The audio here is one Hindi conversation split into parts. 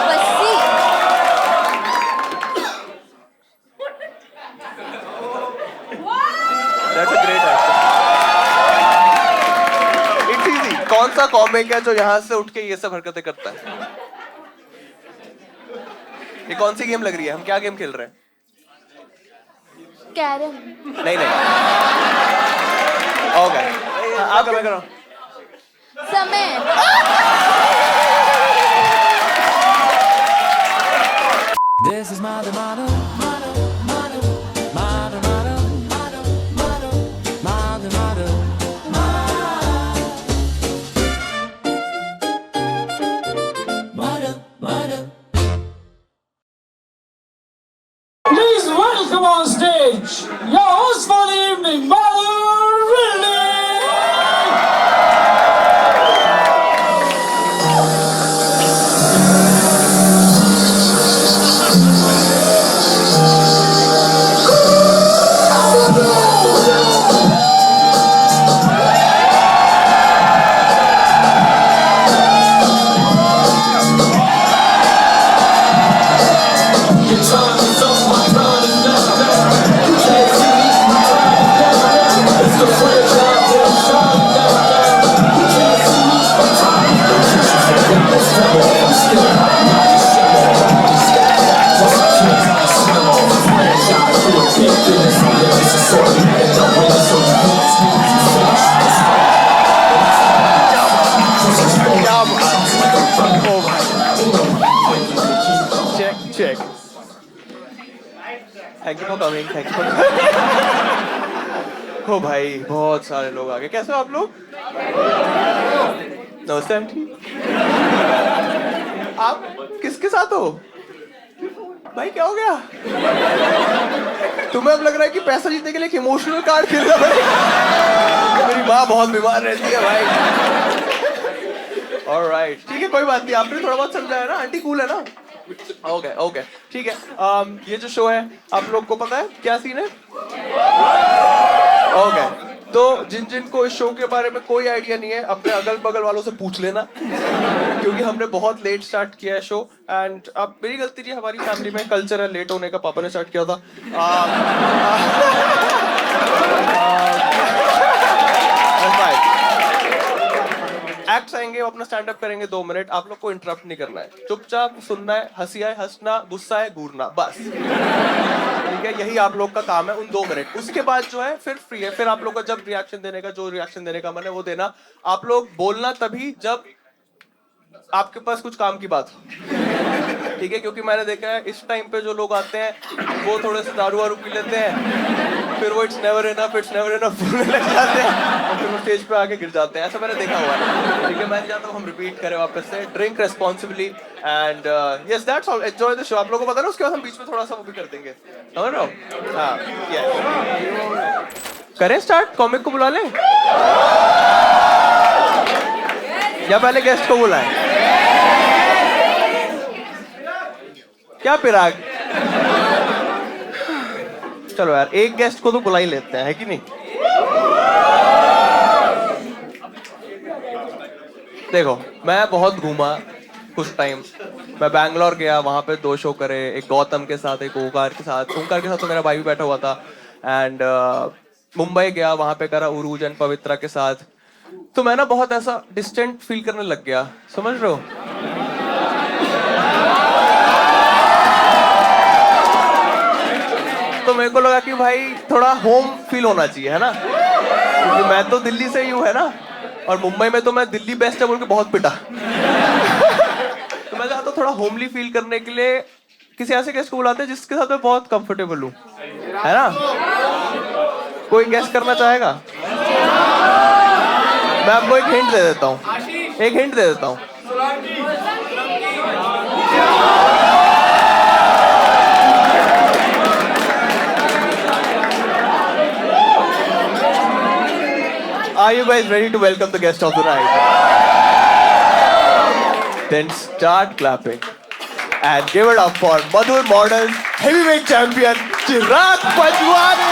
Bassi. That's a great answer. It's easy. कौन सा कॉमिक है जो यहाँ से उठ के ये सब हरकतें करता है? ये कौन सी गेम लग रही है? हम क्या गेम खेल रहे हैं? कैरम। नहीं नहीं। ओके। आप क्या करो? समय। This is my motto, motto, motto, motto, motto, motto, motto, motto, motto, motto, motto. Please welcome on stage your host for the evening, Mother Really. Check. Thank you for coming. Thank you for ओ भाई बहुत सारे लोग आ गए। कैसे हो आप लोग? नमस्ते आंटी। आप किसके साथ हो? भाई क्या हो गया? तुम्हें अब लग रहा है कि पैसा जीतने के लिए इमोशनल कार्ड खेलना पड़ेगा? मेरी माँ बहुत बीमार रहती है भाई। ऑलराइट, ठीक है कोई बात नहीं। आपने थोड़ा बहुत समझाया ना, आंटी कूल है ना? ओके ठीक है। ये जो शो है आप लोग को पता है क्या सीन है? ओके, तो जिन जिन को इस शो के बारे में कोई आइडिया नहीं है अपने अगल बगल वालों से पूछ लेना, क्योंकि हमने बहुत लेट स्टार्ट किया है शो। एंड अब मेरी गलती नहीं, हमारी फैमिली में कल्चर है लेट होने का। पापा ने स्टार्ट किया था। एक्ट्स आएंगे, वो अपना स्टैंड अप करेंगे 2 मिनट। आप लोग को इंटरप्ट नहीं करना है, चुपचाप सुनना है। हंसी आए हंसना, गुस्सा है घूरना, बस ठीक है। यही आप लोग का काम है उन 2 मिनट। उसके बाद जो है फिर फ्री है। फिर आप लोग का जब रिएक्शन देने का, जो रिएक्शन देने का मन है वो देना। आप लोग बोलना तभी जब आपके पास कुछ काम की बात हो, ठीक है। क्योंकि मैंने देखा है इस टाइम पे जो लोग आते हैं वो थोड़े से दारू वारू पी लेते हैं, फिर वो इट्स नेवर इनफ बोलने लग जाते हैं और फिर वो स्टेज पे आके गिर जाते हैं। ऐसा मैंने देखा हुआ है, ठीक है। मैं चाहता हूँ हम रिपीट करें वापस से। Drink responsibly and yes that's all. Enjoy the show. आप लोगों को पता है ना, उसके बाद हम बीच में थोड़ा सा वो भी कर देंगे, समझ रहे हो? हाँ यस, करें स्टार्ट। कॉमिक को बुला लें या पहले गेस्ट को बुलाएं? क्या पिराग? चलो यार, एक गेस्ट को तो बुला ही लेते हैं, है कि नहीं? देखो मैं बहुत घूमा कुछ टाइम। मैं बैंगलोर गया, वहां पे 2 शो करे, एक गौतम के साथ, एक ओंकार के साथ। ओंकार के साथ तो मेरा भाई भी बैठा हुआ था। एंड मुंबई गया, वहां पे करा उरूज एंड पवित्रा के साथ। तो मैं ना बहुत ऐसा डिस्टेंट फील करने लग गया, समझ रहे हो? तो मेरे को लगा कि भाई थोड़ा होम फील होना चाहिए, है ना? क्योंकि मैं तो दिल्ली से ही हूँ, है ना? और मुंबई में तो मैं दिल्ली बेस्ट है बोल के बहुत पिटा। तो मैं चाहता हूँ थोड़ा होमली फील करने के लिए किसी ऐसे गेस्ट को बुलाते हैं जिसके साथ मैं बहुत कंफर्टेबल हूँ, है ना? कोई गेस्ट करना चाहेगा? मैं आपको एक हिंट दे देता हूँ, एक हिंट दे देता हूँ। Are you guys ready to welcome the guest of the night? Then start clapping and give it up for Madhur Models heavyweight champion Chirag Panjwani.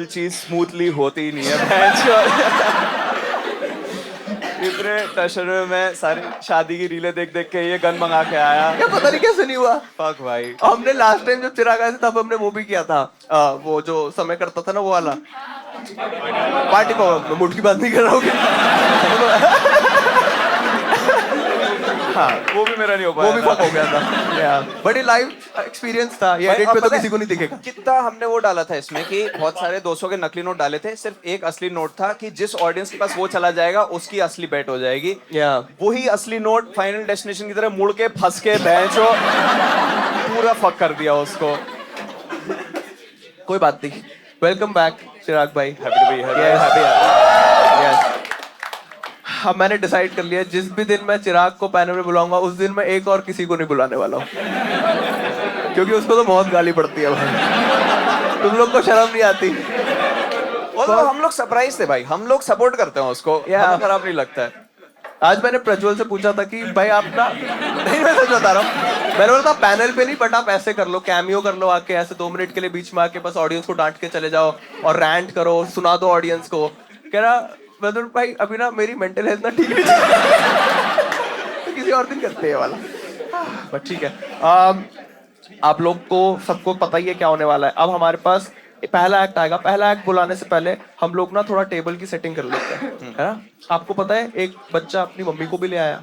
कोई चीज स्मूथली होती ही नहीं है। इतने टशन में मैं सारी शादी की रीलें देख देख के ये गन मंगा के आया। क्या पता नहीं कैसे नहीं हुआ। फक भाई। हमने लास्ट टाइम जब चिराग आए थे तब हमने वो भी किया था, वो जो समय करता था ना वो वाला पार्टी को, मुठ की बात नहीं कर रहा हूँ। हाँ वो भी मेरा नहीं हो पाया, वो भी फक हो गया था। बड़ी लाइव एक्सपीरियंस था ये, एडिट पे तो किसी को नहीं दिखेगा। कितना हमने वो डाला था इसमें कि बहुत सारे 200 के नकली नोट डाले थे, सिर्फ एक असली नोट था कि जिस ऑडियंस के पास वो चला जाएगा उसकी असली बेट हो जाएगी। वही असली नोट फाइनल डेस्टिनेशन की तरह मुड़ के फंस के बेंचो पूरा फक कर दिया उसको। कोई बात नहीं, वेलकम बैक चिराग भाई। Happy to be happy. अब मैंने डिसाइड कर लिया जिस भी दिन मैं चिराग को पैनल में बुलाऊंगा उस दिन मैं एक और किसी को नहीं बुलाने वाला हूँ, क्योंकि उसको तो बहुत गाली पड़ती है भाई। तुम लोग को शर्म नहीं आती। तो हम लोग सरप्राइज थे भाई, हम लोग सपोर्ट करते हैं उसको, हमें खराब नहीं लगता है। आज मैंने प्रज्वल से पूछा था कि भाई आप ना, नहीं मैं सच बता रहा हूँ, मैंने बोला था पैनल पे नहीं बट आप ऐसे कर लो, कैमियो कर लो आके, ऐसे 2 मिनट के लिए बीच में आके बस ऑडियंस को डांट के चले जाओ और रैंट करो, सुना दो ऑडियंस को। कह रहा बदर भाई अभी ना मेरी मेंटल हेल्थ ना ठीक नहीं चल रही। तो किसी और दिन करते हैं वाला, बट ठीक है। आप लोग को सबको पता ही है क्या होने वाला है। अब हमारे पास पहला एक्ट आएगा। पहला एक्ट बुलाने से पहले हम लोग ना थोड़ा टेबल की सेटिंग कर लेते हैं, है ना। आपको पता है एक बच्चा अपनी मम्मी को भी ले आया।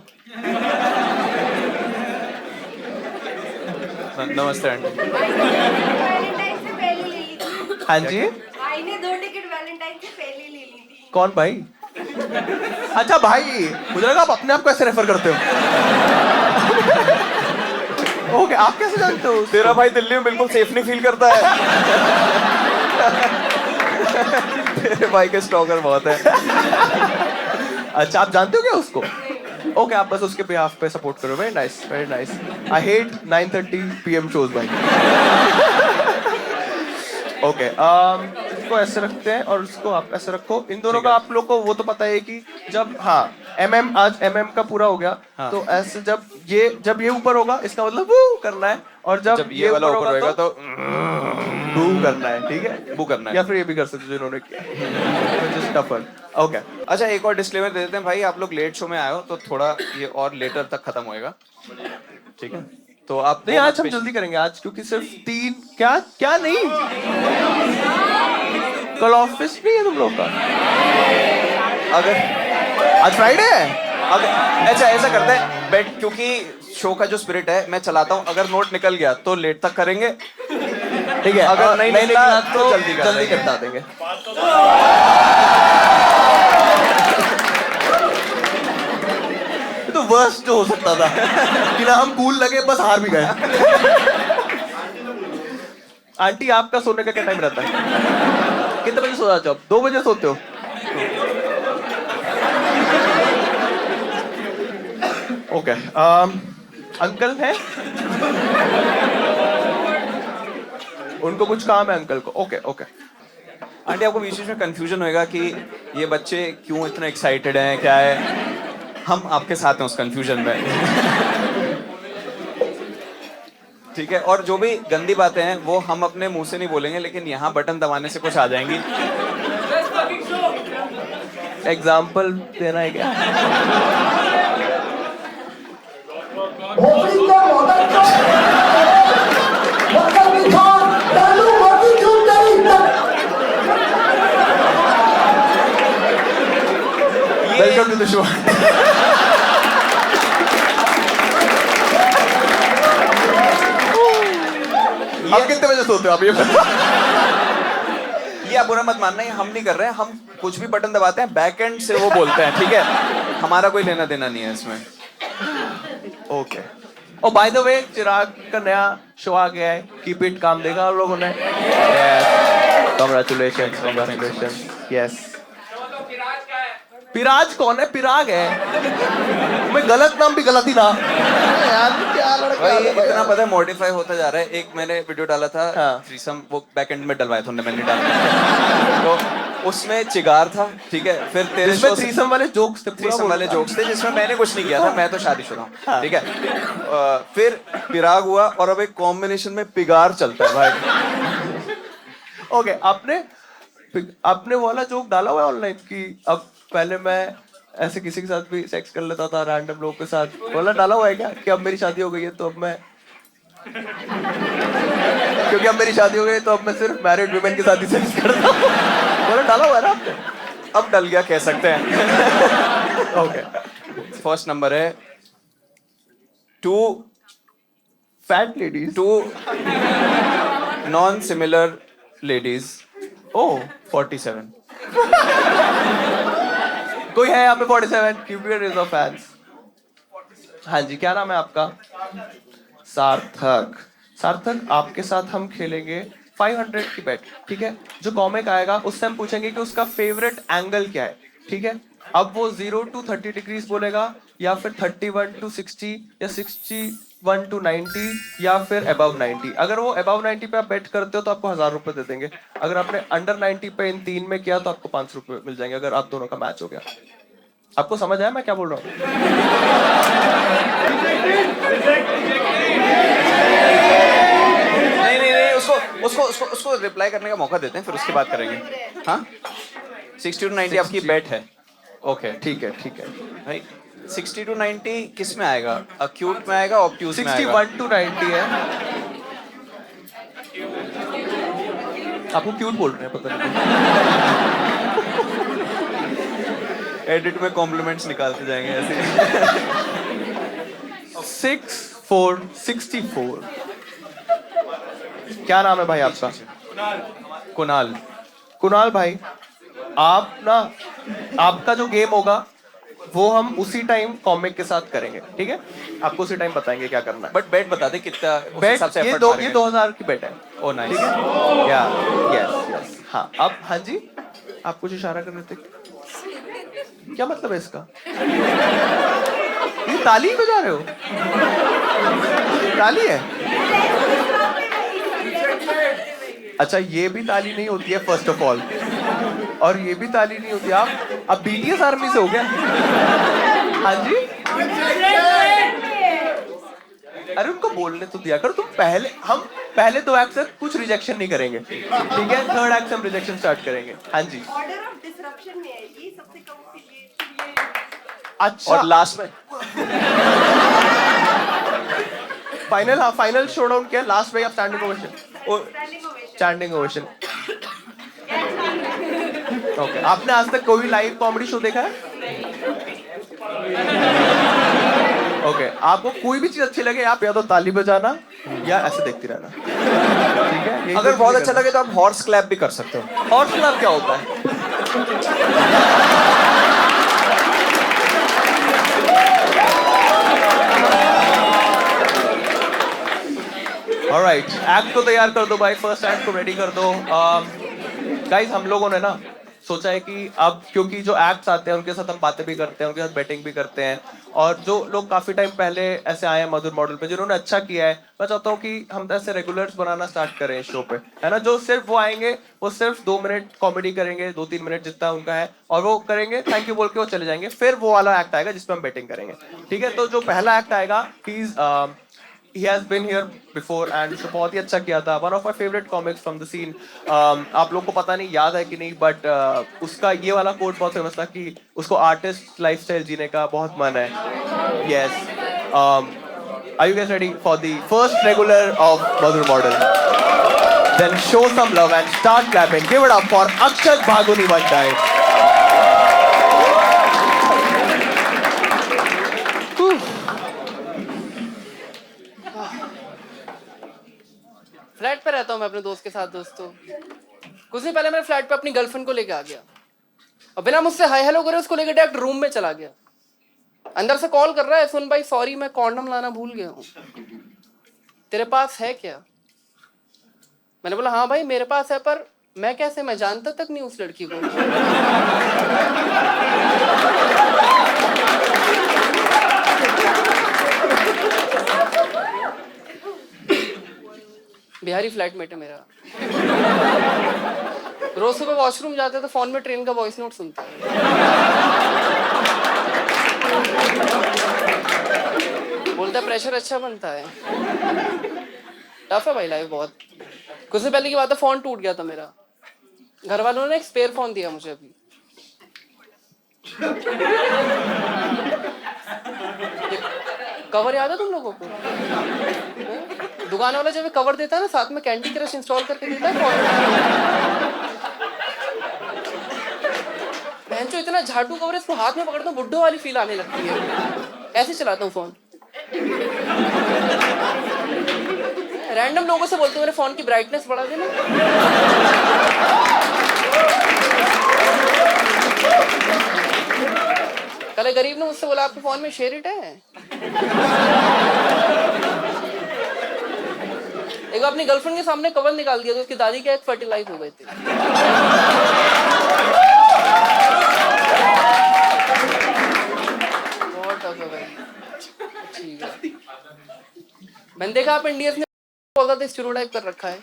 नमस्ते आंटी। वैलेंटाइन से पहले ले ली थी। हाँ जी, भाई ने 2 टिकट वैलेंटाइन से पहले ले ली थी। कौन भाई? अच्छा भाई, मुझे लगा आप अपने आप को ऐसे रेफर करते हो। ओके, आप कैसे जानते हो? तेरा भाई दिल्ली में बिल्कुल सेफ नहीं फील करता है। तेरे भाई के स्टॉकर बहुत है। अच्छा, आप जानते हो क्या उसको? ओके, आप बस उसके बिहाफ पे सपोर्ट करो। Very nice, very nice. I hate 9:30 PM shows भाई। ओके, इसको ऐसे रखते हैं और इसको आप ऐसे रखो। इन दोनों का आप लोग को वो तो पता है कि जब MM आज MM का पूरा हो गया, तो ऐसे जब ये ऊपर होगा इसका मतलब वू करना है, और जब ये वाला ऊपर ऊपर होगा तो बू करना है, ठीक है? बू करना है, या फिर ये भी कर सकते हो जिन्होंने किया। Just tougher. ओके, अच्छा एक और डिस्क्लेमर दे देते हैं भाई, आप लोग लेट शो में आए हो तो थोड़ा ये और लेटर तक खत्म होएगा, ठीक है? तो आप नहीं, आज हम जल्दी करेंगे आज, क्योंकि सिर्फ 3 क्या नहीं, कल ऑफिस नहीं है तुम लोग का। अगर आज फ्राइडे है। अगर अच्छा ऐसा करते हैं बेट, क्योंकि शो का जो स्पिरिट है मैं चलाता हूँ, अगर नोट निकल गया तो लेट तक करेंगे, ठीक है? अगर नहीं निकला तो जल्दी करता देंगे। तो वर्स्ट जो हो सकता था कि ना हम कूल लगे, बस हार भी गए। आंटी, आपका सोने का क्या टाइम रहता है? कितने बजे सो जाते हो? 2 बजे सोते हो? ओके, अंकल है, उनको कुछ काम है अंकल को। Okay okay. आंटी, आपको बीच में कंफ्यूजन होएगा कि ये बच्चे क्यों इतने एक्साइटेड हैं, क्या है, हम आपके साथ हैं उस कंफ्यूजन में। ठीक है, और जो भी गंदी बातें हैं वो हम अपने मुंह से नहीं बोलेंगे, लेकिन यहाँ बटन दबाने से कुछ आ जाएंगी। एग्जाम्पल देना है क्या? Welcome to the show. आप कितने बजे सोते हो आप ये? ये आप बुरा मत मानना, ये हम नहीं कर रहे हैं, हम कुछ भी बटन दबाते हैं बैक एंड से वो बोलते हैं, ठीक है? हमारा कोई लेना देना नहीं है इसमें। ओके। और बाय द वे, चिराग का नया शो आ गया है, कीप इट काम देगा आप लोगों ने। Congratulation, congratulation. यस। पिराज कौन है? पिराग है। मैं गलत नाम भी गलत ही ना यार, क्या लड़का भाई है इतना पता है मॉडिफाई होता जा रहा है। एक मैंने वीडियो डाला था थ्रीसम, वो बैक एंड में डलवाया था मैंने डाला, तो उसमें चिगार था, ठीक है? फिर तेरे शो थ्रीसम वाले जोक्स थे, थ्रीसम वाले जोक्स थे जिसमें मैंने कुछ नहीं किया था, मैं तो शादीशुदा हूँ, ठीक है? फिर पिराग हुआ और अब एक कॉम्बिनेशन में पिगार चलता है भाई। ओके, आपने आपने वो वाला जोक डाला हुआ है ऑनलाइन कि अब पहले मैं ऐसे किसी के साथ भी सेक्स कर लेता था रैंडम लोगों के साथ, वाला डाला हुआ है क्या कि अब मेरी शादी हो गई है तो अब मैं क्योंकि अब मेरी शादी हो गई है तो अब मैं सिर्फ मैरिड वुमेन के साथ ही सेक्स करता हूँ, वाला डाला हुआ है ना आपने? अब डल गया कह सकते हैं। ओके, फर्स्ट नंबर है 2 fat ladies, 2 non similar ladies. Oh 47। कोई है यहाँ पे 47? Cupid is of fans. हाँ जी, क्या नाम है आपका? सार्थक। सार्थक, आपके साथ हम खेलेंगे 500 की बेट, ठीक है? जो कॉमिक आएगा उससे हम पूछेंगे कि उसका फेवरेट एंगल क्या है, ठीक है? अब वो 0 to 30 डिग्रीज बोलेगा या फिर 31 to 60 या 61 to 90 या फिर अबव 90। अगर वो अबव 90 पे आप बेट करते हो तो आपको 1000 रुपए दे देंगे। अगर आपने अंडर 90 पे इन 3 में किया तो आपको 500 रुपए मिल जाएंगे अगर आप दोनों का मैच हो गया। आपको समझ आया मैं क्या बोल रहा हूँ? नहीं, उसको रिप्लाई करने का मौका देते हैं, फिर उसके बाद करेंगे। हाँ, 60 to 90 आपकी बेट है। ओके, ठीक है भाई 60 to 90 किस में आएगा? अक्यूट में आएगा, ऑब्ट्यूज में आएगा? 61 to 90 है। आपको क्यूट बोल रहे हैं पता नहीं। एडिट में कॉम्प्लीमेंट्स निकालते जाएंगे ऐसे। 64 क्या नाम है भाई आपका? कुणाल। कुणाल भाई, आप ना, आपका जो गेम होगा वो हम उसी टाइम कॉमिक के साथ करेंगे, ठीक है? आपको उसी टाइम बताएंगे क्या करना है। बट बेट बता दे कितना, उस बेट हिसाब से ये effort ये मारेंगे। 2000 की बेट है। ओ नाइस। ठीक है, या यस हाँ। अब हाँ जी, आप कुछ इशारा कर रहे थे, क्या मतलब है इसका? ये ताली बजा रहे हो? ताली है? अच्छा, ये भी ताली नहीं होती है फर्स्ट ऑफ ऑल, और ये भी ताली नहीं होती। आप अब बीटीएस आर्मी से हो गया? हाँ जी, अरे उनको बोलने तो दिया करो। तुम हम पहले 2 एक्ट से कुछ रिजेक्शन नहीं करेंगे, ठीक है? 3rd एक्ट से हम रिजेक्शन स्टार्ट करेंगे। हाँ जी, ऑर्डर ऑफ डिसरप्शन में है ये सबसे कम पीरियड। अच्छा, और लास्ट में फाइनल, हाँ फाइनल शोडाउन क्या? लास्ट में आप standing ovation. Standing ovation. Standing ovation. Okay, आपने आज तक कोई लाइव कॉमेडी शो देखा है? ओके, आपको कोई भी चीज अच्छी लगे आप या तो ताली बजाना या ऐसे देखती रहना, ठीक है? यही अगर दो बहुत चीजें अच्छा करना। लगे तो आप हॉर्स क्लैप भी कर सकते हो। हॉर्स क्लैप क्या होता है? ऑलराइट, एक्ट को तैयार कर दो भाई, फर्स्ट एक्ट को रेडी कर दो। गाइस, हम लोगों ने ना सोचा है कि अब क्योंकि जो एक्ट्स आते हैं उनके साथ हम बातें भी करते हैं, उनके साथ बैटिंग भी करते हैं, और जो लोग काफी टाइम पहले ऐसे आए हैं मधुर मॉडल पे जिन्होंने अच्छा किया है, मैं चाहता हूँ कि हम ऐसे रेगुलर्स बनाना स्टार्ट करें इस शो पे, है ना? जो सिर्फ वो आएंगे, वो सिर्फ 2 मिनट कॉमेडी करेंगे, 2-3 मिनट जितना उनका है, और वो करेंगे, थैंक यू बोल के वो चले जाएंगे। फिर वो वाला एक्ट आएगा जिसमें हम बैटिंग करेंगे, ठीक है? तो जो पहला एक्ट आएगा, he has been here before and उसने बहुत ही अच्छा किया था। One of my favorite comics from the scene। आप लोग को पता नहीं याद है कि नहीं, बट उसका ये वाला कोट बहुत फेमस था कि उसको आर्टिस्ट लाइफस्टाइल जीने का बहुत मन है। Yes। Are you guys ready for the first regular of Madhur Model? Then show some love and start clapping. Give it up for Akshat Bhaguni one time. Flat पे रहता हूँ मैं अपने दोस्त के साथ। दोस्तों, कुछ दिन पहले मैं फ्लैट पे अपनी गर्लफ्रेंड को लेके आ गया और बिना मुझसे हाय हेलो करे उसको लेके डायरेक्ट रूम में चला गया। अंदर से कॉल कर रहा है, सुन भाई सॉरी मैं कॉन्डम लाना भूल गया हूँ, तेरे पास है क्या? मैंने बोला हाँ भाई मेरे पास है, पर मैं कैसे, मैं जानता तक नहीं उस लड़की को। बिहारी फ्लैटमेट है मेरा, रोज सुबह वॉशरूम जाते तो फोन में ट्रेन का वॉइस नोट सुनता है। बोलता है प्रेशर अच्छा बनता है। टफ है भाई लाइफ बहुत। कुछ दिन पहले की बात है, फोन टूट गया था मेरा। घर वालों ने एक स्पेयर फोन दिया मुझे अभी। कवर याद है तुम लोगों को? दुकान वाला जब कवर देता है ना, साथ में कैंडी क्रश इंस्टॉल करके देता है फोन। बहनचोद इतना झाटू कवर, इसको हाथ में पकड़ता हूँ बुड्ढो वाली फील आने लगती है। ऐसे चलाता हूँ फोन। रैंडम लोगों से बोलते हैं मेरे फोन की ब्राइटनेस बढ़ा देना। कल एक गरीब ने मुझसे बोला आपके फोन में शेयर इट है। एक अपनी गर्लफ्रेंड के सामने कवर निकाल दिया तो उसकी दादी के एक फर्टिलाइज हो गए थे। ठीक है। मैंने देखा आप इंडियंस ने बहुत ज्यादा स्टीरियोटाइप कर रखा है।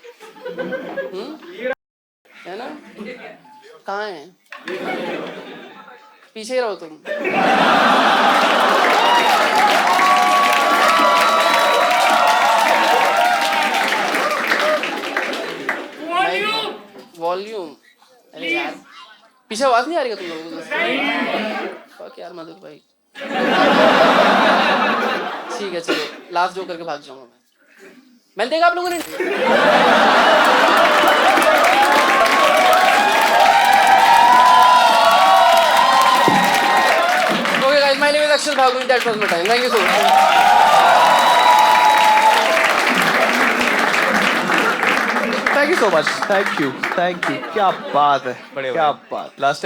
है ना? कहाँ है? पीछे ही रहो तुम। वॉल्यूम। अरे यार पीछे आवाज नहीं आ रही है तुम लोगों को? फक यार मधुर भाई। ठीक है चलो, लास्ट जो करके भाग जाऊंगा मैंने देखा आप लोगों ने। Okay guys, my name is Akshal Bhagu. That was my time. Thank you so much. Thank you so much. Thank you क्या बात है, बढ़िया क्या बढ़िया। बात। लास्ट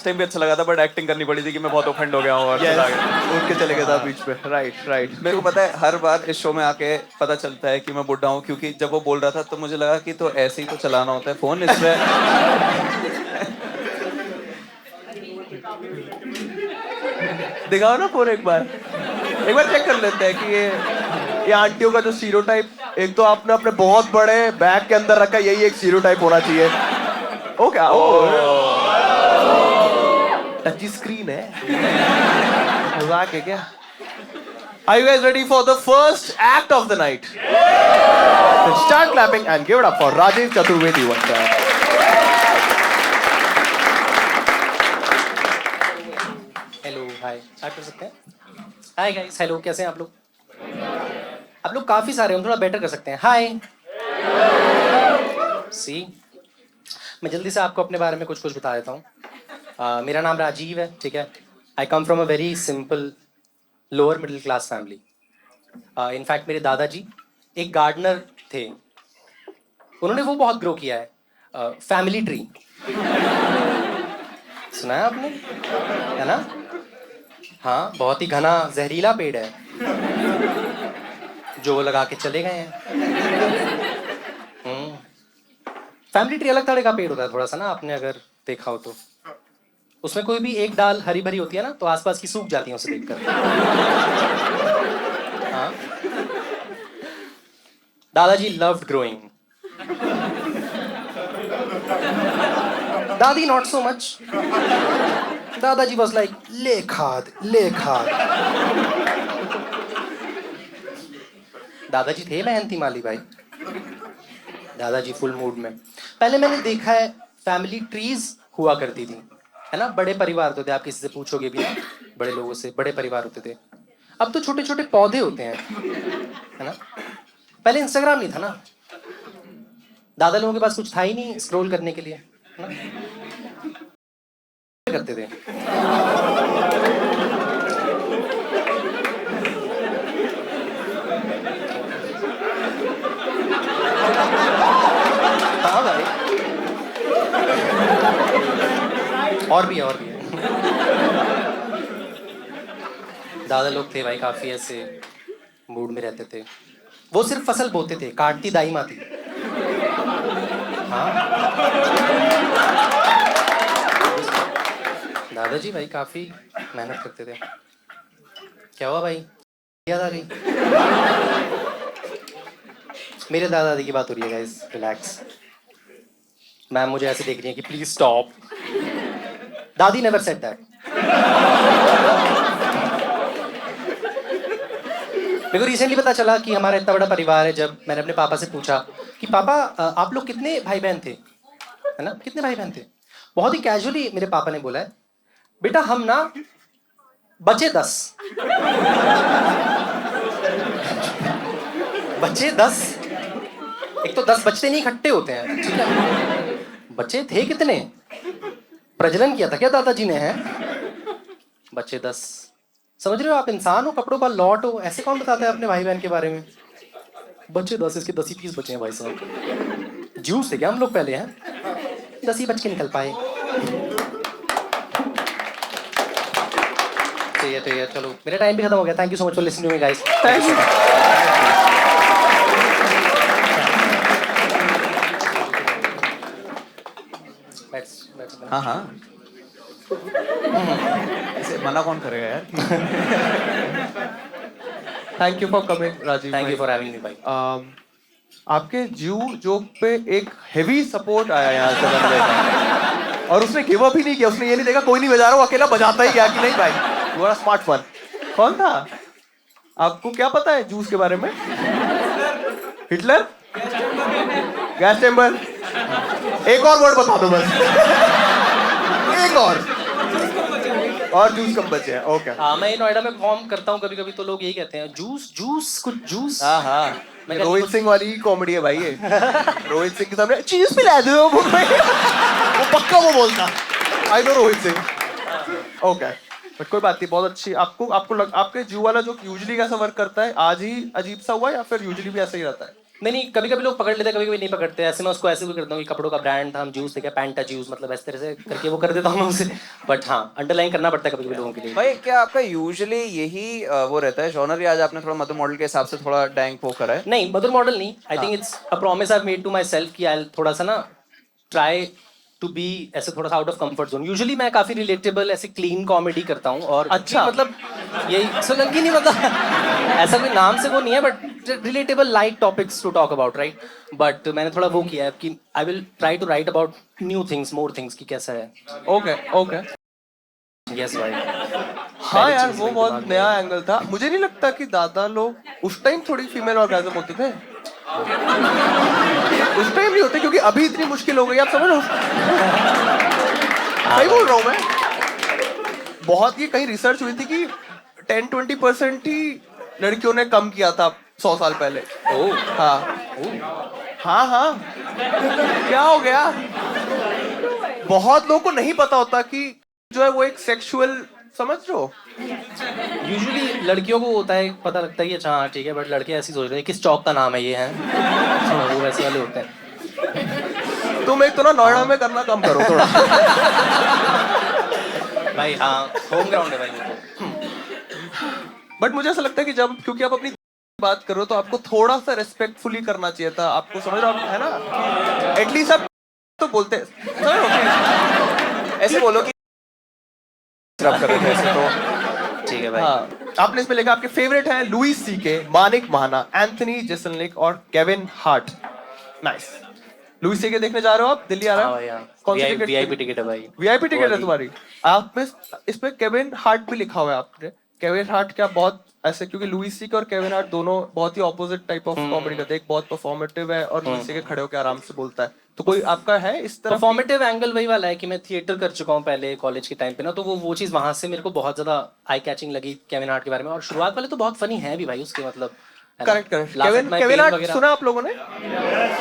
टाइम भी अच्छा लगा था, बट एक्टिंग करनी पड़ी थी कि मैं बहुत ऑफेंड हो गया हूँ और चला गया। उठ के चले गया था बीच में। राइट। मेरे को पता है, हर बार इस शो में आके पता चलता है कि मैं बुढ़ा हूँ, क्योंकि जब वो बोल रहा था तो मुझे लगा कि तो ऐसे ही तो चलाना होता है फोन, इसमें। दिखाओ ना फोन एक बार चेक कर लेते हैं कि ये आंटियों का जो स्टीरियोटाइप, एक तो आपने अपने बहुत बड़े बैग के अंदर रखा, यही एक स्टीरियोटाइप होना चाहिए। ओ क्या टची स्क्रीन है, मजाक है क्या? Are you guys ready for the first act of the night? Then start clapping and give it up for Rajesh Chaturvedi once again. Hello hi, start कर सकते हैं? हाय गाइस, हेलो, कैसे हैं आप लोग? आप लोग काफ़ी सारे, हम थोड़ा बेटर कर सकते हैं। हाय सी, मैं जल्दी से आपको अपने बारे में कुछ कुछ बता देता हूँ। मेरा नाम राजीव है, ठीक है। I come from a very simple lower middle class family. In fact मेरे दादाजी एक गार्डनर थे, उन्होंने वो बहुत ग्रो किया है, फैमिली ट्री। सुना है आपने? है ना? हाँ, बहुत ही घना जहरीला पेड़ है जो वो लगा के चले गए हैं। फैमिली ट्री अलग तरह का पेड़ होता है थोड़ा सा ना, आपने अगर देखा हो तो। उसमें कोई भी एक डाल हरी भरी होती है ना, तो आसपास की सूख जाती है उसे देखकर। हाँ, दादाजी लव्ड ग्रोइंग, दादी नॉट सो मच। दादाजी वाज लाइक ले खाद। दादाजी थे मेहनती माली भाई। दादाजी फुल मूड में। पहले मैंने देखा है फैमिली ट्रीज हुआ करती थी, है ना, बड़े परिवार होते थे। आप किसी से पूछोगे भी ना, बड़े लोगों से, बड़े परिवार होते थे। अब तो छोटे छोटे पौधे होते हैं, है ना। पहले इंस्टाग्राम नहीं था ना, दादा लोगों के पास कुछ था ही नहीं स्क्रॉल करने के लिए, है ना, करते थे। हाँ भाई, और भी है। दादा लोग थे भाई, काफी ऐसे मूड में रहते थे। वो सिर्फ फसल बोते थे, काटती दाई माँ थी। हाँ, दादाजी भाई काफी मेहनत करते थे। क्या हुआ भाई, याद आ गई? मेरे दादा दादी की बात हो रही है गाइस, रिलैक्स। मैम मुझे ऐसे देख रही है कि प्लीज स्टॉप। दादी नेवर सेड दैट। मेरे को रिसेंटली पता चला कि हमारा इतना बड़ा परिवार है। जब मैंने अपने पापा से पूछा कि पापा आप लोग कितने भाई बहन थे, है ना? कितने भाई बहन थे? बहुत ही कैजुअली मेरे पापा ने बोला है, बेटा हम ना बचे 10। बचे 10। एक तो 10 बचते नहीं इकट्ठे होते हैं, ठीक है? बच्चे थे कितने? प्रजनन किया था क्या दादाजी ने? है बच्चे 10। समझ रहे हो आप? इंसान हो, कपड़ों का लॉट हो, ऐसे कौन बताता है अपने भाई बहन के बारे में? बच्चे 10, इसके 10 ही पीस बचे हैं भाई साहब। जूस थे क्या हम लोग पहले? हैं 10 ही बच के निकल पाए। तो ये चलो, मेरा टाइम भी खत्म हो गया। Thank you so much for listening to me guys. Thank you. हाँ हाँ, ऐसे मना कौन करेगा यार? Thank you for coming Rajiv. Thank you for having me भाई। आपके जू जोक पे एक हेवी सपोर्ट आया यहाँ से बंदे का, और उसने गिव अप ही नहीं किया। उसने ये नहीं देखा कोई नहीं बजा रहा, वो अकेला बजाता ही गया कि नहीं भाई यू आर स्मार्ट वन। कौन था? आपको क्या पता है जूस के बारे में? हिटलर? Gas chamber? एक और वर्ड बता दो बस। एक और जूस कम बचे हैं। ओके। हाँ, मैं नोएडा में परफॉर्म करता हूँ कभी कभी, तो लोग यही कहते हैं जूस जूस कुछ जूस। हाँ हाँ, मैं रोहित सिंह वाली कॉमेडी है भाई ये। रोहित सिंह के सामने चीज पिला दो वो पक्का वो बोलता। I know Rohit Singh. Okay, but कोई बात नहीं, बहुत अच्छी। आपके जू वाला जो यूजुअली कैसा वर्क करता है, आज ही अजीब सा हुआ या फिर यूजुअली भी ऐसा ही रहता है? नहीं, कभी कभी लोग पकड़ लेते हैं, कभी कभी नहीं पकड़ते। ऐसे मैं उसको ऐसे भी करता हूँ कि कपड़ों का ब्रांड था, हम जूस देखा पैंटा जूस, मतलब इस तरह से करके वो कर देता हूँ मैं उसे। बट हाँ, अंडरलाइन करना पड़ता है कभी कभी लोगों के लिए। भाई क्या आपका यूजुअली यही वो रहता है जॉनर, या आज आपने थोड़ा मधु मॉडल के हिसाब से थोड़ा डैंक वो करा है? नहीं, मदर मॉडल नहीं। I think it's a promise I have made to myself कि आई थोड़ा सा ना ट्राई टू बी ऐसे थोड़ा सा out of comfort zone. Usually मैं काफी रिलेटेबल ऐसे क्लीन कॉमेडी करता हूँ, और अच्छा, मतलब यही सोलंकी नहीं, मतलब ऐसा कोई नाम से वो नहीं है, but relatable light topics to talk about, right? But मैंने थोड़ा वो किया है कि I will try to write about new things, more things, की कैसा है। Okay okay. यस भाई। हाँ यार, वो बहुत नया एंगल था। मुझे नहीं लगता कि दादा लोग उस टाइम थोड़ी फीमेल ऑर्गेजम होते थे। उस टाइम नहीं होते, क्योंकि अभी इतनी मुश्किल हो गई, आप समझ लो। सही बोल रहा हूँ मैं। बहुत ये कहीं रिसर्च हुई थी कि 10-20% ही लड़कियों ने कम किया था 100 साल पहले। हाँ हाँ हाँ, क्या हो गया? बहुत लोगों को नहीं पता होता कि जो है वो एक सेक्सुअल, समझ रहे हो? यूजुअली लड़कियों को होता है, पता लगता है कि अच्छा हाँ ठीक है, बट लड़के ऐसी सोच रहे हैं किस चौक का नाम है ये है। वो वैसे वाले होते हैं। तुम एक तो ना नोएडा में करना कम करो थोड़ा। भाई हाँ, होम ग्राउंड है भाई वो तो। बट मुझे ऐसा लगता है कि जब, क्योंकि आप अपनी बात कर रहे हो तो आपको थोड़ा सा रेस्पेक्टफुली करना चाहिए था। आपको समझ रहे हो, है ना? एटलीस्ट आप तो बोलते ऐसे बोलो कि रब कर रहे थे ऐसे तो ठीक है भाई। हाँ, आपने इसमें लिखा आपके फेवरेट हैं लुइस सीके, मानिक महाना, एंथनी जेसलनिक और Kevin Hart. Nice. Louis CK देखने जा रहे हो आप? दिल्ली आ रहा है? कौन सी टिकट? वीआईपी टिकट है भाई। वीआईपी टिकट है तुम्हारी? आप में इस पे केविन हार्ट भी लिखा हुआ है आपने। केविन हार्ट क्या बहुत ऐसे, क्योंकि लुइस सीके और केविन हार्ट दोनों बहुत ही ऑपोजिट टाइप ऑफ कॉमेडी करते हैं। एक बहुत परफॉर्मेटिव है और लुइस सीके खड़े होकर आराम से बोलता है। तो कोई आपका है इस तरह? परफॉर्मेटिव एंगल वही वाला है कि मैं थिएटर कर चुका हूँ पहले कॉलेज के टाइम पे ना, तो वो चीज़ वहां से मेरे को बहुत ज्यादा आई कैचिंग लगी केविन हार्ट के बारे में। और शुरुआत वाले तो बहुत फनी है भी भाई उसके, मतलब करेक्ट करेक्ट। केविन हार्ट सुना आप लोगों ने?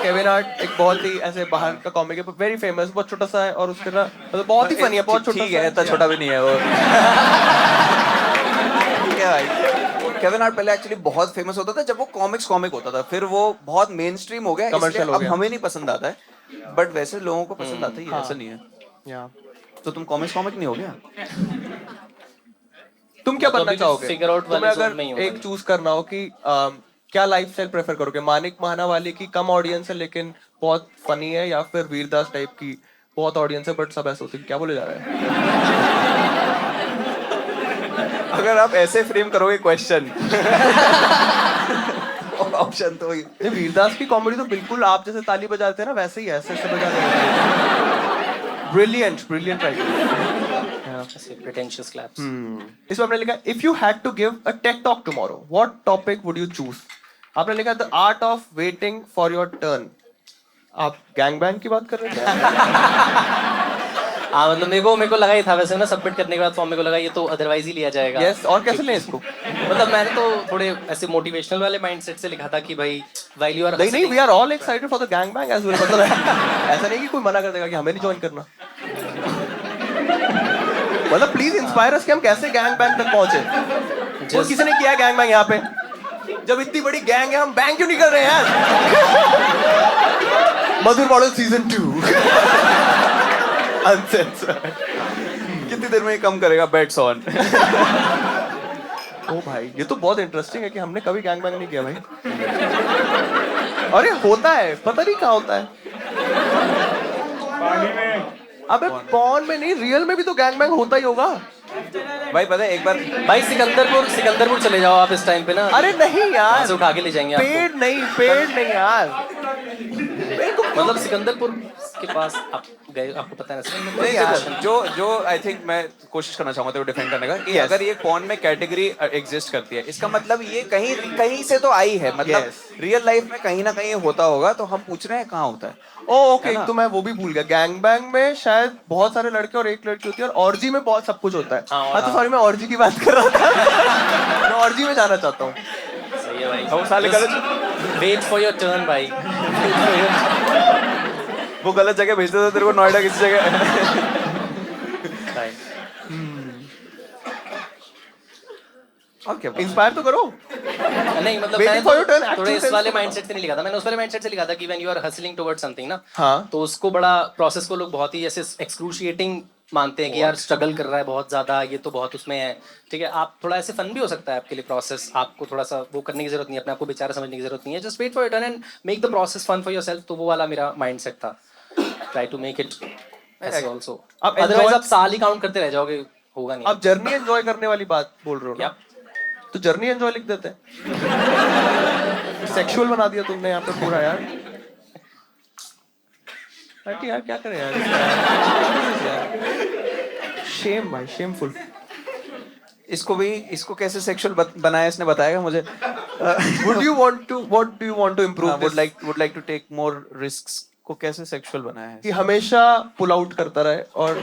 केविन हार्ट एक बहुत ही ऐसे बाहर का कॉमिक है, वेरी फेमस, बहुत छोटा सा है और उसके ना मतलब बहुत ही फनी है, बहुत छोटा। ठीक है, इतना छोटा भी नहीं है वो। ठीक है भाई। केविन हार्ट पहले एक्चुअली बहुत फेमस होता था जब वो कॉमिक होता था, फिर वो बहुत मेन स्ट्रीम हो गया, कमर्शियल हो अब गया। हमें नहीं पसंद आता है, बट वैसे लोगों को पसंद आता ही है, ऐसा नहीं है। या तो तुम कॉमिक नहीं हो गया? तुम क्या तो बनना अभी भी चाहोगे? figure out तुम्हें वाले zone अगर में ही हो एक भाई। चूज करना हो कि क्या लाइफस्टाइल प्रेफर करोगे? मानिक महाना वाले की कम ऑडियंस है लेकिन बहुत फनी है, या फिर वीरदास टाइप की बहुत ऑडियंस है बट सब ऐसे होते हैं? क्या बोले जा रहे हैं? अगर आप ऐसे फ्रेम करोगे क्वेश्चन ऑप्शन तो ये वीरदास की कॉमेडी तो बिल्कुल आप जैसे ताली बजाते हैं ना वैसे ही है, ऐसे ऐसे बजा रहे हैं। Brilliant right. Pretentious claps. इसमें आपने लिखा if you had to give a tech talk tomorrow what topic would you choose? आपने लिखा the art of waiting for your turn. आप गैंग बैंग की बात कर रहे थे? हाँ मतलब मेरे को लगा ही था वैसे ना, सबमिट करने के बाद फॉर्म मेरे को लगा ये तो अदरवाइज ही लिया जाएगा। यस, और कैसे लें इसको? मतलब मैंने तो थोड़े ऐसे मोटिवेशनल वाले माइंडसेट से लिखा था कि भाई while you are नहीं, hustling- we are all excited for the gang bang as well. मतलब ऐसा नहीं कि कोई मना कर देगा कि हमें नहीं ज्वाइन करना। मतलब प्लीज इंस्पायर अस कि हम कैसे गैंग बैंग तक पहुंचे। जो किसी ने किया गैंग बैंग यहाँ पे? जब इतनी बड़ी गैंग है, हम बैंग क्यों नहीं कर रहे हैं यार? मधुर मॉडल सीजन 2 अनसेंसर्ड। कितनी देर में ये कम करेगा बेट्स ऑन? ओ भाई, ये तो बहुत इंटरेस्टिंग है कि हमने कभी गैंग बैंग नहीं किया भाई। अरे होता है, पता नहीं कहाँ होता है। अबे पॉन में नहीं, रियल में भी तो गैंग बैंग होता ही होगा। भाई पता है एक बार भाई सिकंदरपुर चले जाओ आप इस टाइम पे ना। अरे नहीं वहाँ यार, से उठा के ले जाएंगे आपको। पेड़ नहीं यार। मतलब सिकंदरपुर के पास आप गए, आपको पता है ना सिकंदरपुर? नहीं यार, जो आई थिंक मैं कोशिश करना चाहूंगा तेरे को डिफेंड करने का कि अगर ये पॉन में कैटेगरी एग्जिस्ट करती है, इसका मतलब ये कहीं से तो आई है। मतलब रियल लाइफ में कहीं ना कहीं होता होगा, तो हम पूछ रहे हैं कहाँ होता है। ओके, तो मैं वो भी भूल गया। गैंग बैंग में शायद बहुत सारे लड़के और एक लड़की होती है, और ऑर्जी में बहुत सब कुछ होता है। हाँ तो सॉरी, मैं ऑर्जी की बात कर रहा था। मैं ऑर्जी में जाना चाहता हूँ। सही है भाई। वो साले गलत वेट फॉर योर टर्न भाई। वो गलत जगह भेजते थे तेरे को, नोएडा किसी जगह। ओके, इंस्पायर तो करो। नहीं मतलब Waiting मैंने for your turn, तो actual थोड़े इस sense वाले तो माइंडसेट से नहीं लिखा था। मैंने उस वाले माइंडसेट से लिखा था कि when you are hustling towards something ना, हाँ। तो उसको बड़ा प्रोसेस को लोग बहुत ही ऐसे एक्सक्रूशिएटिंग मानते हैं कि यार स्ट्रगल कर रहा है बहुत ज्यादा, ये तो बहुत उसमें है। ठीक है, आप थोड़ा ऐसे फन भी हो सकता है आपके लिए प्रोसेस, आपको थोड़ा सा वो करने की जरूरत नहीं है, अपने आप को बेचारा समझने की जरूरत नहीं है। Just wait for your turn and make the process fun for yourself. तो वो वाला मेरा माइंडसेट था। ट्राई टू मेक इट ऐसे आल्सो। आप अदरवाइज enjoy- आप साल ही काउंट करते रह जाओगे, होगा नहीं। आप जर्नी एंजॉय करने वाली बात बोल रहे हो ना? Yep. तो जर्नी एंजॉय लिख देते हैं। सेक्सुअल बना दिया तुमने यहाँ पे पूरा यार। अरे यार क्या करें यार? शेम भाई, शेमफुल। इसको कैसे सेक्सुअल बनाया इसने बताएगा मुझे। What do you want to improve? would like to take more risks को कैसे सेक्सुअल बनाया है? कि हमेशा पुल आउट करता रहे, और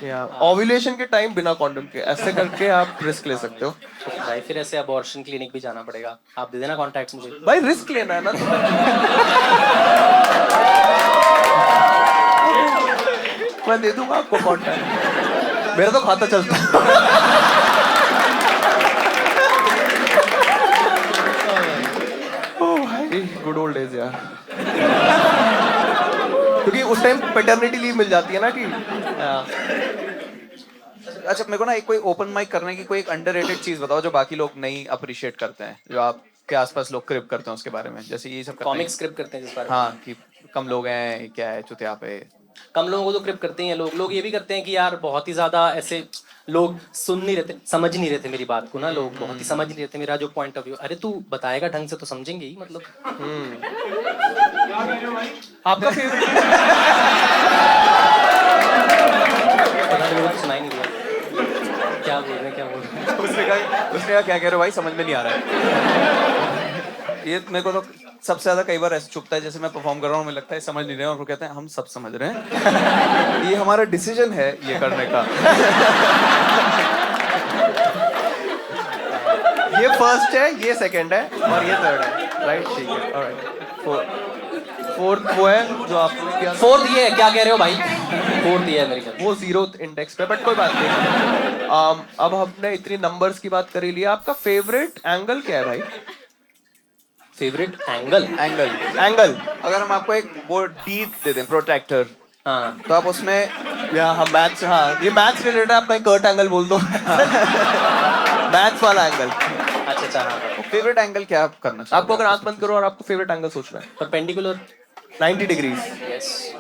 या ओव्यूलेशन के टाइम बिना कॉन्डम के, ऐसे करके आप रिस्क ले सकते हो। भाई फिर ऐसे अबॉर्शन क्लिनिक भी जाना पड़ेगा। आप दे देना कॉन्टैक्ट्स मुझे। भाई रिस्क लेना है ना तुम्हें। मैं दे दूंगा आपको कॉन्टैक्ट, मेरा तो खाता चलता है। ओह भाई, गुड ओल्ड डेज यार। क्योंकि उस टाइम पैटर्निटी लीव मिल जाती है ना कि अच्छा, मेरे को ना एक कोई ओपन माइक करने की कोई एक अंडररेटेड चीज बताओ जो बाकी लोग नहीं अप्रिशिएट करते हैं, जो आपके आसपास लोग क्रिप करते हैं उसके बारे में। जैसे ये सब कॉमिक स्क्रिप्ट करते हैं जिस बारे में। हाँ, कि कम लोग हैं, क्या है चुतिया पे। कम लोगों को तो क्रिप करते हैं लोग ये भी करते हैं कि यार बहुत ही ज्यादा ऐसे लोग सुन नहीं रहते, समझ नहीं रहते मेरी बात को ना। लोग बहुत ही समझ नहीं रहते मेरा जो पॉइंट ऑफ व्यू। अरे तू बताएगा ढंग से तो समझेंगे ही। मतलब आपका फेवरेट पता नहीं, मुझे सुनाई नहीं दिया क्या बोल रहे हैं। उसने कहा क्या कह रहे हो भाई, समझ में नहीं आ रहा है। ये मेरे को तो सबसे ज्यादा कई बार ऐसे चुपता है, जैसे मैं परफॉर्म कर रहा हूँ, मुझे लगता है समझ नहीं रहे हैं, और वो कहते हैं हम सब समझ रहे हैं। ये हमारा डिसीजन है ये करने का। ये फर्स्ट है, ये सेकंड है, और ये थर्ड है। राइट, ठीक है, ऑलराइट। फोर्थ वो है जो आपने किया। फोर्थ ये है, क्या कह रहे हो भाई? फोर्थ ये है मेरे ख्याल। वो 0 इंडेक्स पे, बट कोई बात नहीं। अब हमने इतनी नंबर्स की बात करी ली, आपका फेवरेट एंगल क्या है भाई? फेवरेट एंगल एंगल अगर हम आपको एक वो डी दे दें, प्रोट्रैक्टर, हाँ तो आप उसमें या हम मैथ्स, हाँ ये मैथ्स रिलेटेड, आप कहीं कर्ट एंगल बोल दो। मैथ्स वाला एंगल। अच्छा हाँ। फेवरेट एंगल क्या आप करना चाहते आपको अगर आंख बंद करो और आपको फेवरेट एंगल सोचना है, परपेंडिकुलर 90 डिग्रीज। यस।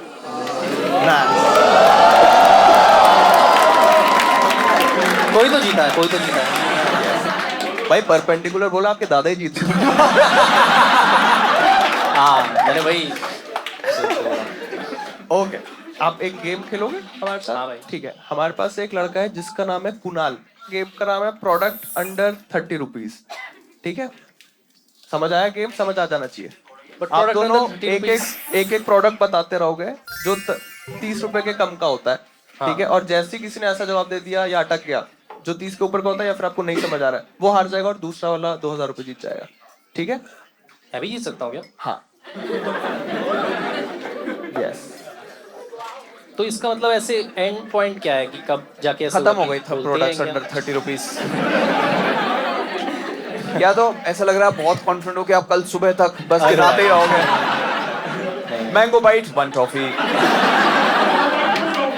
कोई तो जीता है भाई परपेंडिकुलर बोला, आपके दादा ही जीते। हाँ मैंने वही। ओके, आप एक गेम खेलोगे हमारे साथ? हाँ भाई। ठीक है, हमारे पास एक लड़का है जिसका नाम है कुणाल। गेम का नाम है प्रोडक्ट अंडर 30 रुपीज। ठीक है, समझ आया गेम? समझ आ जाना चाहिए। But आप product दोनों अंदर 30 एक प्रोडक्ट बताते रहोगे जो 30 रुपए के कम का होता है, हाँ। ठीक है, और जैसे ही किसी ने ऐसा जवाब दे दिया या अटक गया जो 30 के ऊपर का होता है या फिर आपको नहीं समझ आ रहा है, वो हार जाएगा और दूसरा वाला 2000 रुपए जीत जाएगा, ठीक है? मैं भी जीत सकता हूँ क्या? हाँ। यस। तो इसका मतलब ऐसे एंड पॉइंट क्या है कि कब जाके ऐसे खत्म हुआ हो गई कि था बोलते प्रोडक्ट्स हैं क्या? Under 30 rupees. या तो ऐसा लग रहा है बहुत कॉन्फिडेंट हो कि आप कल सुबह तक बस गिराते ही रहोगे। Mango bite 1 toffee,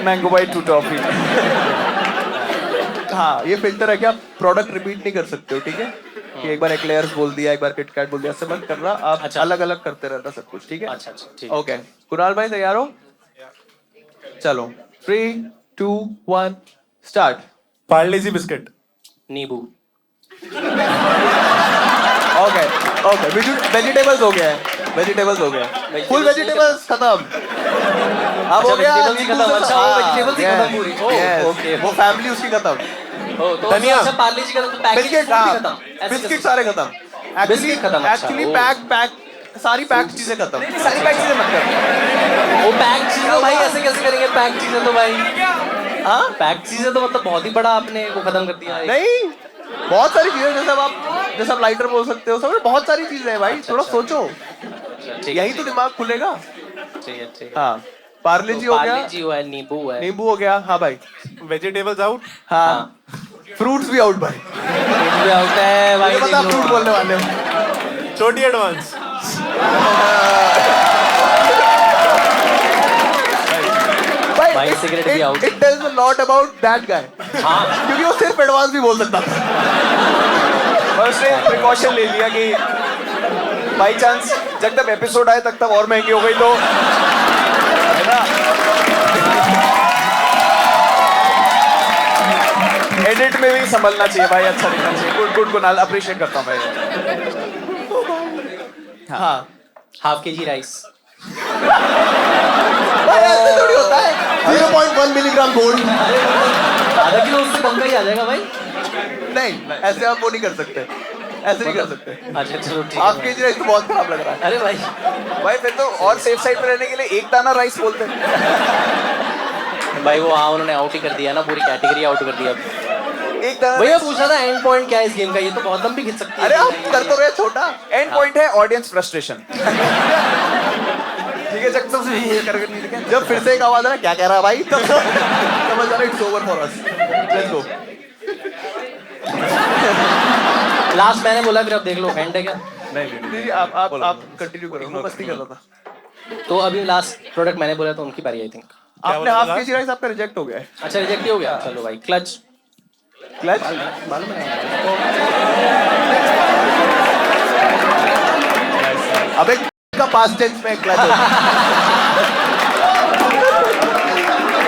mango bite 2 toffee. हाँ, ये फिल्टर है कि आप प्रोडक्ट रिपीट नहीं कर सकते हो, ठीक है? कि एक बार एक्लेयर्स बोल दिया, एक बार किटकैट बोल दिया, ऐसे मत करना, आप अच्छा। अलग अलग करते रहना सब कुछ, ठीक है? अच्छा ठीक है। ओके, कुणाल भाई तैयार हो? चलो 3 2 1 स्टार्ट। पार्ले जी बिस्किट। नींबू। ओके ओके, वेजिटेबल्स हो गया है, वेजिटेबल्स हो गया, फुल वेजिटेबल्स खत्म। अब हो गया vegetables ही नींबू खत्म, से- अच्छा, वो हाँ, vegetables ही yes, खत्म पूरी। ओह, yes, okay। वो फैमिली उसकी खत्म। ओ, तो धनिया। अच्छा पार्ले जी का तो पैकेज बिस्किट, खत्म, हाँ, ऐसे बिस्किट कैसे? सारे खत्म। बिस्किट खत्म, अच्छा, एक्चुअली ओ। पैक सारी पैक्ड चीजें खत्म। सारी पैक चीजें मत कर। वो पैक चीजें तो भाई ऐसे कैसे करेंगे? पैक चीजें तो भाई, हाँ, पैक चीजें तो मतलब बहुत ही बड़ा आपने वो खत्म कर दिया है। नहीं, बहुत सारी चीजें, जैसे आप लाइटर बोल सकते हो, सब बहुत सारी चीजें हैं भाई, थोड़ा सोचो, ठीक यही तो दिमाग खुलेगा। है। हाँ, पार्ले जी हो पार्ले गया, जी हुआ है, नींबू हुआ है, नींबू हो गया, हाँ भाई, वेजिटेबल्स आउट। हाँ, फ्रूट्स भी आउट भाई, नींबू आउट है भाई। मुझे पता आप नींबू फ्रूट बोलने वाले हो। छोटी एडवांस। भाई, cigarette भी out। It tells a lot about that guy, हाँ, क्योंकि वो सिर्फ एडवांस भी बोल सकता था। और उसने प्रिकॉशन ले लिया कि बाई चांस जब तक एपिसोड आए तक और महंगी हो गई तो, है ना? एडिट में भी संभलना चाहिए भाई, अच्छा दिखना चाहिए। गुड गुड कुणाल, अप्रिशिएट करता हूँ मैं। हाँ, हाफ केजी राइस। भाई ऐसे थोड़ी होता है। 0.1 मिलीग्राम गोल्ड। आधा किलो उससे कम का ही आ जाएगा भाई। नहीं, ऐसे आप वो नहीं कर सकते, ऐसे नहीं कर सकते। अच्छा चलो ठीक हाफ है। केजी राइस तो बहुत खराब लग रहा है। अरे भाई, भाई फिर तो और सेफ साइड पे रहने के लिए एक दाना राइस बोलते हैं। भाई वो हाँ उन्होंने आउट ही कर दिया ना, पूरी कैटेगरी आउट कर दिया। एक दाना भैया पूछा था एंड पॉइंट क्या है इस गेम का? ये तो बहुत लंबी खिंच सकती है। अरे आप कर तो रहे छोटा। एंड पॉइंट है ऑडियंस फ्रस्ट्रेशन। ठीक है, जब सबसे ये करके नहीं लिखा। जब फिर से एक आवाज है, क्या कह रहा है भाई, तब समझ आ रहा है, it's over for us, let's go. Last मैंने बोला, फिर अब देख लो एंड है क्या? नहीं, आप कंटिन्यू करो, मैं मस्ती कर रहा था। तो अभी लास्ट प्रोडक्ट मैंने बोला तो उनकी बारी आई थिंक। आपने हाफ केजी राइस आपका रिजेक्ट हो गया है। अच्छा रिजेक्ट ही हो गया, चलो भाई। क्लच। क्लच मालूम है। अबे का पास्ट टेंस में क्लच होता है।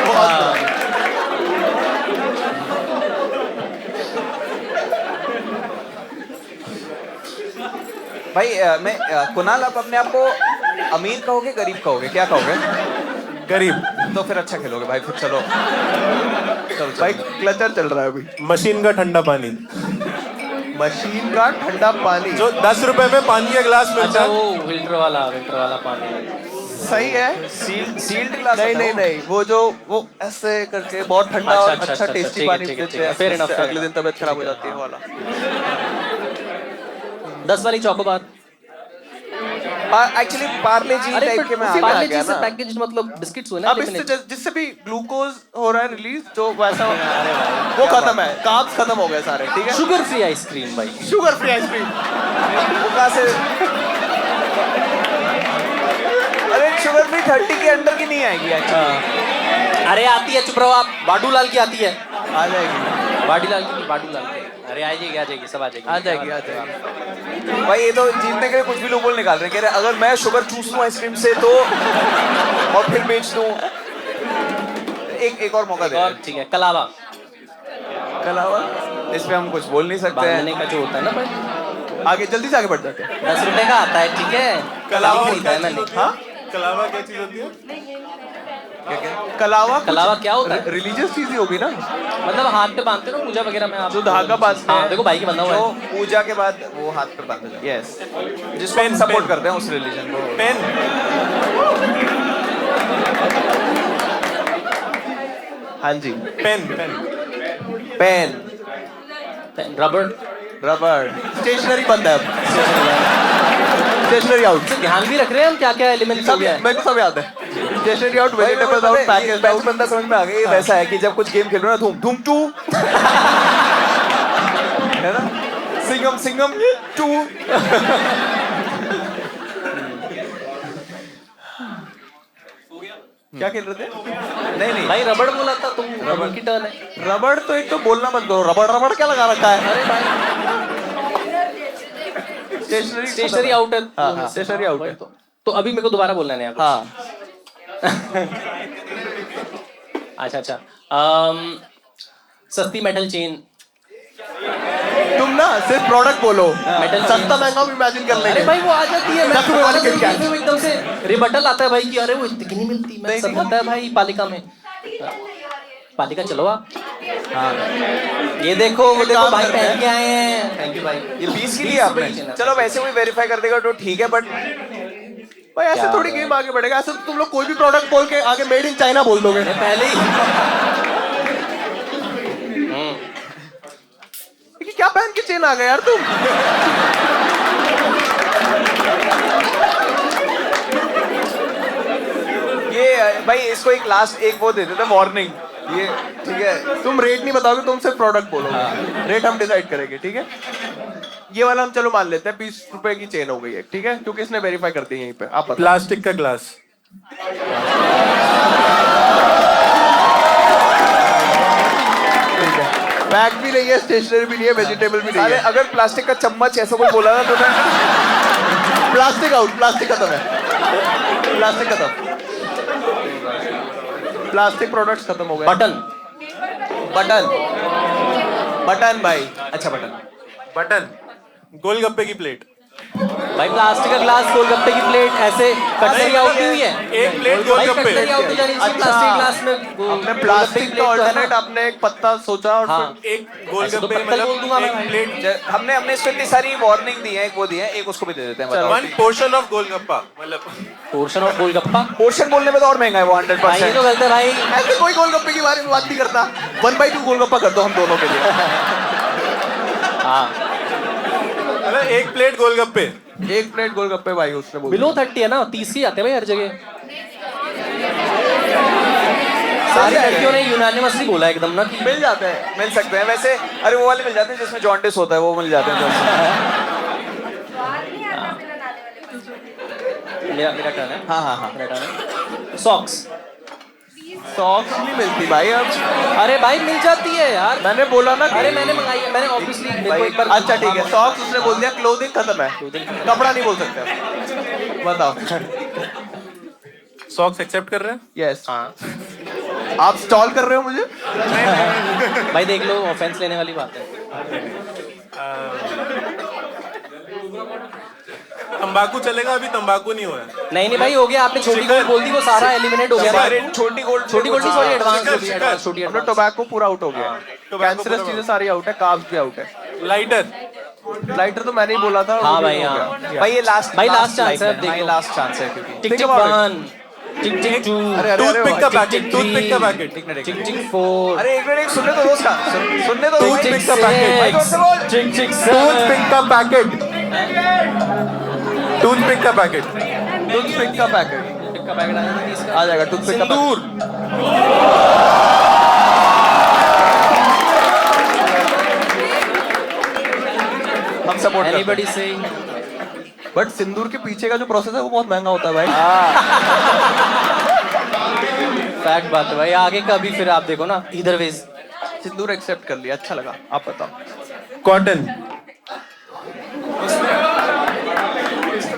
बहुत बुरा। भाई मैं कुणाल, आप अपने आप को अमीर कहोगे गरीब कहोगे, क्या कहोगे? गरीब। तो फिर अच्छा खेलोगे भाई, फिर चलो। भाई क्लचर चल रहा है अभी। मशीन का ठंडा पानी, मशीन का ठंडा पानी जो 10 रुपए में पानी का गिलास मिलता अच्छा है। वो फिल्टर वाला पानी। सही है। Sealed glass. नहीं, वो ऐसे करके बहुत ठंडा अच्छा, और अच्छा, अच्छा अच्छा, टेस्टी ठीक है, पानी ठीक है, देते ठीक है। हैं, Fair enough, जिससे fair अगले दिन enough। तबीयत खराब हो जाती है वो वाला। 10 वाली चॉकोबार। एक्चुअली पार्ले जी अरे टाइप के में आ पार्ले गया जी से ना। पैकेज मतलब बिस्किट्स हुए ना। अब लेकिन इससे जिससे भी ग्लूकोज हो रहा है रिलीज, जो वैसा वो खत्म है, कार्ब्स खत्म हो गए सारे, ठीक है? शुगर फ्री आइसक्रीम भाई। Sugar free ice cream. कहाँ से? अरे शुगर फ्री 30 के अंडर की नहीं आएगी एक्चुअली। अरे आती है, चुप रहो आप। बाडू लाल की आती है। आ जाएगी, बाडू लाल की। अरे आ जाएगी, सब आ जाएगी। भाई ये तो जीतने के लिए कुछ भी लूपोल निकाल रहे हैं। कह रहे अगर मैं शुगर चूस लूं आइसक्रीम से तो और फिर बेच दूं। एक और मौका दे। और ठीक है, कलावा। इस पे हम कुछ बोल नहीं सकते बांधने हैं। का जो होता है ना भाई, आगे जल्दी से आगे बढ़ जाते हैं। 10 रुपए का आता है, ठीक है। कलावा खरीदा है मैंने। हाँ, कलावा क्या चीज होती है? कलावा कलावा क्या होता है? रिलीजियस चीज ही होगी ना, मतलब हाथ पे बांधते हो ना पूजा वगैरह में आप? जो धागा बांधते हाँ हैं। देखो भाई के बंधा हुआ तो है। पूजा के बाद वो हाथ पर बांधा जाता है। यस, जिसको हम सपोर्ट करते हैं उस रिलीजन को। पेन हाँ जी, पेन पेन पेन, रबड़। रबर, स्टेशनरी बंद है अब, स्टेशनरी आउट। ध्यान भी रख रहे हैं हम क्या क्या एलिमेंट्स हो सब गया है। मेरे को सब याद है, stationery out, vegetables out, package batch out. बंदा समझ में आ गया। ये वैसा है कि जब कुछ गेम खेल रहे हो ना, धूम धूम टू है ना, सिंगम सिंगम टू। क्या खेल रहे थे? नहीं नहीं भाई रबड़ बोला था तुम, रबड़ की टर्न है। रबड़ तो एक तो बोलना मत दो, रबड़ रबड़ क्या लगा रखा है? अरे भाई स्टेशनरी स्टेशनरी आउट है। हाँ, स्टेशनरी आउट है। तो अभी मेरे को दोबारा बोलना है आपको। हाँ, अच्छा अच्छा। सस्ती मेटल चेन। तुम ना सिर्फ प्रोडक्ट बोलो, मेटल सस्ता महंगा भी इमेजिन कर अरे लेंगे। भाई वो आ जाती है। मैं 10 रुपए वाली किट कैट। फिर वो एकदम से रिबटल आता है भाई कि अरे वो इतनी नहीं मिलती। मैं सब होता है भाई पालिका में। पालिका चलो आप। हाँ, ये देखो वो देखो काम भाई करते पहन हैं। के आए हैं। थैंक यू भाई। ये 20 के लिए आपने, चलो वैसे कोई वेरीफाई कर देगा तो ठीक है, बट भाई ऐसे थोड़ी गेम आगे बढ़ेगा। ऐसे तो तुम लोग कोई भी प्रोडक्ट बोल के आगे मेड इन चाइना बोल दोगे। पहले ही कि क्या पहन के चेन आ गए यार तुम? ये भाई इसको एक लास्ट एक वो दे देते वार्निंग। ये ठीक है, तुम रेट नहीं बताओगे, तुम सिर्फ प्रोडक्ट बोलोगे। रेट हम डिसाइड करेंगे, ठीक है? ये वाला हम चलो मान लेते हैं 20 रुपए की चेन हो गई है, ठीक है? क्योंकि इसने वेरीफाई कर दी यहीं पे। आप बताओ। प्लास्टिक का ग्लास बैग भी नहीं है, स्टेशनरी भी नहीं है, वेजिटेबल भी नहीं अरे है। अगर प्लास्टिक का चम्मच ऐसा कोई बोला ना तो मैं प्लास्टिक आउट, प्लास्टिक खत्म है, प्लास्टिक खत्म, प्लास्टिक प्रोडक्ट्स खत्म हो गए। बटन। बटन, बटन भाई। अच्छा बटन। बटन गोलगप्पे की प्लेट भाई प्लास्टिक का ग्लास, गोलगप्पे की प्लेट, ऐसे कटलरी आउट की हुई है। एक प्लेट भाई गोलगप्पे कटलरी आउट हो जानी चाहिए अच्छा। प्लास्टिक ग्लास में। आपने प्लास्टिक का ऑल्टरनेट, आपने एक पत्ता सोचा और हाँ। फिर एक ऐसे तो गोलगप्पे पत्तल बोल दूंगा मैं एक भाई। प्लेट हमने इसको इतनी सारी वार्निंग दी है, एक वो दी है, एक उसको भी दे देते हैं। बताओ। 1 पोर्शन ऑफ गोलगप्पा मतलब पोर्शन ऑफ गोलगप्पा। पोर्शन बोलने में तो और महंगा है वो भाई ये 100%। तो गलत है भाई। ऐसे कोई गोलगप्पे के बारे में बात नहीं करता। 1/2 गोलगप्पा कर दो हम दोनों के लिए। हाँ मतलब एक प्लेट गोलगप्पे। एक प्लेट गोलगप्पे भाई उसने बोल बिलो 30 है ना, 30 ही आते हैं भाई हर जगह। सारी लड़कियों ने यूनानिमसली बोला एकदम ना कि मिल जाते हैं, मिल सकते हैं वैसे। अरे वो वाले मिल जाते हैं जिसमें जॉन्डिस होता है, वो मिल जाते हैं। बाहर नहीं आता बिना नाले वाले बच्चों। मेरा टर्न है। हाँ हाँ हाँ। मेरा टर्न है। सॉक्स। सॉक्स नहीं मिलती भाई अब। अरे भाई मिल जाती है यार। मैंने बोला ना कि- अरे मैंने मंगाई है, मैंने ऑब्वियसली एक बार। अच्छा ठीक है, सॉक्स उसने बोल दिया, क्लोथिंग खत्म है, कपड़ा नहीं बोल सकते अब। बताओ। सॉक्स एक्सेप्ट कर रहे हैं? यस, हाँ आप स्टॉल कर रहे हो मुझे? भाई देख लो, ऑफेंस लेने वाली बात है। तंबाकू चलेगा? अभी तंबाकू नहीं हुआ है। नहीं भाई हो गया, आपने छोटी गोल्ड बोल दी, वो सारा एलिमिनेट हो गया। छोटी गोल्ड, छोटी गोल्ड सॉरी एडवांस हो गई, शिखर। एडवांस छोटी अपना एडवांस। टोबैको पूरा आउट हो गया। tobacco कैंसरस पूरा चीजें सारी आउट है, कार्ब्स भी आउट है। लाइटर लाइटर तो मैंने ही बोला था। हाँ वो भी भाई, हो हाँ। गया। भाई ये लास्ट भाई last chance है, देख भाई लो। लास्ट चांस है क्योंकि टिक Think tick about it. 1, tick tick 2, toothpick का पैकेट, टूथपिक का पैकेट। टिक टिक 4, अरे एक मिनट, एक सुनने तो दोस्त का सुनने तो Toothpick भाई। का पैकेट। भाई जोर से बोल। टिक टिक 7, टूथपिक का पैकेट, टूथपिक का पैकेट। टूथपिक का पैकेट टिक का पैकेट आ जाएगा 30 का। आ जाएगा। टूथपिक का सिंदूर। हम सपोर्ट करते एनीबॉडी से हैं। बट सिंदूर के पीछे का जो प्रोसेस है वो बहुत महंगा होता है भाई। फैक्ट बात है भाई। आगे का भी फिर आप देखो ना, इधर वेज। सिंदूर एक्सेप्ट कर लिया, अच्छा लगा। आप बताओ। कॉटन।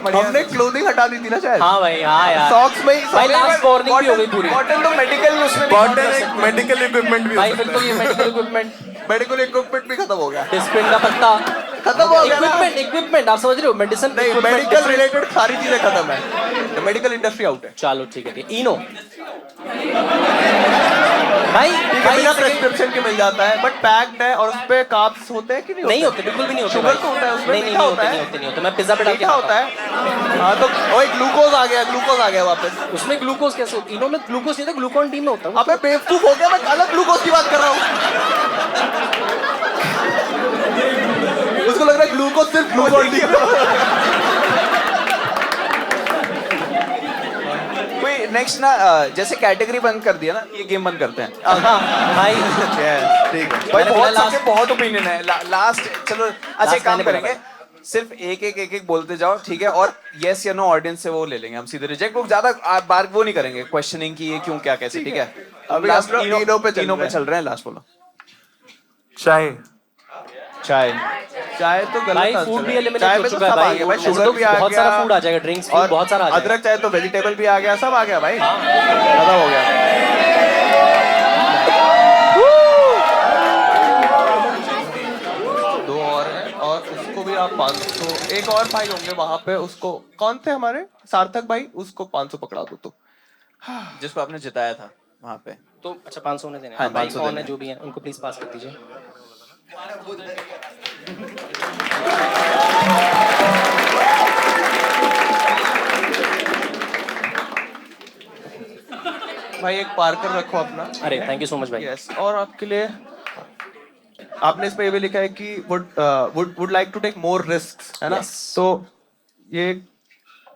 हमने क्लोथिंग हटा दी थी ना शायद। हाँ भाई, हाँ यार। सॉक्स में ही भाई लास्ट वार्निंग भी हो गई पूरी। कॉटन तो मेडिकल में उसमें कॉटन एक मेडिकल इक्विपमेंट भी हो भाई फिर सकता तो है। ये मेडिकल इक्विपमेंट, मेडिकल इक्विपमेंट भी खत्म हो गया। डिस्पिन का पत्ता, खत्म हो गया ना। इक्विपमेंट आप समझ रहे हो, मेडिसिन नहीं, मेडिकल रिलेटेड सारी चीजें खत्म है, मेडिकल इंडस्ट्री आउट है। चलो ठीक है, इनो भाई बिना प्रेस्क्रिप्शन के मिल जाता है, बट पैक्ड है और उस पे कार्ब्स होते हैं कि नहीं होते, बिल्कुल भी नहीं होते। शुगर तो होता है उसमें, मीठा होता है। नहीं होते। मैं पिज्जा पे डाल के मीठा होता है। हाँ तो ओए ग्लूकोज आ गया वापस। उसमें ग्लूकोज कैसे होता है? इनो में ग्लूकोज नहीं था, ग्लूकोन डी में होता है। अबे बेवकूफ हो गया, मैं अलग ग्लूकोज की बात कर रहा हूँ। उसको लग रहा है ग्लूकोज सिर्फ ग्लूकोन डी। नेक्स्ट ना जैसे कैटेगरी बंद कर दिया ना, ये गेम बंद करते हैं। भाई ठीक है भाई बहुत सबके बहुत ओपिनियन है। लास्ट चलो अच्छा एक काम करेंगे, सिर्फ एक बोलते जाओ, ठीक है? और यस या नो ऑडियंस से वो ले लेंगे हम सीधे रिजेक्ट। वो ज्यादा बार वो नहीं करेंगे क्वेश्चनिंग की ये क्यों क्या कैसे, ठीक है? अभी लास्ट हम लोग तीनों पे चल रहे हैं। लास्ट बोलो। चाय चाय तो गलत भाई आंसर फूड भी है। एलिमिनेट चाय हो में तो चुका है सब आ भाई, गया भाई, ऐसे शुगर तो भी आ गया, बहुत सारा फूड आ जाएगा, ड्रिंक्स और बहुत सारा आ जाएगा। अदरक चाय तो वेजिटेबल भी आ गया, सब आ गया भाई, खत्म हो गया। दो और हैं और उसको भी आप 500, एक और भाई होंगे वहां पे, उसको कौन थे हमारे सार्थक भाई, उसको 500 पकड़ा दो तो। जिसको आपने जिताया था वहां पे। तो अच्छा 500 उन्हें देने हैं। हाँ, भाई 500 कौन देने है जो भी है उनको प्लीज पास कर दीजिए। भाई एक पार्कर रखो अपना। अरे थैंक यू सो मच भाई। यस, और आपके लिए आपने इस पे ये भी लिखा है कि would like to take more risks, है ना? तो ये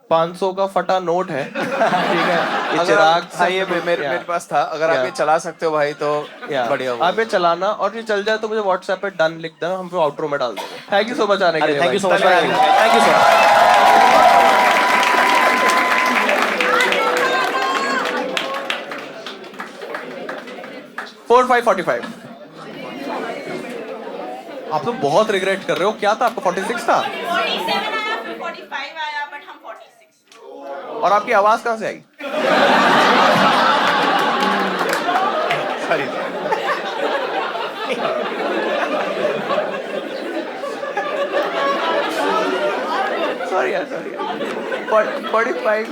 500 का फटा नोट है, ठीक है? ये चिराग हाँ ये मेरे पास था, अगर आप ये चला सकते हो भाई तो बढ़िया होगा। आप ये चलाना, और ये चल जाए तो मुझे व्हाट्सएप पे डन लिख देना, हम आउटरो में डाल देंगे। थैंक यू सो मच आने के लिए। थैंक यू सो मच, भाई। Thank you so much. 4545। आप तो बहुत रिग्रेट कर रहे हो, क्या था आपको 46 था? 47 आया, फिर 45 आया, बट हम 46। और आपकी आवाज कहां से आई? सॉरी सॉरी यार, सॉरी। 45।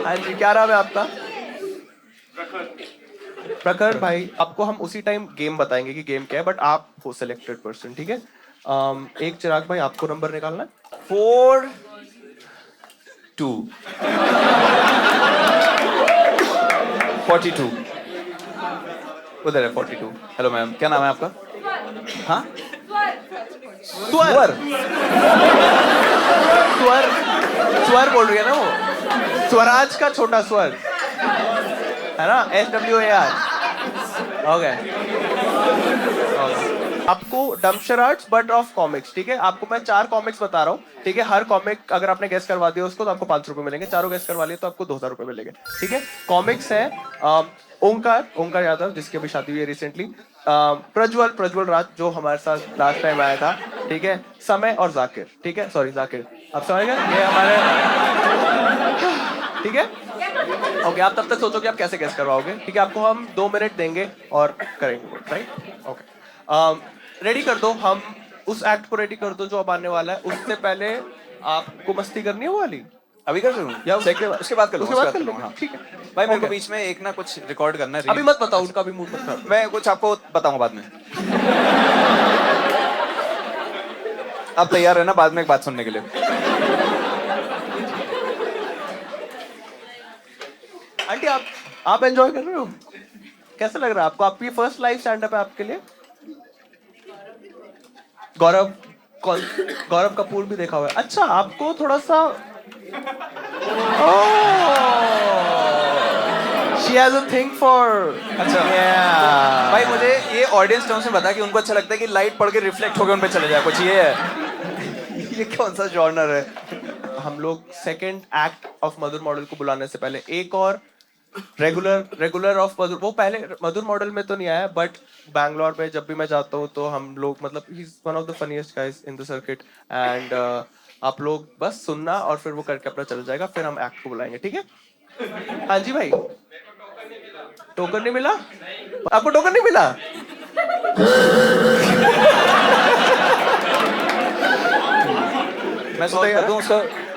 हाँ जी, क्या नाम है आपका? प्रखर भाई, आपको हम उसी टाइम गेम बताएंगे कि गेम क्या है, बट आप हो सिलेक्टेड पर्सन, ठीक है? एक चिराग भाई, आपको नंबर निकालना है। 4 2 42 उधर है 42। हेलो मैम, क्या नाम है आपका? हाँ स्वर स्वर स्वर बोल रही है ना वो, स्वराज का छोटा स्वर है ना, SWAR। ओके, आपको डम्पशराट्स बट ऑफ कॉमिक्स, ठीक है? आपको मैं 4 कॉमिक्स बता रहा हूँ, ठीक है? हर कॉमिक अगर आपने गेस करवा दिया उसको तो आपको 500 रुपए मिलेंगे, चारों गेस करवा लिए तो आपको 2000 रुपए मिलेंगे, ठीक है? कॉमिक्स है ओंकार यादव, जिसकी अभी शादी हुई है रिसेंटली, प्रज्वल राज जो हमारे साथ लास्ट टाइम आया था, ठीक है? समय और जाकिर, ठीक है? सॉरी जाकिर, आप समझ गए? ये हमारे, ठीक है? ओके, आप तब तक सोचो कि आप कैसे गेस करवाओगे, ठीक है? आपको हम 2 मिनट देंगे और करेंगे, राइट? ओके, रेडी कर दो, हम उस एक्ट को रेडी कर दो जो अब आने वाला है। उससे पहले आपको मस्ती करनी है वो वाली, अभी कर लूँ या उसके बाद कर लूँ, उसके बाद कर लो, हाँ। ठीक है भाई मेरे को Okay. बीच में एक ना कुछ रिकॉर्ड करना है। अभी मत बताओ, उनका भी मूड मत खराब। मैं कुछ आपको बताऊंगा बाद में। आप तैयार है ना बाद में एक बात सुनने के लिए? आंटी आप एंजॉय कर रहे हो? कैसा लग रहा है आपको? आपकी फर्स्ट लाइव स्टैंड अप है आपके लिए? गौरव कपूर भी देखा हुआ है। अच्छा, आपको थोड़ा सा she has a thing for, अच्छा भाई मुझे ये ऑडियंस टर्म्स में बता कि उनको अच्छा लगता है कि लाइट पड़ के रिफ्लेक्ट होकर उन पे चले जाए, कुछ ये है? ये कौन सा जॉनर है? हम लोग second act of Madhur model को बुलाने से पहले एक और रेगुलर ऑफ मधुर, वो पहले मधुर मॉडल में तो नहीं आया, बट बैंगलोर में जब भी मैं जाता हूँ तो हम लोग, मतलब he is one of the funniest guys in the circuit, and आप लोग बस सुनना और फिर वो करके अपना चल जाएगा, फिर हम एक्ट को बुलाएंगे, ठीक है? हाँ जी भाई, टोकन नहीं मिला आपको? टोकन नहीं मिला? मैं सॉल्व कर दूं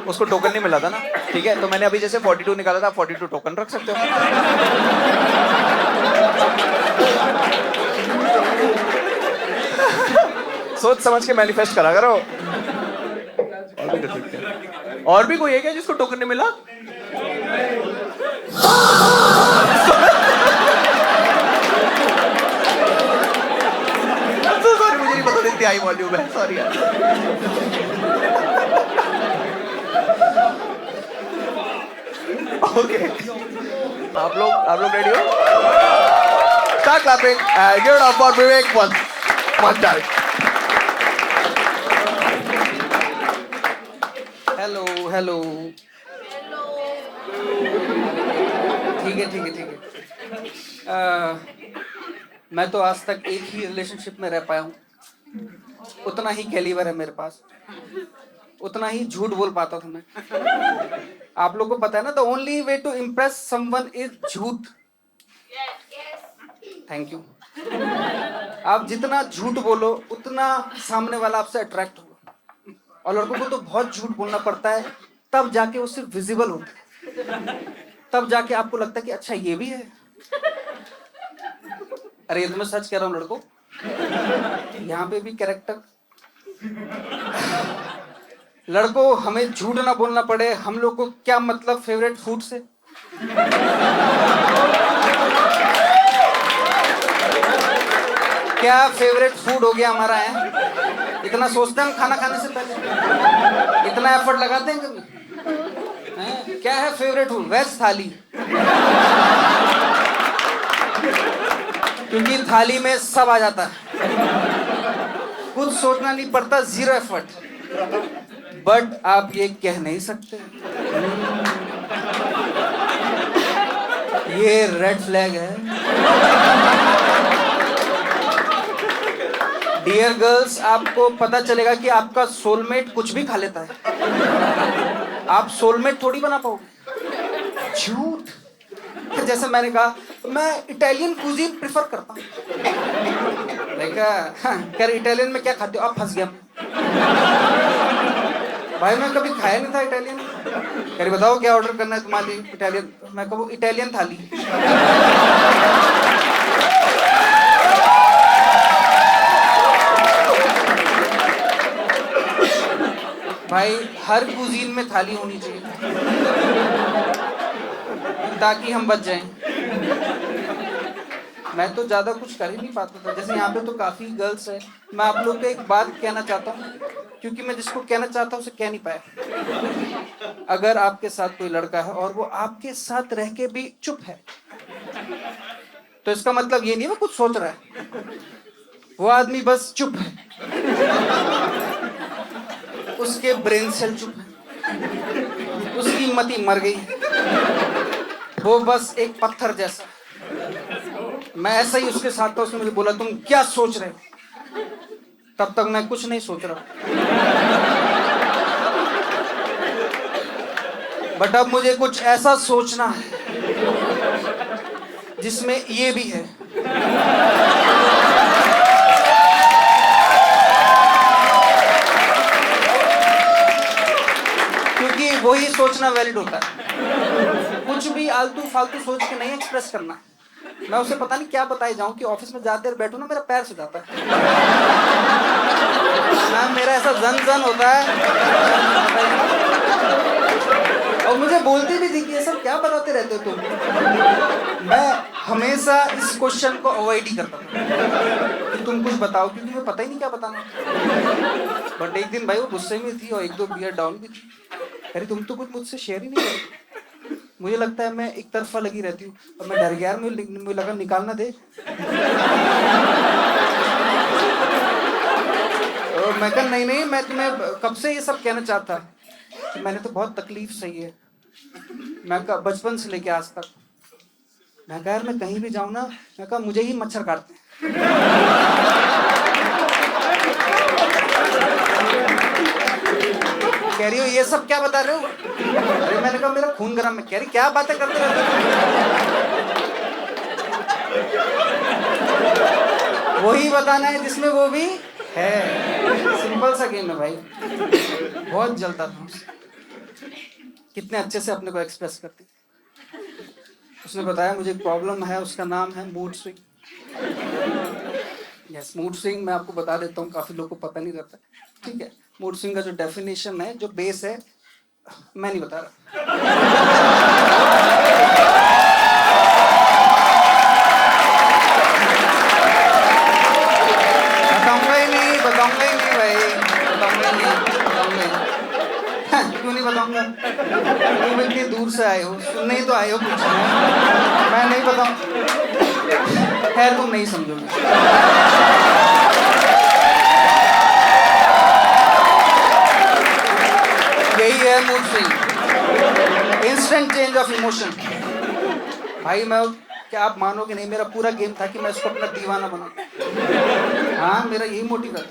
उसको टोकन नहीं मिला था ना, ठीक है, तो मैंने अभी जैसे 42 निकाला था, 42 टोकन रख सकते हो। सोच समझ के मैनिफेस्ट करा करो। और भी कोई है क्या जिसको टोकन नहीं मिला? सॉरी, मुझे नहीं पता इतनी हाई वॉल्यूम है, सॉरी यार। ओके, आप लोग रेडी हो? Start clapping and give it up for Vivek one time. Hello ठीक है। मैं तो आज तक एक ही रिलेशनशिप में रह पाया हूँ, उतना ही कैलिबर है मेरे पास, उतना ही झूठ बोल पाता था मैं। आप लोगों को पता है ना, the only way to impress someone is झूठ। Thank you. आप जितना झूठ बोलो उतना सामने वाला आपसे अट्रैक्ट होगा, और लड़कों को तो बहुत झूठ बोलना पड़ता है, तब जाके वो सिर्फ विजिबल होता है, तब जाके आपको लगता है कि अच्छा ये भी है। अरे ये तो मैं सच कह रहा हूँ लड़कों, यहाँ पे भी कैरेक्टर। लड़कों, हमें झूठ ना बोलना पड़े, हम लोग को क्या मतलब फेवरेट फूड से। क्या फेवरेट फूड हो गया हमारा है? इतना सोचते हैं हम खाना खाने से पहले, इतना एफर्ट लगाते हैं कभी? क्या है फेवरेट फूड? वेज थाली, क्योंकि थाली in सब आ जाता है, कुछ सोचना नहीं पड़ता, 0 एफर्ट। बट आप ये कह नहीं सकते, ये रेड फ्लैग है। डियर गर्ल्स, आपको पता चलेगा कि आपका सोलमेट कुछ भी खा लेता है, आप सोलमेट थोड़ी बना पाओगे। झूठ। जैसे मैंने कहा, मैं इटालियन कुजीन प्रेफर करता हूँ। कह इटालियन में क्या खाते हो? आप फंस गया। भाई मैं कभी खाया नहीं था इटालियन। कह रही बताओ क्या ऑर्डर करना है तुम्हारे लिए इटालियन? मैं कहूँ इटालियन थाली। भाई हर कुजीन में थाली होनी चाहिए ताकि हम बच जाएं। मैं तो ज्यादा कुछ कर ही नहीं पाता था, जैसे यहाँ पे तो काफी गर्ल्स है। मैं आप लोग को एक बात कहना चाहता हूँ, क्योंकि मैं जिसको कहना चाहता हूँ उसे कह नहीं पाया। अगर आपके साथ कोई लड़का है और वो आपके साथ रह के भी चुप है, तो इसका मतलब ये नहीं वो कुछ सोच रहा है, वो आदमी बस चुप है, उसके ब्रेन सेल चुप है, उसकी मति मर गई, वो बस एक पत्थर जैसा। मैं ऐसा ही उसके साथ था, उसने मुझे बोला तुम क्या सोच रहे हो? तब तक मैं कुछ नहीं सोच रहा, बट अब मुझे कुछ ऐसा सोचना है जिसमें ये भी है। क्योंकि वही सोचना वैलिड होता है, कुछ भी आलतू फालतू सोच के नहीं एक्सप्रेस करना। मैं उसे पता नहीं क्या बताई जाऊं कि ऑफिस में ज्यादा देर बैठू ना मेरा पैर से जाता है ना, मेरा ऐसा जन होता है। और मुझे बोलती भी थी कि ये सब क्या बताते रहते हो तुम। मैं हमेशा इस क्वेश्चन को अवॉइड ही करता था कि तुम कुछ बताओ, क्योंकि मुझे पता ही नहीं क्या बताना। बट एक दिन भाई वो गुस्से में थी और 1-2 बियर डाउन भी थी। अरे तुम तो कुछ मुझसे शेयर ही नहीं करते। मुझे लगता है मैं एक तरफा लगी रहती हूँ, और मैं डर गया, मुझे लगा निकालना दे। और मैं कहा नहीं, मैं तुम्हें कब से ये सब कहना चाहता कि मैंने तो बहुत तकलीफ सही है। मैं कहा बचपन से लेके आज तक। मैं कहा यार मैं कहीं भी जाऊँ ना, मैं कहा मुझे ही मच्छर काटते हैं। कह रही हो ये सब क्या बता रहे हो? अरे मैंने कहा मेरा खून गर्म है। कह रही क्या बातें करते रहते हो? वही बताना है जिसमें वो भी है, सिंपल सा गेम है भाई, बहुत जलता था उससे। कितने अच्छे से अपने को एक्सप्रेस करती। उसने बताया मुझे एक प्रॉब्लम है, उसका नाम है mood swing. Yes, mood swing मैं आपको बता देता हूँ, काफी लोगों को पता नहीं रहता। ठीक है, मूड स्विंग का जो डेफिनेशन है, जो बेस है, मैं नहीं बता रहा। बताऊंगा ही नहीं भाई, बताऊंगा ही नहीं। क्यों नहीं बताऊंगा? तुम इतनी दूर से आए हो, सुनने ही तो आए हो कुछ। मैं नहीं बताऊं, खैर तुम नहीं समझोगे। यही है mood swing, instant change of emotion. भाई मैं, क्या आप मानोगे नहीं, मेरा पूरा गेम था कि मैं इसको अपना दीवाना बनाऊं। हाँ, मेरा यही मोटिव है।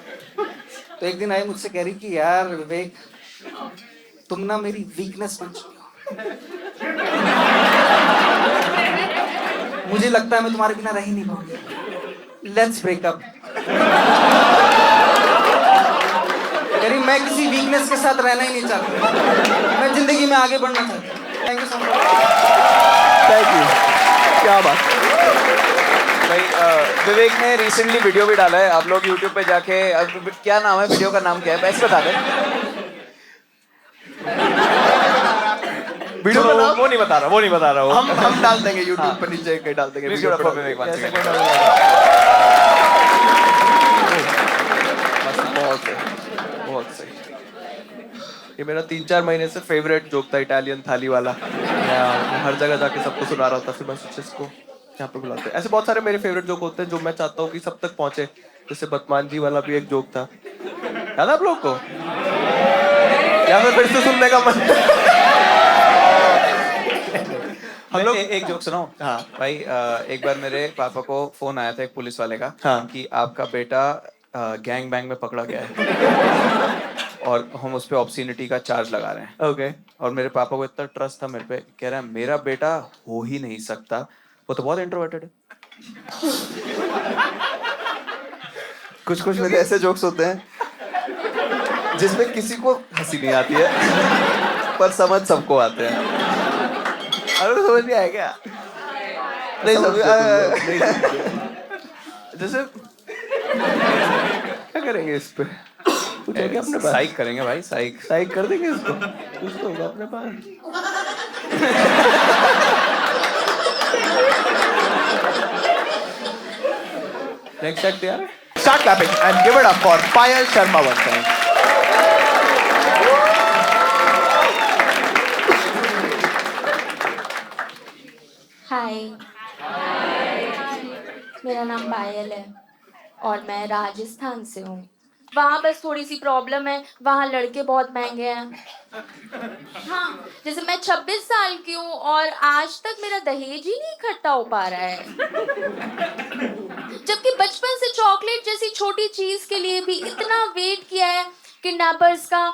तो एक दिन आई मुझसे, कह रही कि यार विवेक, तुम ना मेरी वीकनेस बन चुकी हो। मुझे लगता है मैं तुम्हारे बिना रह ही नहीं पाऊंगी। Let's break up. कह रही मैं किसी वीकनेस के साथ रहना ही नहीं चाहती, मैं जिंदगी में आगे बढ़ना चाहती हूँ। Thank you so much. Thank you, क्या बात। भाई विवेक ने रिसेंटली वीडियो भी डाला है, आप लोग YouTube पे जाके, क्या नाम है वीडियो का, नाम क्या है, वैसे बता दे। वीडियो का नाम वो नहीं बता रहा वो। हम डाल देंगे YouTube पर, नीचे कहीं डाल देंगे। वीडियो रखो विवेक, once again। बहुत सही, बहुत सही। ये मेरा 3-4 महीने से फेवरेट जोक था, इटालियन थाली वाला। मैं हर जगह जाके सबको सुना रहा था, फिर मैं सोचा इसको यहाँ पे बुलाते हैं। ऐसे बहुत सारे मेरे फेवरेट जोक होते हैं जो मैं चाहता हूँ कि सब तक पहुंचे। जैसे बदमान जी वाला भी एक जोक था, याद है आप लोग को? या फिर से सुनने का मन? हम लोग एक जोक सुनाओ। हाँ भाई, एक बार मेरे पापा को फोन आया था एक पुलिस वाले का, हाँ। कि आपका बेटा गैंग बैंग में पकड़ा गया है और हम उस पे ऑब्ससीनिटी का चार्ज लगा रहे हैं। ओके। और मेरे पापा को इतना ट्रस्ट था मेरे पे, कह रहा है मेरा बेटा हो ही नहीं सकता, वो तो बहुत इंट्रोवर्टेड है। कुछ कुछ में ऐसे जोक्स होते हैं जिसमें किसी को हंसी नहीं आती है पर समझ सबको आते हैं। अरे समझ नहीं आया क्या? नहीं समझ। जैसे क्या करेंगे इस पे? कुछ है क्या अपने पास? साइक करेंगे भाई, साइक साइक कर देंगे इसको, कुछ तो होगा अपने पास। नेक्स्ट सेट तैयार है? Start clapping and give it up for Payal Sharma once again. हाय, मेरा नाम पायल है और मैं राजस्थान से हूँ। वहाँ बस थोड़ी सी प्रॉब्लम है, वहाँ लड़के बहुत महंगे हैं। हाँ, जैसे मैं 26 साल की हूँ और आज तक मेरा दहेज ही नहीं इकट्ठा हो पा रहा है। जबकि बचपन से चॉकलेट जैसी छोटी चीज के लिए भी इतना वेट किया है किडनैपर्स का।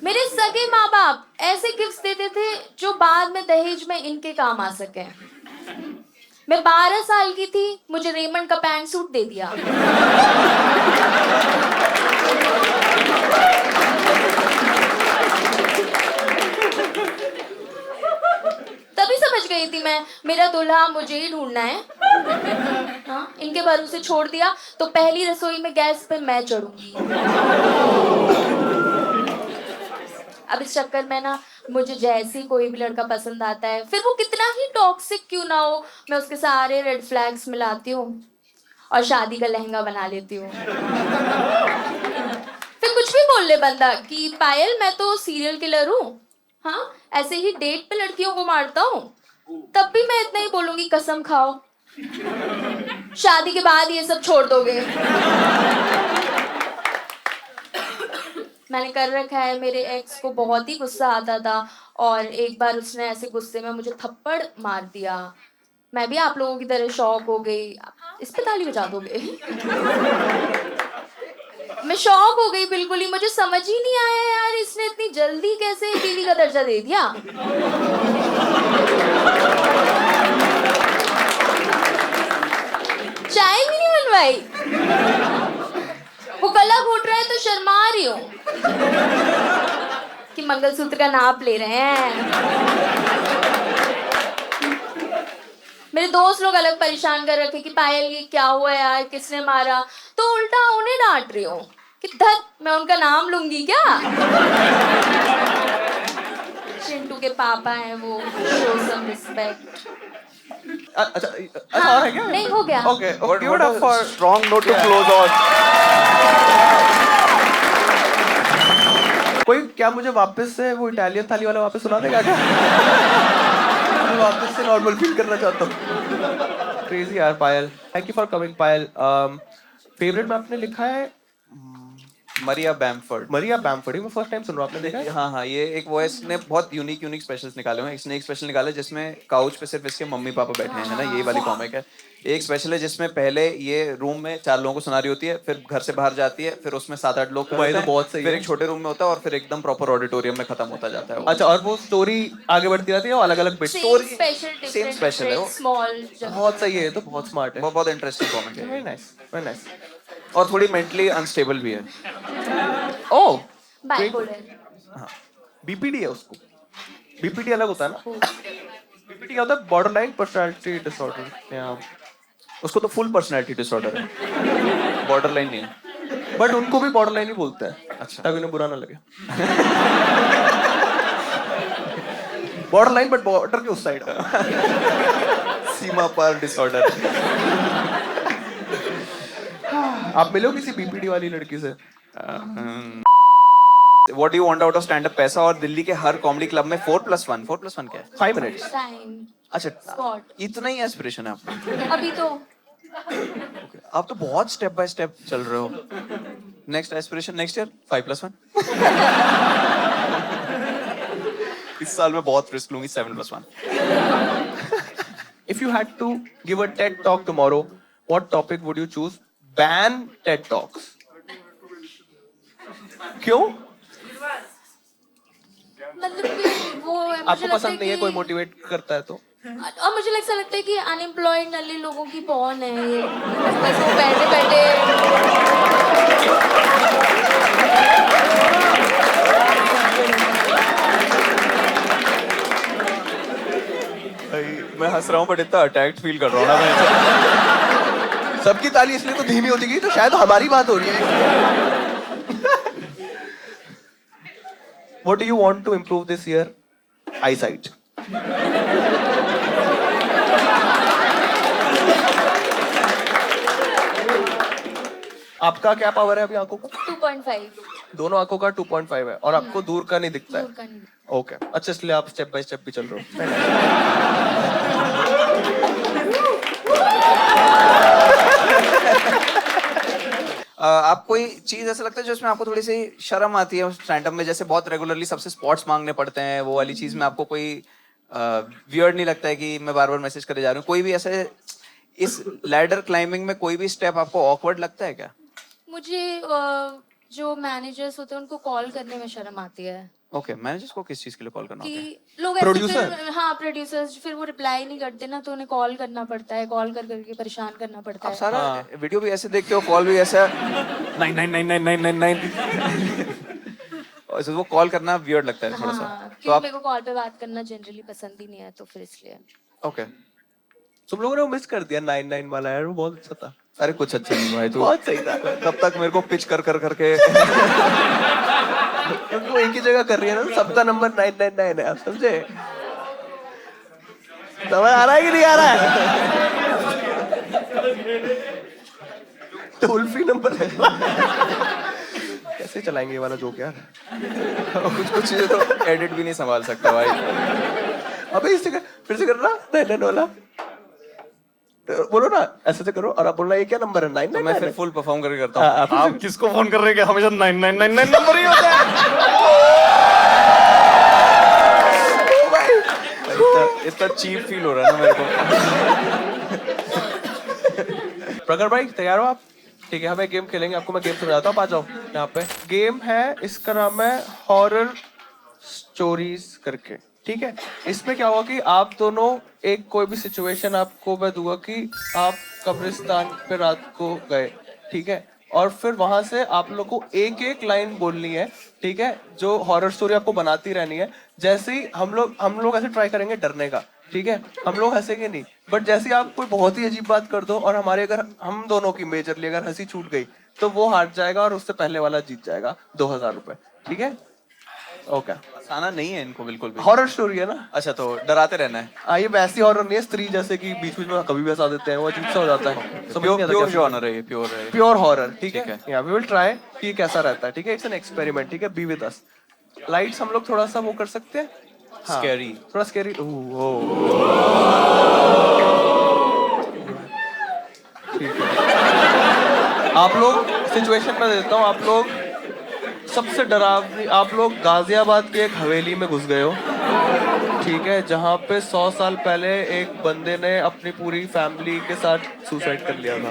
मेरे सगे माँ बाप ऐसे गिफ्ट्स देते थे जो बाद में दहेज में इनके काम आ सके। मैं 12 साल की थी, मुझे रेमंड का पैंट सूट दे दिया। तभी समझ गई थी मैं, मेरा दूल्हा मुझे ही ढूंढना है। हाँ, इनके भरोसे छोड़ दिया तो पहली रसोई में गैस पे मैं चढ़ूंगी। अब इस चक्कर में ना, मुझे जैसे ही कोई भी लड़का पसंद आता है, फिर वो कितना ही टॉक्सिक क्यों ना हो, मैं उसके सारे रेड फ्लैग्स मिलाती हूँ और शादी का लहंगा बना लेती हूँ। फिर कुछ भी बोल ले बंदा कि पायल मैं तो सीरियल किलर हूँ, हाँ ऐसे ही डेट पे लड़कियों को मारता हूँ, तब भी मैं इतना ही बोलूंगी कसम खाओ, शादी के बाद ये सब छोड़ दोगे। मैंने कर रखा है। मेरे एक्स को बहुत ही गुस्सा आता था और एक बार उसने ऐसे गुस्से में मुझे थप्पड़ मार दिया। मैं भी आप लोगों की तरह शॉक हो गई। इस पे ताली बजा दोगे? मैं शॉक हो गई बिल्कुल ही, मुझे समझ ही नहीं आया यार इसने इतनी जल्दी कैसे बीवी का दर्जा दे दिया। रही हूँ कि मंगलसूत्र का नाप ले रहे हैं। मेरे दोस्त लोग अलग परेशान कर रखे कि पायल ये क्या हुआ यार, किसने मारा, तो उल्टा उन्हें डांट रही हूँ कि धत मैं उनका नाम लूंगी क्या। चिंटू के पापा हैं वो, शो सम रिस्पेक्ट। अच्छा और है क्या? नहीं हो गया। Okay give it up for strong note to close on. कोई क्या मुझे वापस से वो इटालियन थाली वाला वापस सुना देगा क्या? मैं वापस से नॉर्मल फील करना चाहता हूँ। क्रेजी यार Payal, thank you for coming Payal. Favourite में आपने लिखा है मरिया बैमफोर्ड। मरिया बैमफोर्ड, मैं फर्स्ट टाइम सुन रहा हूँ, आपने देखा है? हाँ हाँ, ये एक वॉइस ने बहुत यूनिक स्पेशल्स निकाले हुए हैं। इसने एक स्पेशल निकाला है जिसमें काउच पे सिर्फ इसके मम्मी पापा बैठे हैं, है ना, ये वाली कॉमिक है। एक स्पेशल है जिसमें पहले ये रूम में 4 लोगों को सुना रही होती है, फिर घर से बाहर जाती है, फिर उसमें 7-8 लोग भाई तो हैं, बहुत सही फिर है। एक छोटे रूम में होता है और फिर एकदम प्रॉपर ऑडिटोरियम में खत्म होता जाता है वो। अच्छा, और वो स्टोरी आगे बढ़ती रहती है, अलग अलग bit Story- special same special है वो। स्मॉल। बहुत सही है, तो बहुत स्मार्ट है। वो बहुत इंटरेस्टिंग कॉमिक है वेरी नाइस, वेरी नाइस। और थोड़ी मेंटली अनस्टेबल भी है। ओह बाइपोलर। बीपीडी है उसको। बीपीडी अलग होता है ना? बीपीडी क्या होता है? Borderline personality disorder. या उसको तो फुल पर्सनैलिटी डिसऑर्डर है, बॉर्डरलाइन नहीं है। बट उनको भी बॉर्डरलाइन ही बोलते हैं। अच्छा। ताकि उन्हें बुरा ना लगे। बॉर्डरलाइन बट बॉर्डर के उस साइड। सीमा पार डिसऑर्डर। आप मिलो किसी बीपीडी वाली लड़की से? What do you want out of stand up? पैसा और दिल्ली के हर कॉमेडी क्लब में 4+1 क्या है? 5 minutes। टाइम अच्छा, स्पॉट। इतना ही एस्पिरेशन है आपका? अभी तो आप तो बहुत स्टेप बाय स्टेप चल रहे हो। Next aspiration next year 5+1। इस साल में बहुत रिस्क लूंगी 7+1। If you had to give a TED talk tomorrow, what topic would you choose? Ban TED Talks. क्यों? मतलब कि वो है, मुझे आपको लगता पसंद नहीं है, कि- कोई मोटिवेट करता है तो? और मुझे ऐसा लगता है कि अनएम्प्लॉयड नल्ले लोगों की पौन है ये, बस वो बैठे बैठे। मैं हंस रहा हूँ बट इतना अटैक्ड फील कर रहा हूँ ना मैं। सबकी ताली इसलिए तो धीमी होती गई, तो शायद हमारी बात हो रही है। What do you want to improve this year? Eyesight. आपका क्या पावर है अभी आंखों का? 2.5 दोनों आंखों का 2.5 है और आपको दूर का नहीं दिखता है। दूर का नहीं। ओके, अच्छा, इसलिए आप स्टेप बाय स्टेप भी चल रहे हो। आप कोई चीज ऐसा लगता है जिसमें आपको थोड़ी सी शर्म आती है स्टैंड अप में? जैसे बहुत रेगुलरली सबसे स्पॉट्स मांगने पड़ते हैं, वो वाली चीज में आपको कोई वियर्ड नहीं लगता है कि मैं बार बार मैसेज करे जा रहा हूँ? कोई भी ऐसे इस लैडर क्लाइंबिंग में कोई भी स्टेप आपको ऑकवर्ड लगता है क्या? मुझे जो मैनेजर्स होते हैं उनको कॉल करने में शर्म आती है ओके, मैनेजर्स को किस चीज के लिए कॉल करना होता है? कि लोग ऐसे Producer? फिर हाँ प्रोड्यूसर्स फिर वो रिप्लाई नहीं करते ना, तो उन्हें कॉल करना पड़ता है, कॉल कर करके परेशान करना पड़ता आप है। सारा वीडियो भी ऐसे देखते हो, कॉल भी ऐसा 9999999। और वो कॉल करना वियर्ड लगता है थोड़ा सा। हाँ, तो क्योंकि आप मेरे को कॉल पे बात करना जनरली पसंद ही नहीं है, तो फिर इसलिए। ओके। तुम लोगों ने वो मिस कर दिया 99 वाला यार, वो बहुत अच्छा था। अरे कुछ अच्छा नहीं भाई, तू बहुत सही था। तब तक मेरे को पिच कर कर करके तुमको एक ही जगह कर रही है ना, सबका नंबर 999 है, आप समझे? समझ आ रहा है कि नहीं आ रहा है? टोल फ्री नंबर है। कैसे चलाएंगे ये वाला जोक यार? कुछ चीजें तो एडिट भी नहीं संभाल सकता भाई। अबे इससे फिर से करना 99 वाला, बोलो ना, ऐसे से करो और आप बोलना ये क्या नंबर है? 999। तो मैं फिर फुल परफॉर्म करके करता हाँ, हूँ। आप किसको फोन कर रहे हैं? हमेशा 9999 नंबर ही होता है। इतना चीप फील हो रहा है ना मेरे को। प्रगर भाई तैयार हो आप? ठीक है, हमें गेम खेलेंगे, आपको मैं गेम समझाता हूँ, आ जाओ यहाँ पे। गेम है, इसका नाम है हॉरर स्टोरीज करके, ठीक है? इसमें क्या होगा कि आप दोनों एक कोई भी सिचुएशन आपको मैं दूंगा कि आप कब्रिस्तान पे रात को गए, ठीक है? और फिर वहां से आप लोग को एक एक लाइन बोलनी है, ठीक है, जो हॉरर स्टोरी आपको बनाती रहनी है। जैसे ही हम लोग ऐसे ट्राई करेंगे डरने का, ठीक है, हम लोग हंसेंगे नहीं, बट जैसे ही आप कोई बहुत ही अजीब बात कर दो और हमारे अगर हम दोनों की मेजरली अगर हंसी छूट गई तो वो हार जाएगा और उससे पहले वाला जीत जाएगा 2000 रुपए, ठीक है? ओके। हंसाना नहीं है इनको बिल्कुल भी। हॉरर स्टोरी है ना? अच्छा, तो डराते रहना है। ये वैसी हॉरर नहीं है स्त्री जैसे कि बीच बीच में कभी भी हंसा देते हैं, वो अजीब सा हो जाता है। प्योर जॉनर है ये, प्योर है, प्योर हॉरर, ठीक है? या वी विल ट्राई कि कैसा रहता है, ठीक है? इट्स एन एक्सपेरिमेंट, ठीक है? Be with us. लाइट्स हम लोग थोड़ा सा वो कर सकते हैं, स्कैरी, थोड़ा स्कैरी। आप लोग सिचुएशन में देता हूँ, आप लोग सबसे डरावनी, आप लोग गाजियाबाद की एक हवेली में घुस गए हो, ठीक है, जहाँ पे 100 साल पहले एक बंदे ने अपनी पूरी फैमिली के साथ सुसाइड कर लिया था,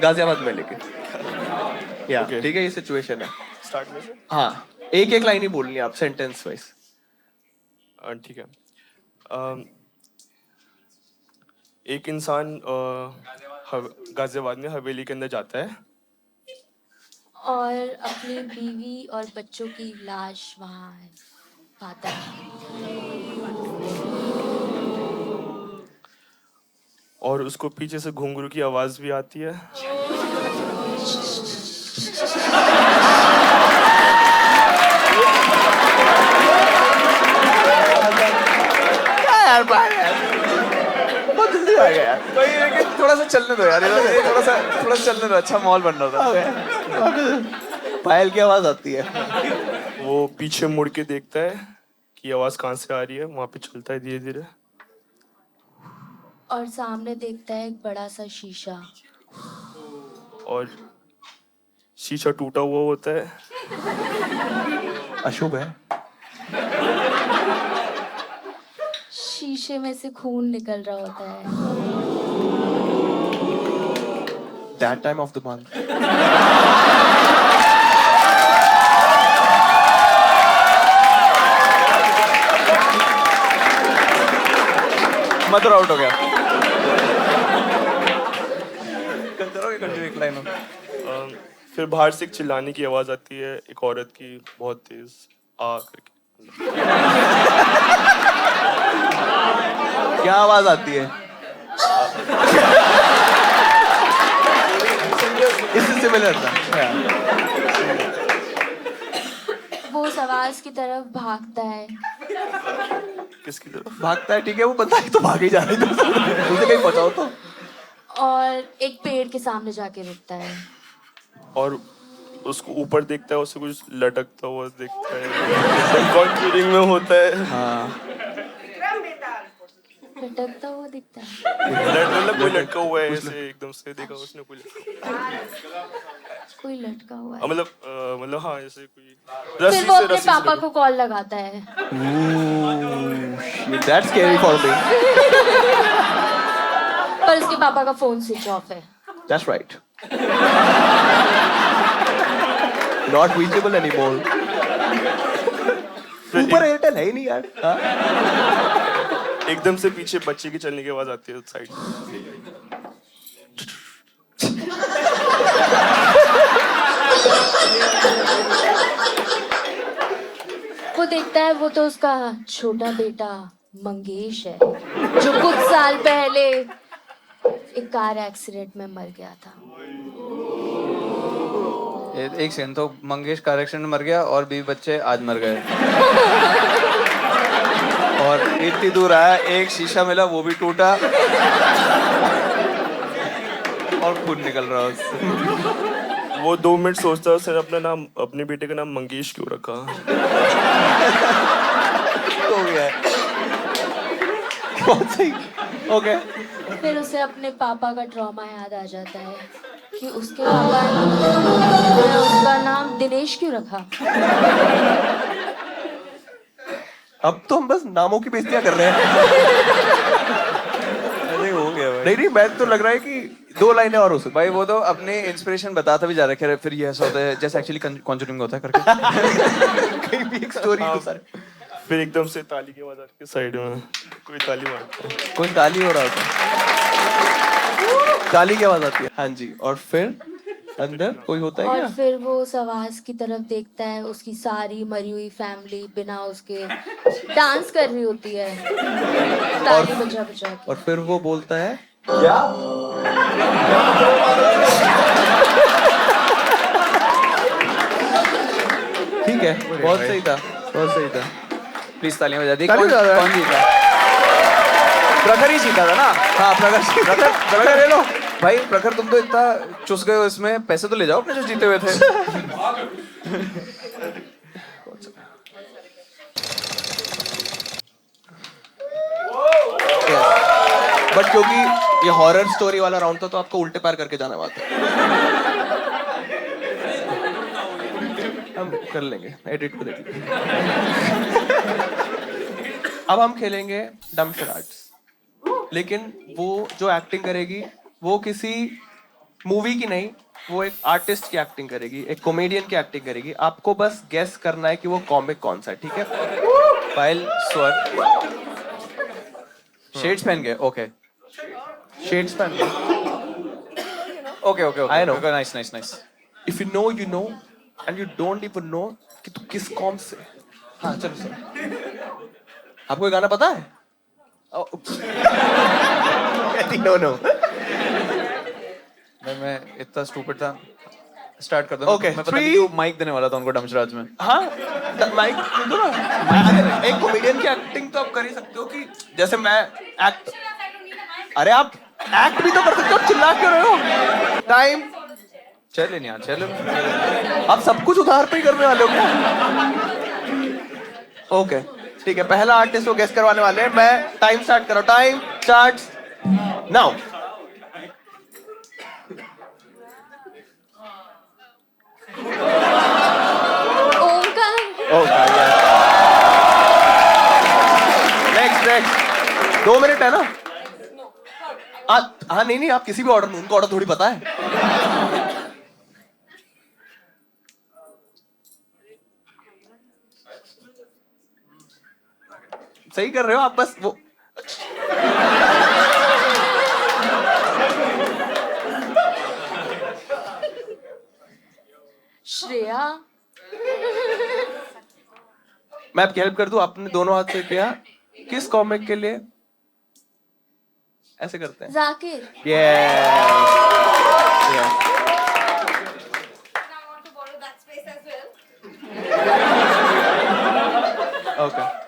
गाजियाबाद में लेके, या ठीक है, ये सिचुएशन है। स्टार्ट में से? हाँ, एक एक लाइन ही बोलनी है आप, सेंटेंस वाइज। ठीक है। एक इंसान गाजियाबाद में हवेली के अंदर जाता है और अपनी बीवी और बच्चों की लाश वहाँ पाता है। और उसको पीछे से घुंघरू की आवाज भी आती है। बहुत जल्दी आ गया। थोड़ा सा चलने दो यार, ये थोड़ा सा चलने दो, अच्छा माहौल बन रहा था। पायल की आवाज आती है। वो पीछे मुड़ के देखता है कि आवाज कहाँ से आ रही है, वहां पे चलता है धीरे धीरे और सामने देखता है एक बड़ा सा शीशा, और शीशा टूटा हुआ होता है। अशुभ है। शीशे में से खून निकल रहा होता है। That time of the month. Mother out हो गया। कंटिन्यू एक लाइन हो। फिर बाहर से एक चिल्लाने की आवाज आती है, एक औरत की, बहुत तेज, आ करके। क्या आवाज आती है? इससे सिमिलर था। वो उस आवाज की तरफ भागता है। किसकी तरफ भागता है? ठीक है, वो बंदा ही तो भाग ही जा रहा है, उसे कहीं बचाओ तो। और एक पेड़ के सामने जाके रुकता है और उसको ऊपर देखता है, उससे कुछ लटकता हुआ देखता है। कॉन्फ्यूरिंग में होता है। हाँ, लटकता हुआ दिखता है। मतलब कोई लटका हुआ है, ऐसे एकदम से देखा उसने, कोई कोई लटका हुआ है। मतलब हाँ, ऐसे कोई फिर वो अपने पापा को कॉल लगाता है। That's scary for me. पर उसके पापा का फोन स्विच ऑफ है। That's right. Not reachable anymore. ऊपर एयरटेल है ही नहीं यार। हाँ? एकदम से पीछे बच्चे की चलने की आवाज आती है साइड। वो देखता है, वो तो उसका छोटा बेटा मंगेश है, जो कुछ साल पहले एक कार एक्सीडेंट में मर गया था। एक सेकंड, तो मंगेश कार एक्सीडेंट में मर गया और 20 बच्चे आज मर गए। और इतनी दूर आया, एक शीशा मिला, वो भी टूटा और खून निकल रहा है उससे। वो 2 मिनट सोचता है, उसने अपने बेटे का नाम मंगेश क्यों रखा। हो गया। बहुत सही। ओके। फिर उसे अपने पापा का ट्रॉमा याद आ जाता है कि उसके पापा ने उसका नाम दिनेश क्यों रखा। अब तो हम बस नामों की बेइज्जतियां कर रहे हैं। अरे हो गया भाई। नहीं, मैं तो लग रहा है कि 2 लाइनें और हो सकती। भाई वो तो अपने इंस्पिरेशन बताता भी जा रहा है, फिर ये ऐसा होता है जैसे एक्चुअली कॉन्जूरिंग होता है करके। कहीं भी एक स्टोरी तो सर। फिर एकदम से ताली की आवाज आती है साइड में, कोई ताली मारता है। कोई ताली हो रहा होता है, ताली की आवाज आती है। हाँ जी, और फिर अंदर कोई होता है और क्या? फिर वो उस आवाज की तरफ देखता है, उसकी सारी मरी हुई फैमिली बिना उसके डांस कर रही होती है ताली बजा बजा के। और फिर वो बोलता है ठीक है, बहुत सही था, बहुत सही था। प्लीज तालियां बजा दी। ताली कौन बजा रहा है? कौन जीता? प्रखर ही जीता था ना? हाँ, प्रखर प्रखर ले लो भाई। प्रखर तुम तो इतना चुस गए हो इसमें, पैसे तो ले जाओ अपने जो जीते हुए थे। बट क्योंकि ये हॉरर स्टोरी वाला राउंड था तो आपको उल्टे पैर करके जाना बात है। हम कर लेंगे, एडिट पे देख लेंगे। अब हम खेलेंगे डम शराड्स, लेकिन वो जो एक्टिंग करेगी वो किसी मूवी की नहीं, वो एक आर्टिस्ट की एक्टिंग करेगी, एक कॉमेडियन की एक्टिंग करेगी। आपको बस गेस करना है कि वो कॉमिक कौन सा है, ठीक है? पायल स्वर शेड्स पहन के, ओके शेड्स पहन के। Okay okay okay, I know. Nice nice nice. If you know you know and you don't even know कि तू किस कॉम से। हाँ चलो सर, आपको ये गाना पता है? नो नो, मैं इतना स्टूपिड था। स्टार्ट कर दो। Okay, मैं पता नहीं 3 क्यों माइक देने वाला था उनको डमशराज में। हाँ माइक दो ना। एक कॉमेडियन की एक्टिंग तो आप कर ही सकते हो कि जैसे मैं एक्ट, अरे आप एक्ट भी तो कर सकते हो, चिल्ला क्यों रहे हो? टाइम चले नहीं यार, चलो। आप सब कुछ उधार पे ही करने वाले हो क्या? ओके ठीक है, पहला आर्टिस्ट को गेस करवाने वाले हैं। मैं टाइम स्टार्ट करो, time start now. Omkar. Next next, 2 minute है ना? हाँ नहीं नहीं, आप किसी भी ऑर्डर में, उनको ऑर्डर थोड़ी पता है। सही कर रहे हो आप, बस वो श्रेया। मैं आपकी हेल्प कर दूं? आपने दोनों हाथ से किया, किस कॉमिक के लिए ऐसे करते हैं? जाकिर। ओके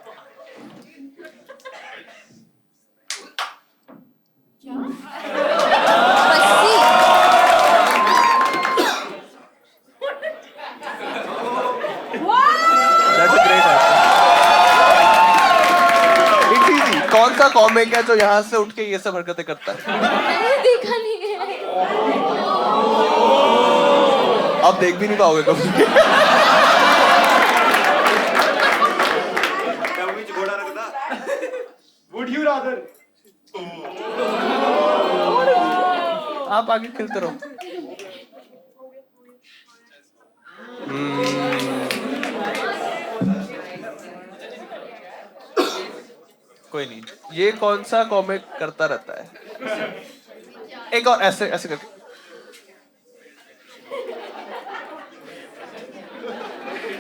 पस्सी। कौन सा कॉमिक है जो यहाँ से उठ के ये सब हरकतें करता है? मैंने देखा नहीं है। आप देख भी नहीं पाओगे कभी। आप आगे खेलते रहो। कोई नहीं। ये कौन सा कॉमिक करता रहता है? एक और ऐसे ऐसे करके।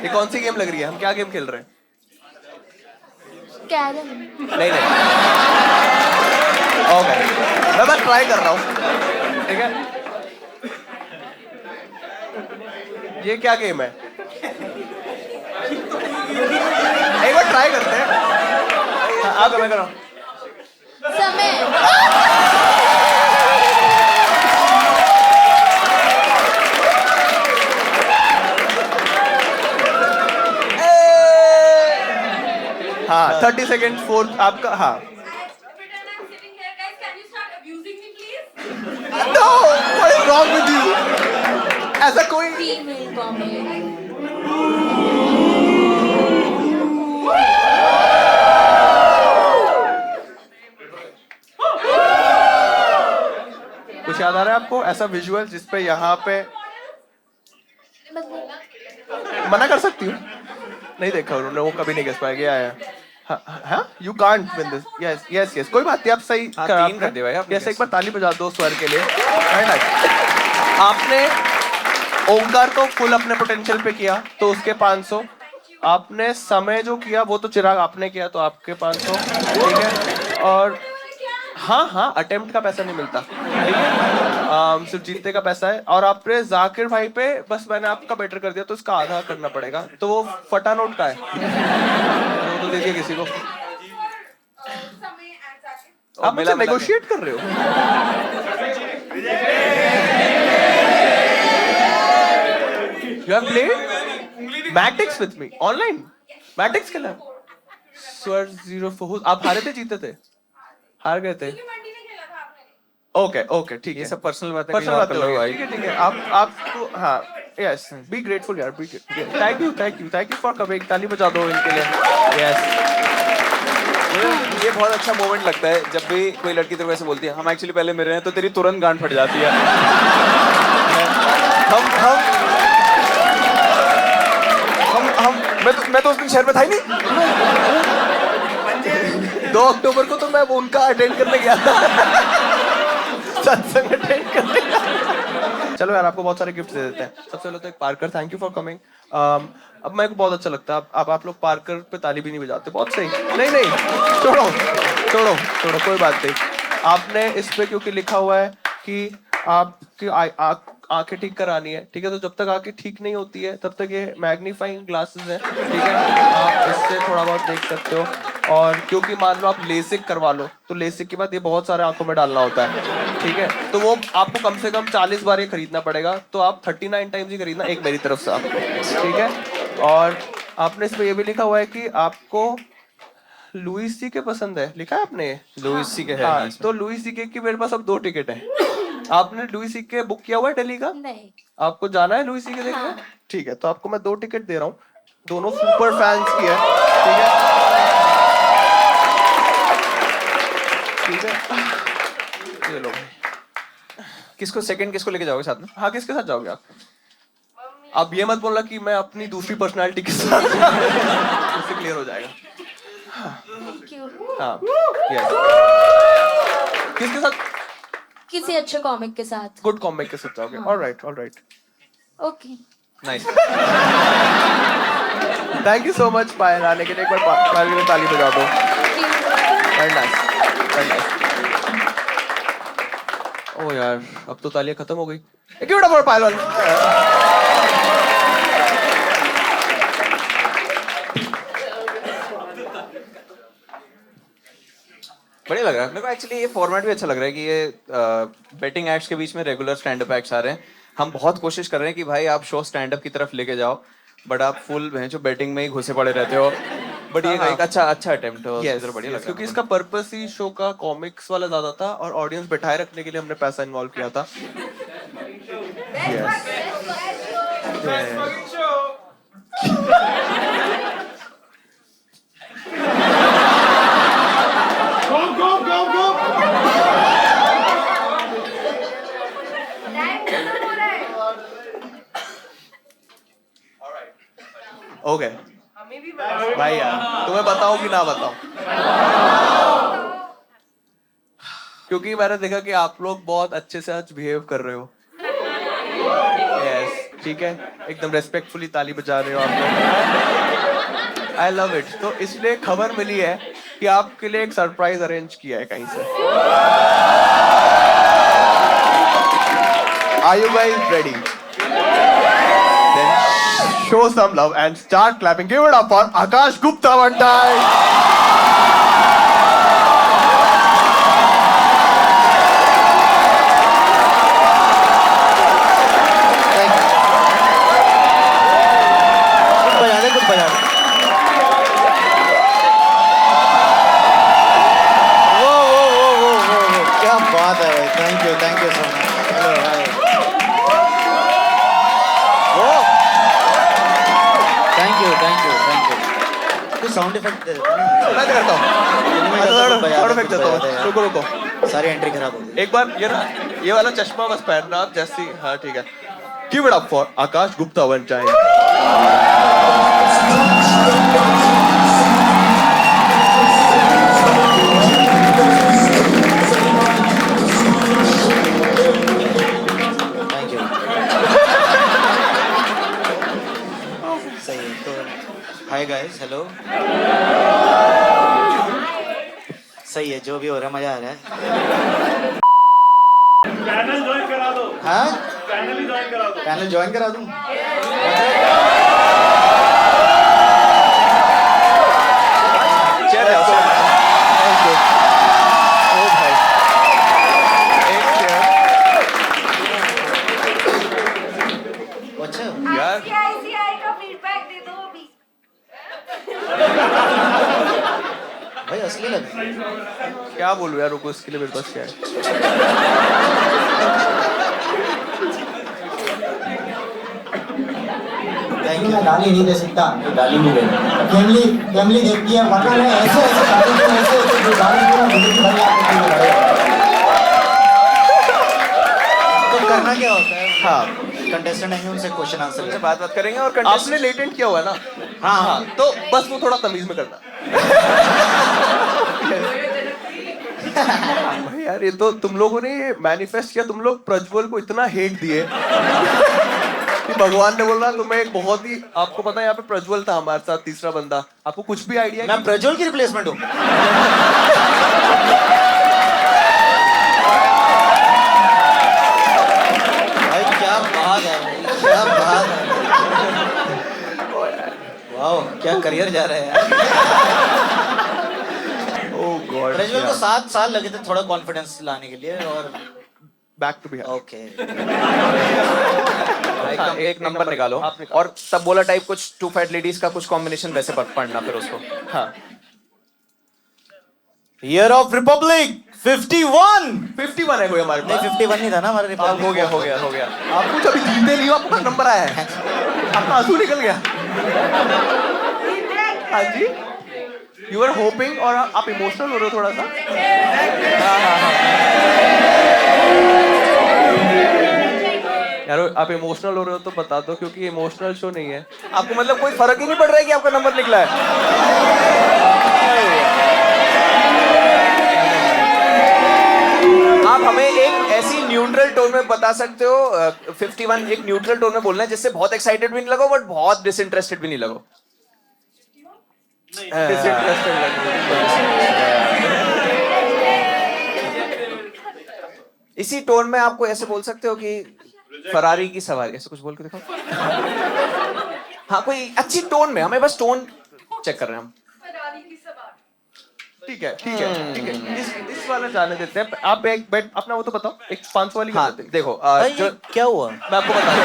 ये कौन सी गेम लग रही है? हम क्या गेम खेल रहे हैं? कैरम। नहीं नहीं, ओके मैं बस ट्राई कर रहा हूँ, ठीक है? ये क्या गेम है? एक बार ट्राई करते हैं। आप मैं कर रहा हूँ। समय। हाँ 30 सेकेंड, 4 आपका। हाँ No, what is wrong with you? ऐसा कोई फीमेल कॉमिक। कुछ याद आ रहा है आपको? ऐसा विजुअल जिसपे यहाँ पे मना कर सकती हूँ? नहीं देखा उन्होंने, वो कभी नहीं गेस पाएगी। आया you can't win this. Yes yes yes, कोई बात नहीं, आप सही हाँ, करा 3 कर दिया भाई आपने. यस, एक बार ताली बजा दो स्वर के लिए. Very nice. आपने ओंकार को फुल अपने पोटेंशियल पे किया तो उसके 500. आपने समय जो किया वो तो चिराग आपने किया तो आपके 500. ठीक है. और हाँ, अटेम्प्ट का पैसा नहीं मिलता. ठीक है, सिर्फ जीतने का पैसा है. और आपने जाकिर भाई पे बस मैंने आपका बेटर कर दिया तो उसका आधा करना पड़ेगा. तो वो फटा नोट का है, वो तो दीजिए किसी को. आप मुझसे नेगोशिएट कर रहे हो. You have played Matix with me online. Matix खेला. स्वर 04. आप हारे थे जीते थे? हार गए थे. ओके ठीक है. ये सब पर्सनल बातें पर्सनल नहीं बात कर लो भाई. ठीक है. आपको हाँ यस, बी ग्रेटफुल यार. Thank you for coming. ताली बजा दो इनके लिए. यस, ये बहुत अच्छा मोमेंट लगता है जब भी कोई लड़की तेरे को ऐसे बोलती है हम एक्चुअली पहले मिल रहे हैं, तो तेरी तुरंत गांड फट जाती है. मैं तो उस दिन शहर में था ही नहीं. 2 अक्टूबर को तो मैं उनका अटेंड करने गया था. सत्संग अटेंड करने. चलो यार, आपको बहुत सारे गिफ्ट दे देते हैं. सबसे पहले तो एक Parker, thank you for coming. अब मेरे को बहुत अच्छा लगता है. अब आप लोग पार्कर पे ताली भी नहीं बजाते. बहुत सही. नहीं, छोड़ो, कोई बात नहीं. आपने इस पे क्योंकि लिखा हुआ है कि आपकी आंखें ठीक करानी है. ठीक है, तो जब तक आंखें ठीक नहीं होती है तब तक ये मैग्नीफाइंग ग्लासेस है. ठीक है, आप इससे थोड़ा बहुत देख सकते हो. और क्योंकि मान लो आप लेसिक करवा लो तो लेसिक के बाद ये बहुत सारे आंखों में डालना होता है. ठीक है, तो वो आपको कम से कम 40 बार ये खरीदना पड़ेगा. तो आप 39 टाइम्स ही खरीदना, एक मेरी तरफ से आपको. ठीक है, और आपने इसमें ये भी लिखा हुआ है कि आपको लुइस सी के पसंद है. लिखा है आपने लुइस सी के है. हाँ, तो लुइस सी के मेरे पास अब 2 टिकट है. आपने लुइस सी के बुक किया हुआ है दिल्ली का? नहीं. आपको जाना है लुइस सी के देखने? हाँ. ठीक है, तो आपको मैं 2 टिकट दे रहा हूँ. दोनों सुपर फैंस की है. ठीक है, ठीक है, ये लो. किसको सेकंड किसको लेके जाओगे साथ में? हाँ, किसके साथ जाओगे आप? आप ये मत बोलना कि मैं अपनी दूसरी पर्सनालिटी के साथ. उससे क्लियर हो जाएगा. Thank you. हाँ, यस. किसके साथ? किसी अच्छे कॉमिक के साथ. गुड कॉमिक के साथ जाओगे. Alright. Okay. Nice. Thank you so much Payal आने के लिए. एक बार पायल के लिए ताली बजा दो. Very nice. ओ यार, अब तो तालियां खत्म हो गई. एक बड़ा बड़ा पायल बढ़िया लग रहा है मेरे को. एक्चुअली ये फॉर्मेट भी अच्छा लग रहा है कि ये बेटिंग एक्ट्स के बीच में रेगुलर स्टैंड अप एक्ट्स आ रहे हैं. हम बहुत कोशिश कर रहे हैं कि भाई आप शो स्टैंड अप की तरफ लेके जाओ, बट आप फुल जो बेटिंग में ही घुसे पड़े रहते हो. बट ये एक अच्छा अटेम्प्ट हो. Yes, बढ़िया लगा. क्योंकि इसका पर्पस ही शो का कॉमिक्स वाला ज्यादा था और ऑडियंस बैठाए रखने के लिए हमने पैसा इन्वॉल्व किया था. ओके भाई यार, तुम्हें बताऊं कि ना बताऊं? क्योंकि मैंने देखा कि आप लोग बहुत अच्छे से आज बिहेव कर रहे हो. यस, ठीक है, एकदम रेस्पेक्टफुली ताली बजा रहे हो आप लोग. I love it. तो इसलिए खबर मिली है कि आपके लिए एक सरप्राइज अरेंज किया है कहीं से. Are you guys ready? Then show some love and start clapping. Give it up for Akash Gupta one time. कुछ बजा दे. वो क्या बात है भाई. Thank you so much. Hello hi. Thank you. कुछ साउंड इफेक्ट दे देता हूं. मैं करता हूँ. साउंड इफेक्ट देता हूँ. रुको. सारी एंट्री खराब हो गई. एक बार ये वाला चश्मा बस पहनना आप जैसी. हाँ ठीक है. Give it up for Akash Gupta one time. सही है, जो भी हो रहा है मजा आ रहा है। पैनल ज्वाइन करा दो। हाँ, पैनल ही ज्वाइन करा दो। पैनल ज्वाइन करा दूं? चेयर है ओ भाई एक चेयर अच्छा यार आईसीआईसीआई का फीडबैक दे दो अभी। भाई असली लग क्या बोलूं यार, रुको इसके लिए मेरे पास क्या है। मैं गाली नहीं दे सकता, गाली नहीं दे। फैमिली फैमिली देखती है, वरना मैं ऐसे ऐसे गाली दूं, ऐसे ऐसे गाली दूं, जिंदगी भर याद रखेंगे। तो करना क्या होता है? हाँ कंटेस्टेंट आएंगे, उनसे क्वेश्चन आंसर से बात करेंगे और आपने लेटेंट किया हुआ है ना। हाँ हाँ, तो बस वो थोड़ा तमीज में करना। भाई यार ये तो तुम लोगों ने ये मैनिफेस्ट किया, तुम लोग प्रज्वल को इतना हेट दिए कि भगवान ने बोला तुम्हें एक बहुत ही, आपको पता है यहाँ पे प्रज्वल था हमारे साथ तीसरा बंदा, आपको कुछ भी आइडिया? मैं प्रज्वल की रिप्लेसमेंट हूँ। भाई क्या बात है, भाई क्या बात है। वाह क्या करियर जा रहा है यार। ओह गॉड, प्रज्वल को 7 साल लगे थे थोड़ा कॉन्फिडेंस लाने के लिए, और बैक टू बिहार। ओके एक नंबर निकालो आप निकालो। और तब बोला टाइप कुछ टू फैट लेडीज का कुछ कॉम्बिनेशन वैसे पढ़ना फिर उसको। हाँ ईयर ऑफ रिपब्लिक 51 51 है कोई हमारे नहीं पास। 51 नहीं था ना हमारा रिपब्लिक। हो गया हो गया हो गया। आप कुछ अभी जीते नहीं हो, आपका नंबर आया है, आपका आंसू निकल गया। हाँ जी, यू आर होपिंग, और आप इमोशनल हो रहे हो थोड़ा सा। यार आप इमोशनल हो रहे हो तो बता दो, क्योंकि इमोशनल शो नहीं है। आपको मतलब कोई फर्क ही नहीं पड़ रहा है कि आपका नंबर निकला है? आप हमें एक ऐसी न्यूट्रल टोन में बता सकते हो 51 एक न्यूट्रल टोन में बोलना है जिससे बहुत एक्साइटेड भी नहीं लगो बट बहुत डिसइंटरेस्टेड भी नहीं लगो। डिसइंटरेस्टेड लग रही है। इसी टोन में आपको ऐसे बोल सकते हो कि फरारी की सवारी, ऐसे कुछ बोल के दिखाओ। हाँ कोई अच्छी टोन में, हमें बस टोन चेक कर रहे हैं हम। ठीक है ठीक है ठीक है, इस वाला जाने देते हैं। आप एक बेट अपना वो तो बताओ, एक 500 वाली हाँ कर देते हैं। देखो जो क्या हुआ मैं आपको बता दूं।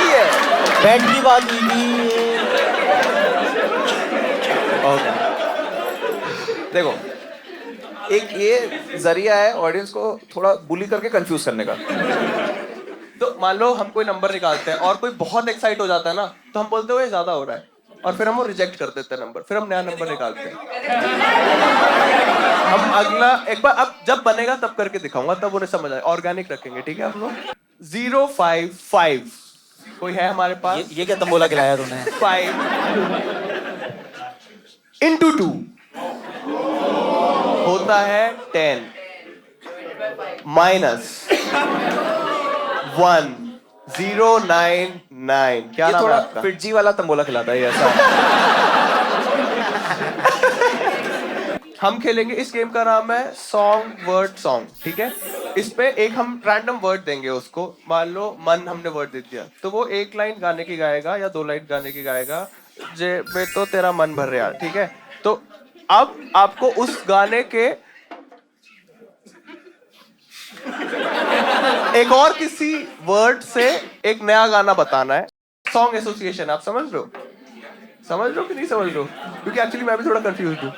ये बैट की बात हुई थी। देखो एक ये जरिया है ऑडियंस को थोड़ा बुली करके कंफ्यूज करने का। तो मान लो हम कोई नंबर निकालते हैं और कोई बहुत एक्साइट हो जाता है ना, तो हम बोलते हैं ये ज्यादा हो रहा है, और फिर हम वो रिजेक्ट कर देते हैं नंबर, फिर हम नया नंबर निकालते हैं। हम अगला एक बार अब जब बनेगा तब करके दिखाऊंगा, तब उन्हें समझ आए। ऑर्गेनिक रखेंगे, ठीक है आप लोग। 055 कोई है हमारे पास? ये क्या तंबोला खिलाया तूने? 5 into 2 होता है 10 minus 1099। क्या ये नाम है थोड़ा आपका? फिटजी वाला तंबोला खिलाता है ये ऐसा। हम खेलेंगे, इस गेम का नाम है सॉन्ग वर्ड सॉन्ग, ठीक है। इस पे एक हम रैंडम वर्ड देंगे उसको, मान लो मन हमने वर्ड दे दिया, तो वो एक लाइन गाने की गाएगा या 2 लाइन गाने की गाएगा, जे में तो तेरा मन भर रहा, ठीक है। तो अब आपको उस गाने के एक और किसी वर्ड से एक नया गाना बताना है। सॉन्ग एसोसिएशन, आप समझ रहे हो? समझ रहे हो कि नहीं समझ रहे हो? क्योंकि एक्चुअली मैं भी थोड़ा कंफ्यूज हूँ।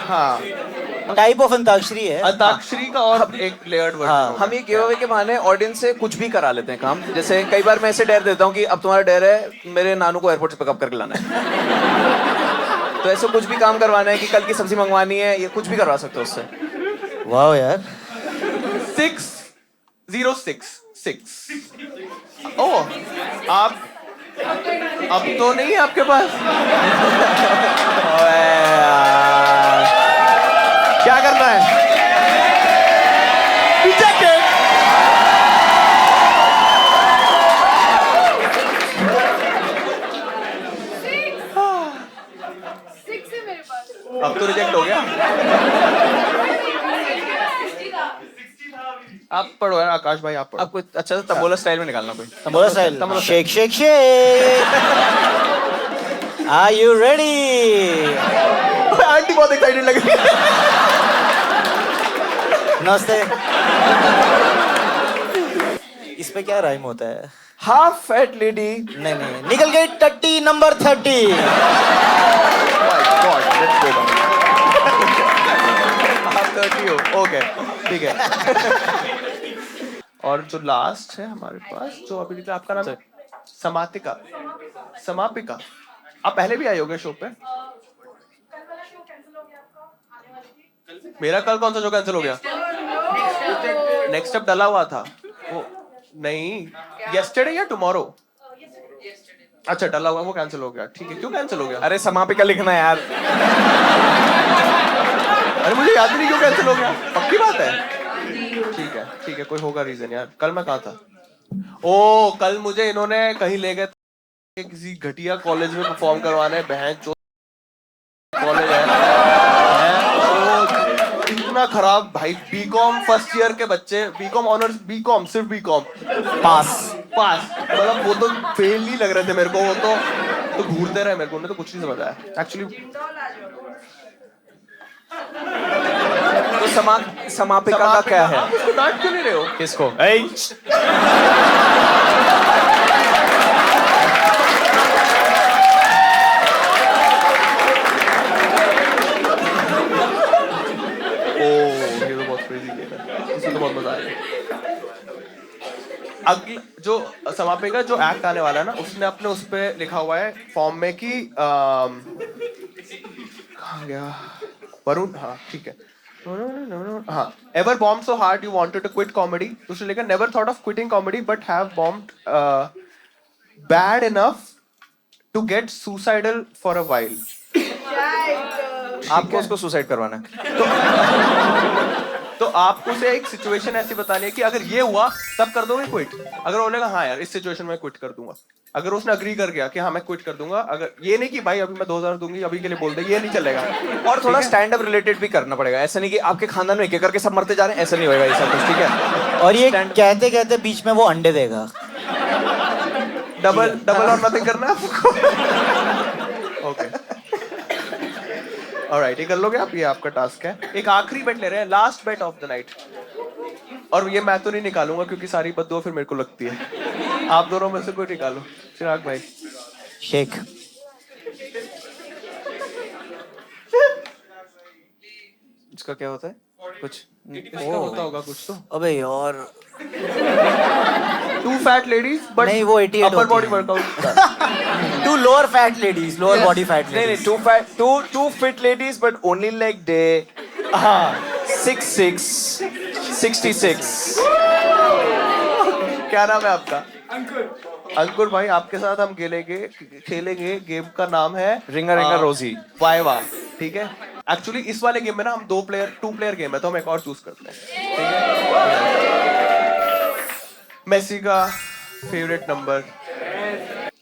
हाँ, टाइप ऑफ अंताक्षरी है। अंताक्षरी का और एक लेयर्ड वर्ड। हाँ। हम ये गिव अवे के बहाने ऑडियंस से कुछ भी करा लेते हैं काम। जैसे कई बार मैं ऐसे डर देता हूँ कि अब तुम्हारा डर है मेरे नानू को एयरपोर्ट से पिकअप करके लाना है। तो ऐसे कुछ भी काम करवाना है कि कल की सब्जी मंगवानी है, ये कुछ भी करवा सकते हो उससे। वाह यार 6066। ओह, आप अब तो नहीं है आपके पास? ओए यार, क्या करना है? Rejected। अब तो रिजेक्ट हो गया। आप पढ़ो यार, आकाश भाई आप पढ़ो। आपको अच्छा सा तबोला स्टाइल में निकालना कोई। Tambola style, shake shake shake. Are you ready? Aunty बहुत एक्साइटेड लग रही है। नमस्ते। इस पे क्या राइम होता है? Half fat lady. नहीं नहीं, निकल गई टट्टी नंबर 30। आप 30 हो, ओके ठीक है। और जो लास्ट है हमारे पास, जो अभी निकला, आपका नाम समापिका। समापिका, आप पहले भी आए होगे शो पे? मेरा कल कौन सा शो कैंसिल हो गया? नेक्स्ट स्टेप डला हुआ था वो, नहीं यस्टरडे या टुमारो? अच्छा डला हुआ, वो कैंसिल हो गया, ठीक है। क्यों कैंसिल हो गया? अरे समापिका लिखना है यार। अरे मुझे याद नहीं क्यों कैंसिल हो गया, पक्की बात है? ठीक है, कोई होगा रीजन यार। कल मैं कहाँ था? ओ कल मुझे इन्होंने कहीं ले गए किसी घटिया कॉलेज में परफॉर्म करवाने। बहन जो कॉलेज है तो इतना खराब भाई। बीकॉम फर्स्ट ईयर के बच्चे, बीकॉम ऑनर्स, बीकॉम सिर्फ बीकॉम पास मतलब वो तो फेल ही लग रहे थे मेरे को। वो तो घूरते रहे मेरे को, उन्हें तो कुछ नहीं समझ आया एक्चुअली। तो समापिका का क्या है? आप उसको डांट क्यों नहीं रहे हो? किसको? ये तो बहुत क्रेजी गेम है, इसमें तो बहुत मजा आएगा। अगला जो समापिका जो एक्ट आने वाला है ना, उसने अपने उस पे लिखा हुआ है फॉर्म में कि कहाँ गया वरुण, हाँ ठीक है, हाँ ever bombed so hard you wanted to quit comedy, उसने लिखा never thought of quitting comedy but have bombed bad enough to get suicidal for a while। आपको उसको सुसाइड करवाना है। तो आपको से एक सिचुएशन ऐसी बतानी है कि अगर ये हुआ तब कर दोगे क्विट। अगर वो बोलेगा हाँ यार इस सिचुएशन में क्विट कर दूंगा, अगर उसने अग्री कर गया कि हाँ मैं क्विट कर दूंगा, अगर ये नहीं कि भाई अभी मैं 2000 दूंगी अभी के लिए बोल दे, ये नहीं चलेगा। और थोड़ा स्टैंड अप रिलेटेड भी करना पड़ेगा। ऐसा नहीं कि आपके खानदान में एक करके सब मरते जा रहे हैं, ऐसा नहीं होगा ये सब कुछ, ठीक है? और ये कहते कहते बीच में वो अंडे देगा। डबल और नथिंग करना है आपको। ओके ऑलराइट, ये कर लोगे आप, ये आपका टास्क है। एक आखिरी बेट ले रहे हैं, last bet of the night, और ये मैं तो नहीं निकालूंगा क्योंकि सारी बद्दुआ फिर मेरे को लगती है। आप दोनों में से कोई निकालो। चिराग भाई। शेख। इसका क्या होता है? कुछ इसका होता होगा कुछ तो। अबे यार 2 fat ladies but नहीं, वो 88 upper होती body हैं। workout। 2 lower fat ladies, lower body fat नहीं ladies। नहीं, two fit ladies but only leg day। हाँ 66 66। क्या नाम है आपका? अंकुर भाई, आपके साथ हम खेलेंगे गेम का नाम है रिंगा रिंगा रोजी वाइवा, ठीक है? एक्चुअली इस वाले गेम में ना हम 2 प्लेयर गेम है, तो हम एक और चूज करते हैं, ठीक है? मेसी का फेवरेट नंबर।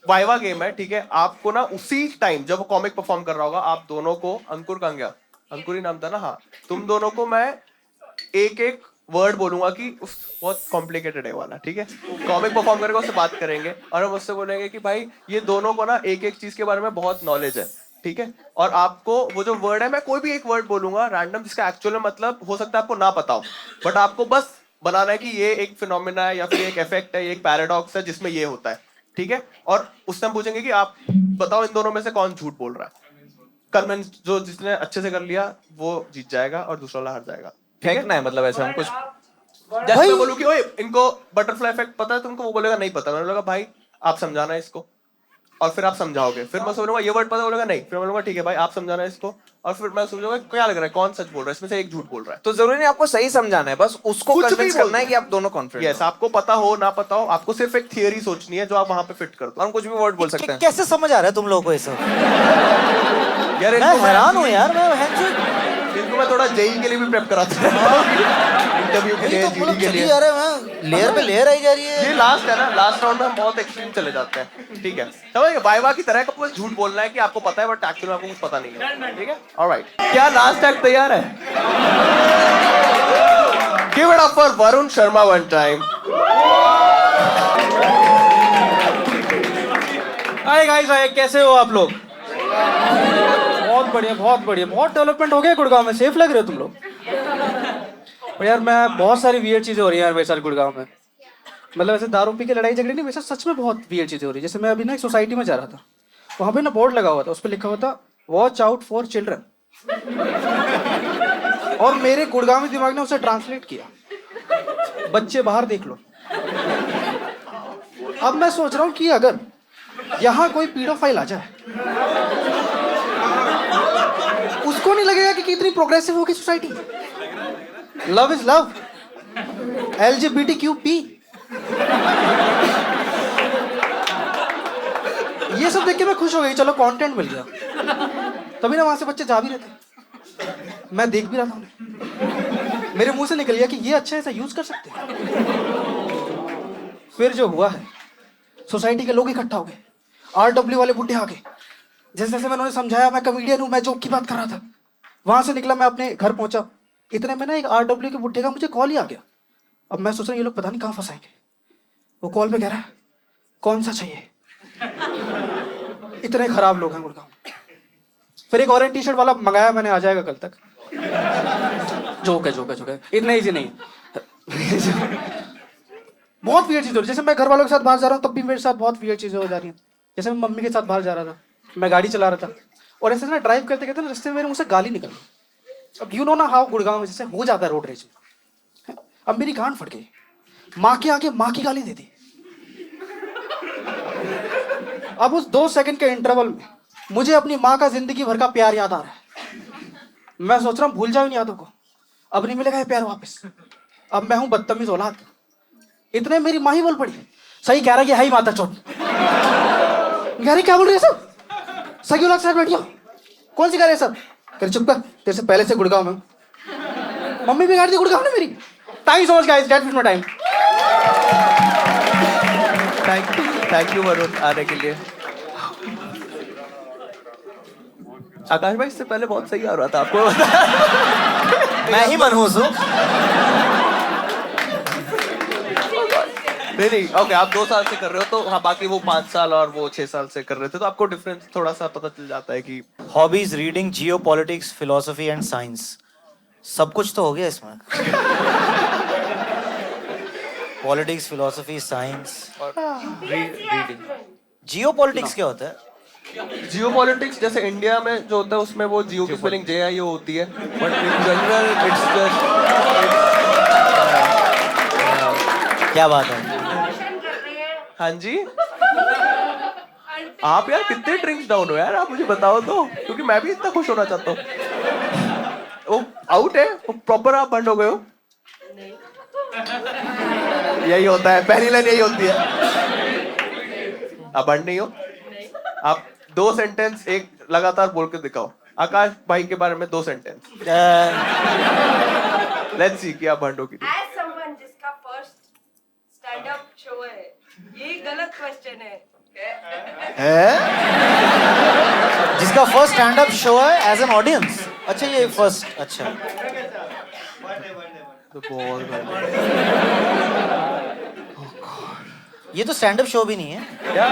वाइवा गेम है, ठीक है? आपको ना उसी टाइम जब वो कॉमिक परफॉर्म कर रहा होगा, आप दोनों को, अंकुर कहाँ गया? अंकुर ही नाम था ना, हाँ, तुम दोनों को मैं एक वर्ड बोलूंगा कि बहुत कॉम्प्लिकेटेड है वाला, ठीक है? कॉमिक परफॉर्म करेगा, उससे बात करेंगे और हम उससे बोलेंगे कि भाई ये दोनों को ना एक चीज के बारे में बहुत नॉलेज है, ठीक है? और आपको वो जो वर्ड है, मैं कोई भी एक वर्ड बोलूंगा रैंडम, जिसका एक्चुअल में मतलब हो सकता है आपको ना पता हो, बट आपको बस बनाना है कि ये एक फिनोमेना है या फिर एक इफेक्ट है, ये एक पैराडॉक्स है जिसमें ये होता है, ठीक है? और उससे हम पूछेंगे कि आप बताओ इन दोनों में से कौन झूठ बोल रहा है। कल मैंने जो जिसने अच्छे से कर लिया वो जीत जाएगा और दूसरा वाला हार जाएगा। फेंकना है मतलब ऐसा हम कुछ। जैसे मैं बोलूं कि ओए इनको बटरफ्लाई इफेक्ट पता है तुमको, वो बोलेगा नहीं पता, मैंने बोला भाई आप समझाना इसको, और फिर आप समझाओगे, फिर मैं सोचूंगा ये वर्ड पता है, बोलेगा नहीं, फिर मैं बोलूंगा ठीक है भाई आप समझाना इसको, और फिर मैं सोचूंगा क्या लग रहा है कौन सच बोल रहा है, इसमें से एक झूठ बोल रहा है। तो जरूरी नहीं आपको सही समझाना है, बस उसको कुछ भी कन्विंस करना है कि आप दोनों कॉन्फिडेंट। यस, आपको पता हो ना पता हो, आपको सिर्फ एक थियरी सोचनी है जो आप वहां पे फिट कर दो। हम कुछ भी वर्ड बोल सकते हैं। कैसे समझ आ रहा है तुम लोगों को ये सब? यार मैं हैरान हूँ यार, मैं इनको मैं थोड़ा जेई के लिए भी प्रेप कराता हूँ। AW के लिए, GD के लिए। जा रहे हैं, लेयर पे लेयर आई जा रही है। ये लास्ट है ना, लास्ट राउंड में हम बहुत एक्सट्रीम चले जाते हैं, ठीक है? समझ गए? वाइवा की तरह आपको बस झूठ बोलना है कि आपको पता है, बट एक्चुअली आपको कुछ पता नहीं है, ठीक है? ऑलराइट, क्या लास्ट एक्ट तैयार है? Give it up for Varun Sharma one time. Hi guys, hi, कैसे हो आप लोग? बहुत बढ़िया, बहुत बढ़िया, बहुत डेवलपमेंट हो गया गुड़गांव में, सेफ लग रहे हो तुम लोग। और यार मैं बहुत सारी वियर्ड चीजें हो रही हैं यार मेरे साथ गुड़गांव में। मतलब ऐसे दारू पी के लड़ाई झगड़े नहीं, मेरे साथ सच में बहुत वियर्ड चीजें हो रही है। जैसे मैं अभी ना एक सोसाइटी में जा रहा था, वहाँ पे ना बोर्ड लगा हुआ था, उस पर लिखा हुआ था वॉच आउट फॉर चिल्ड्रन। और मेरे गुड़गांवी दिमाग ने उसे ट्रांसलेट किया, बच्चे बाहर देख लो। अब मैं सोच रहा हूँ कि अगर यहाँ कोई पीडोफाइल आ जाए, उसको नहीं लगेगा कि कितनी प्रोग्रेसिव होगी society. Love is love, LGBTQP, ये सब देख के मैं खुश हो गई, चलो कंटेंट मिल गया। तभी ना वहां से बच्चे जा भी रहे थे, मैं देख भी रहा था उन्हें, मेरे मुंह से निकल गया कि ये अच्छा है, ऐसा यूज कर सकते हैं। फिर जो हुआ है, सोसाइटी के लोग इकट्ठा हो गए, RW वाले बुड्ढे आ गए। जैसे जैसे मैंने उन्हें समझाया मैं कॉमेडियन हूँ, मैं जोक की बात कर रहा था, वहां से निकला, मैं अपने घर पहुंचा, इतने में ना एक RW के बुड्ढे का मुझे कॉल ही आ गया। अब मैं सोच रहा हूँ ये लोग पता नहीं कहाँ फंसाएंगे। वो कॉल पे कह रहा है कौन सा चाहिए। इतने खराब लोग हैं गुड़गांव। फिर एक ऑरेंज टी-शर्ट वाला मंगाया मैंने, आ जाएगा कल तक। जोक है, जोक है, जोक है, इतना ईजी नहीं। बहुत वियर्ड चीज हो रही है। जैसे मैं घर वालों के साथ बाहर जा रहा हूँ, तब भी मेरे साथ बहुत वियर्ड चीजें हो जा रही हैं। जैसे मैं मम्मी के साथ बाहर जा रहा था, मैं गाड़ी चला रहा था, और ऐसे ना ड्राइव करते करते ना रास्ते में मेरे मुंह से गाली निकल गई। अब यू नो ना हाउ गुड़गांव में जैसे हो जाता है रोड रेज में। अब मेरी गांड फट गई, माँ के आगे माँ की गाली दे दी। अब उस 2 सेकंड के इंटरवल में मुझे अपनी माँ का जिंदगी भर का प्यार याद आ रहा है। मैं सोच रहा हूँ भूल जाओ इन यादों को, अब नहीं मिलेगा ये प्यार वापस। अब मैं हूँ बदतमीज औलाद। इतने मेरी माँ ही बोल पड़ी, सही कह रहा है, ये है ही माता चोट। कह रही क्या बोल रही है सब, सगी औलाद के साथ बैठी हो, कौन सी कह रही है सब। कह चुप कर, तेरे से पहले से गुड़गांव में। मम्मी भी गाड़ी थी गुड़गांव ने मेरी। Thank you so much guys, that's my time. Thank you Varun आने के लिए। आकाश भाई इससे पहले बहुत सही आ रहा था, आपको मैं ही मनहूस हूँ। नहीं, ओके, आप 2 साल से कर रहे हो, तो हाँ, बाकी वो 5 साल और वो 6 साल से कर रहे थे, तो आपको डिफरेंस थोड़ा सा पता चल जाता है कि hobbies reading, Jio politics, philosophy and science, सब कुछ तो हो गया इसमें। पॉलिटिक्स, फिलोसफी, साइंस और रीडिंग। जियो पॉलिटिक्स क्या होता है? जियो पॉलिटिक्स जैसे इंडिया में जो होता है, उसमें वो जियो की स्पेलिंग JIO होती है, but in general it's just. क्या बात है? हाँ जी, आप यार कितने ड्रिंक्स डाउन हो यार, आप मुझे बताओ तो, क्योंकि मैं भी इतना खुश होना चाहता हूँ। वो आउट है, वो प्रॉपर आप बंद हो गए हो। यही होता है, पहली लाइन यही होती है। आप बंद नहीं हो। आप 2 सेंटेंस एक लगातार बोल के दिखाओ आकाश भाई के बारे में, 2 सेंटेंस। लेट्स सी कि आप बंद हो कि नहीं। As someone जिसका फर्स्ट स्टैंड अप शो है, ये गलत क्वेश्चन है। जिसका फर्स्ट स्टैंड अप शो है एज एन ऑडियंस। अच्छा, ये फर्स्ट, अच्छा तो बहुत ये तो स्टैंड अप शो भी नहीं है, क्या?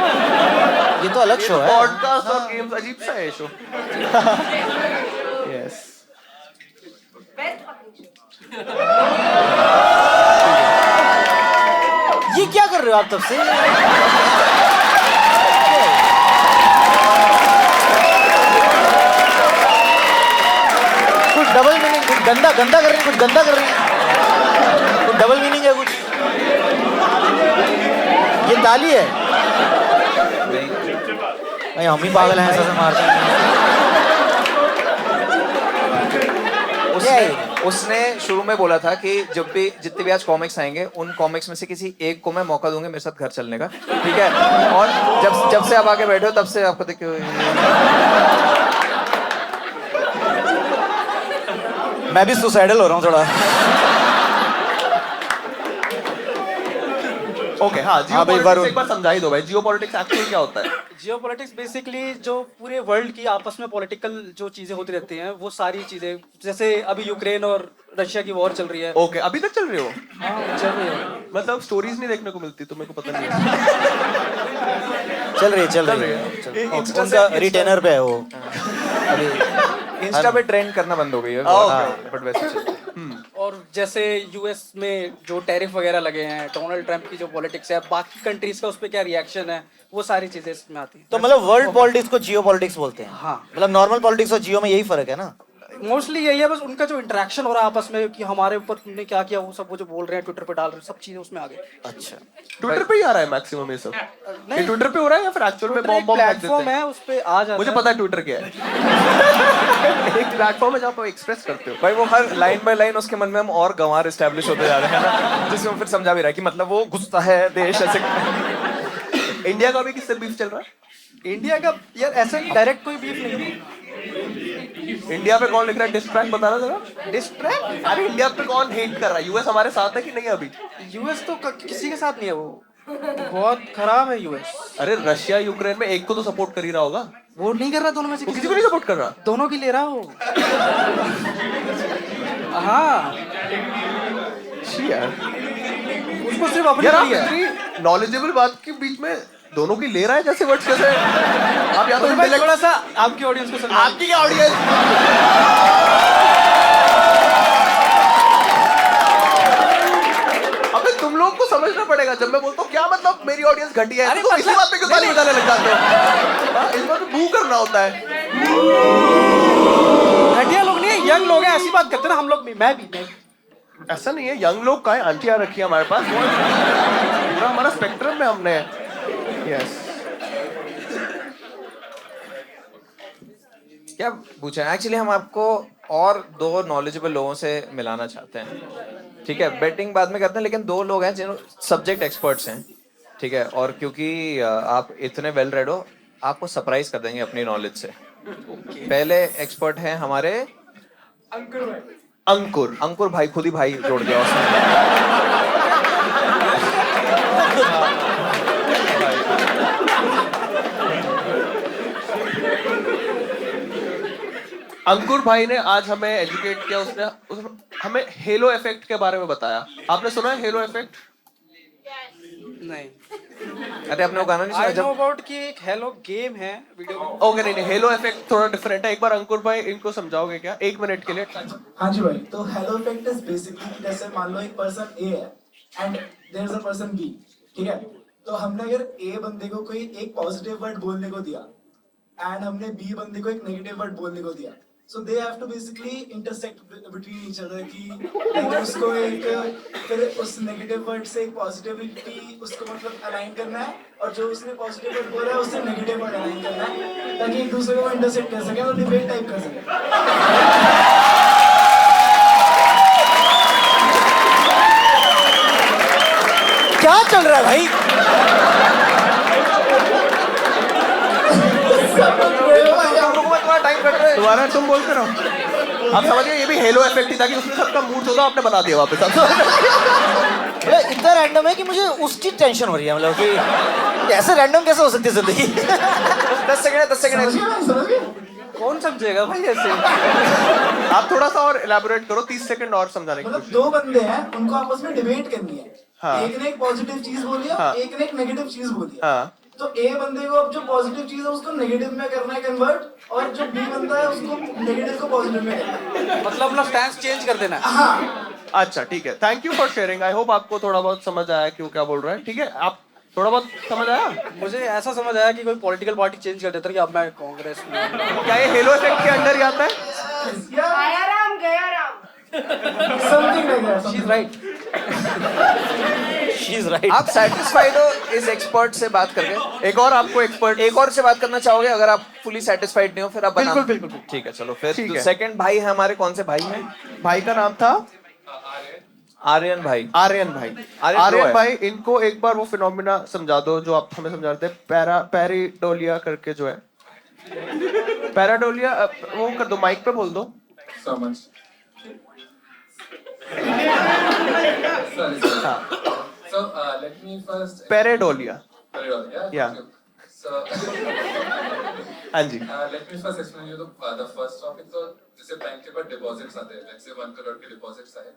ये तो अलग शो है। पॉडकास्ट और गेम्स, अजीब सा है show. Yes, best fucking show. ये क्या कर रहे हो आप तब से? कुछ डबल मीनिंग, कुछ गंदा गंदा कर रही है, कुछ गंदा कर रही है, कुछ डबल मीनिंग है कुछ। ये ताली है भाई, हम ही पागल हैं ऐसा से मारते हैं। उसने शुरू में बोला था कि जब भी जितने भी आज कॉमिक्स आएंगे, उन कॉमिक्स में से किसी एक को मैं मौका दूंगा मेरे साथ घर चलने का, ठीक है? और जब से आप आके बैठे हो, तब से आपको देख के मैं भी सुसाइडल हो रहा हूँ थोड़ा। ओके हाँ हाँ भाई, जियोपॉलिटिक्स वरुण। एक बार समझा ही दो भाई, जियोपॉलिटिक्स एक्चुअली क्या होता है? जियोपॉलिटिक्स बेसिकली जो पूरे वर्ल्ड की आपस में पॉलिटिकल जो चीजें होती रहती हैं वो सारी चीजें, जैसे अभी यूक्रेन और रशिया की वॉर चल रही है। ओके अभी तक चल रही हो? हाँ चल रही है। मतलब स्टोरीज नहीं देखने को मिलती तो मेरे को पता नहीं है। चल रही है उनका रिटेनर पे है वो अभी इंस्टा पे ट्रेंड करना बंद हो गई है, बट वैसे चल रही है। और जैसे यूएस में जो टैरिफ वगैरह लगे हैं, डोनाल्ड ट्रंप की जो पॉलिटिक्स है, बाकी कंट्रीज का उस पर क्या रिएक्शन है, वो सारी चीजें इसमें आती हैं। तो मतलब वर्ल्ड पॉलिटिक्स को जियो पॉलिटिक्स बोलते हैं। हाँ मतलब नॉर्मल पॉलिटिक्स और जियो में यही फर्क है ना? मोस्टली यही है, बस उनका जो इंटरेक्शन हो रहा है आपस में कि हमारे ऊपर तुमने क्या किया, वो सब वो जो बोल रहे हैं ट्विटर पे डाल रहे हैं, सब चीजें उसमें आ गई। अच्छा ट्विटर पे ही आ रहा है मैक्सिमम ये सब? ये ट्विटर पे हो रहा है या फिर एक्चुअल में बॉम्ब प्लेटफॉर्म है, उस पे आ जाता मुझे है। पता है ट्विटर क्या है। एक प्लेटफॉर्म है जहाँ पर एक्सप्रेस करते हो भाई वो हर लाइन बाय लाइन उसके मन में हम और गंवार एस्टेब्लिश होते जा रहे हैं ना, जिसमें वो फिर समझा भी रहा है कि मतलब वो गुस्सा है देश ऐसे। इंडिया का भी किससे बीफ चल रहा है? इंडिया का यार ऐसे डायरेक्ट कोई बीफ नहीं है। इंडिया पे कौन लिख रहा है डिस्ट्रैक्ट, बताना जरा। डिस्ट्रैक्ट? अरे इंडिया पे कौन हेट कर रहा है? यूएस हमारे साथ है कि नहीं अभी? यूएस तो किसी के साथ नहीं है, वो बहुत खराब है यूएस। अरे रशिया यूक्रेन में एक को तो सपोर्ट कर ही रहा होगा। वो नहीं कर रहा दोनों में से, वो किसी को नहीं सपोर्ट कर रहा? दोनों की ले रहा हो। हाँ यार उसको सिर्फ अपनी यार आप है। इतनी नॉलेजेबल बात के बीच में दोनों की ले रहा है जैसे वर्ड्स कैसे? आप या तो भाई इंटेलेक्ट, थोड़ा सा आपकी ऑडियंस को समझाइए। आपकी क्या ऑडियंस? अबे तुम लोग को समझना पड़ेगा जब मैं बोलता हूँ क्या मतलब मेरी ऑडियंस घटिया है, तो इसी बात पे क्यों ताली बजाने लग जाते हो? हाँ, इस बात पे बू करना होता है। घटिया लोग नहीं है, यंग लोग हैं, ऐसी बात करते ना हम लोग भी, मैं भी। ऐसा नहीं है, यंग लोग का है, आंटियां रखी है हमारे पास, पूरा हमारा स्पेक्ट्रम में हमने। यस क्या पूछा? एक्चुअली हम आपको और दो नॉलेजेबल लोगों से मिलाना चाहते हैं, ठीक है? बेटिंग बाद में करते हैं, लेकिन दो लोग हैं जिन्हों सब्जेक्ट एक्सपर्ट्स हैं, ठीक है? और क्योंकि आप इतने वेल रेड हो, आपको सरप्राइज कर देंगे अपनी नॉलेज से। पहले एक्सपर्ट हैं हमारे अंकुर भाई, खुद ही भाई जोड़ दिया उसने। अंकुर भाई ने आज हमें एजुकेट किया, उसने हमें हेलो इफेक्ट के बारे में बताया। आपने सुना है हेलो इफेक्ट? नहीं। अरे आपने वो गाना नहीं सुना I know जब? about कि एक हेलो गेम है वीडियो। ओके नहीं, हेलो इफेक्ट थोड़ा डिफरेंट है। एक बार अंकुर भाई इनको समझाओगे क्या 1 मिनट के लिए? हाँ जी भाई, तो हेलो इफेक्ट इज बेसिकली जैसे मान लो एक पर्सन ए है and there is a person B, ठीक है? तो हमने अगर ए बंदे को कोई एक पॉजिटिव वर्ड बोलने को दिया एंड हमने बी बंदे को एक नेगेटिव वर्ड बोलने को दिया, so they have to basically intersect between each other की like उसको एक फिर उस नेगेटिव वर्ड से एक पॉजिटिविटी उसको मतलब अलाइन करना है, और जो उसने पॉजिटिव वर्ड बोला है उससे नेगेटिव वर्ड अलाइन करना है, ताकि एक दूसरे को इंटरसेक्ट कर सके और डिबेट टाइप कर सके। क्या चल रहा है भाई? दोबारा तुम बोलते रहो। आप समझिए ये भी हेलो इफेक्ट ही था कि उसने सबका मूड होगा, आपने बना दिया वापस। मतलब इतना रैंडम है कि मुझे उसकी टेंशन हो रही है, मतलब कि ऐसे रैंडम कैसे हो सकती है जिंदगी? 10 सेकंड। कौन समझेगा भाई ऐसे? आप थोड़ा सा और इलैबोरेट करो, 30 सेकंड और समझाने की मतलब कोशिश। दो बंदे हैं, उनको आपस में डिबेट करनी है। हाँ। एक ने एक पॉजिटिव चीज बोली है, हाँ। एक ने एक नेगेटिव चीज बोली है। हाँ। तो ए बंदे को अब जो पॉजिटिव चीज है उसको नेगेटिव में करना है कन्वर्ट, और जो बी बंदा है उसको नेगेटिव को पॉजिटिव में करना है। मतलब अपना स्टैंस चेंज कर देना है। हाँ। अच्छा ठीक है, thank you for sharing. I hope आपको थोड़ा बहुत समझ आया क्यों क्या बोल रहा है। ठीक है, आप थोड़ा बहुत समझ आया? मुझे ऐसा समझ आया कि कोई पॉलिटिकल पार्टी चेंज कर देता है कि अब मैं कांग्रेस में। क्या ये हेलो इफेक्ट के अंडर ही आता है? आया राम गया Ram. Something like that. She's right. She's right. आप सेटिस्फाइड हो इस एक्सपर्ट से बात करके? एक और आपको एक्सपर्ट, एक और से बात करना चाहोगे? अगर आप फुली सेटिस्फाइड नहीं हो फिर आप बिल्कुल बिल्कुल। ठीक है, चलो फिर। ठीक तो है। सेकंड भाई है हमारे, कौन से भाई हैं? भाई का नाम था आर्यन भाई। आर्यन भाई। आर्यन आर्यन भाई, इनको एक बार वो फिनोमिना समझा दो जो आप हमें समझा रहे थे, पैराडोलिया करके जो है। पैराडोलिया वो कर दो, माइक पे बोल दो। समझ। So let me first. पेरेडोलिया. Pareidolia. Yeah. So. हाँ जी. Let me first explain you the first topic. तो जैसे बैंक के पास डिपॉजिट्स आते हैं, let's say 1 करोड़ के डिपॉजिट्स आए,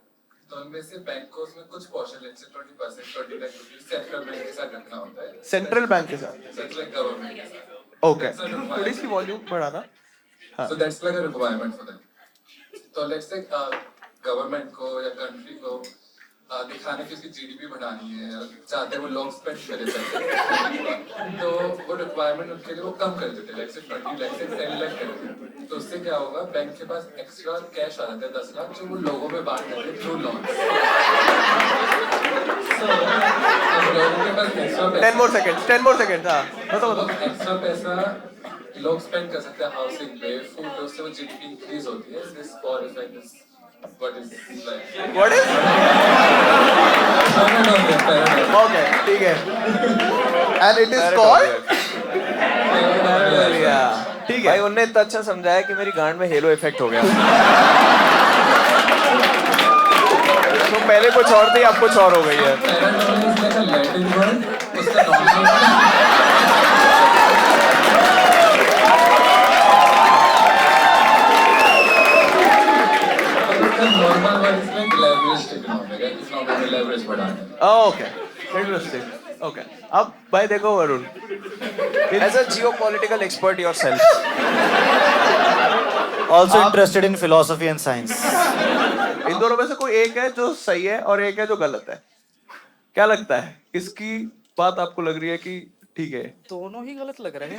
तो उनमें से बैंक को उसमें कुछ पोर्शन, let's say 20%, 20 लाख रुपए सेंट्रल बैंक के साथ रखना होता है. सेंट्रल बैंक के साथ. सेंट्रल गवर्नमेंट के साथ. Okay. थोड़ी सी वॉल्यूम बढ़ाना. हाँ. So that's like a requirement for them. तो let's say गवर्नमेंट को या कंट्री को दिखाने की उसकी जीडीपी बढ़ानी है, चाहते हैं वो लोग स्पेंड करे पैसे, तो वो रिक्वायरमेंट उनके लिए वो कम कर देते हैं, लाइक से 20 लाख से 10 लाख कर देते हैं. तो उससे क्या होगा, बैंक के पास एक्स्ट्रा कैश आ जाता है 10 लाख, जो वो लोगों में बांट देते हैं थ्रू लॉन्स. लोगों के पास एक्स्ट्रा 10 more seconds. हाँ. बताओ. एक्स्ट्रा पैसा लोग स्पेंड कर सकते हैं हाउसिंग पे, फूड पे, उससे वो जीडीपी इंक्रीज होती है. This for effect is what is like. What is? Okay, ठीक है. And it is called. ठीक है. भाई उन्होंने इतना अच्छा समझाया कि मेरी गांड में हेलो इफेक्ट हो गया. तो पहले कुछ और थी, अब कुछ और हो गई है. Normal one is like leveraged economic, it's not only leverage बढ़ाना. Okay, interesting. Okay. अब भाई देखो Varun. As a geopolitical expert yourself. Also interested in philosophy and science. इन दोनों में से कोई एक है जो सही है और एक है जो गलत है. क्या लगता है? किसकी बात आपको लग रही है कि ठीक है? दोनों ही गलत लग रहे हैं.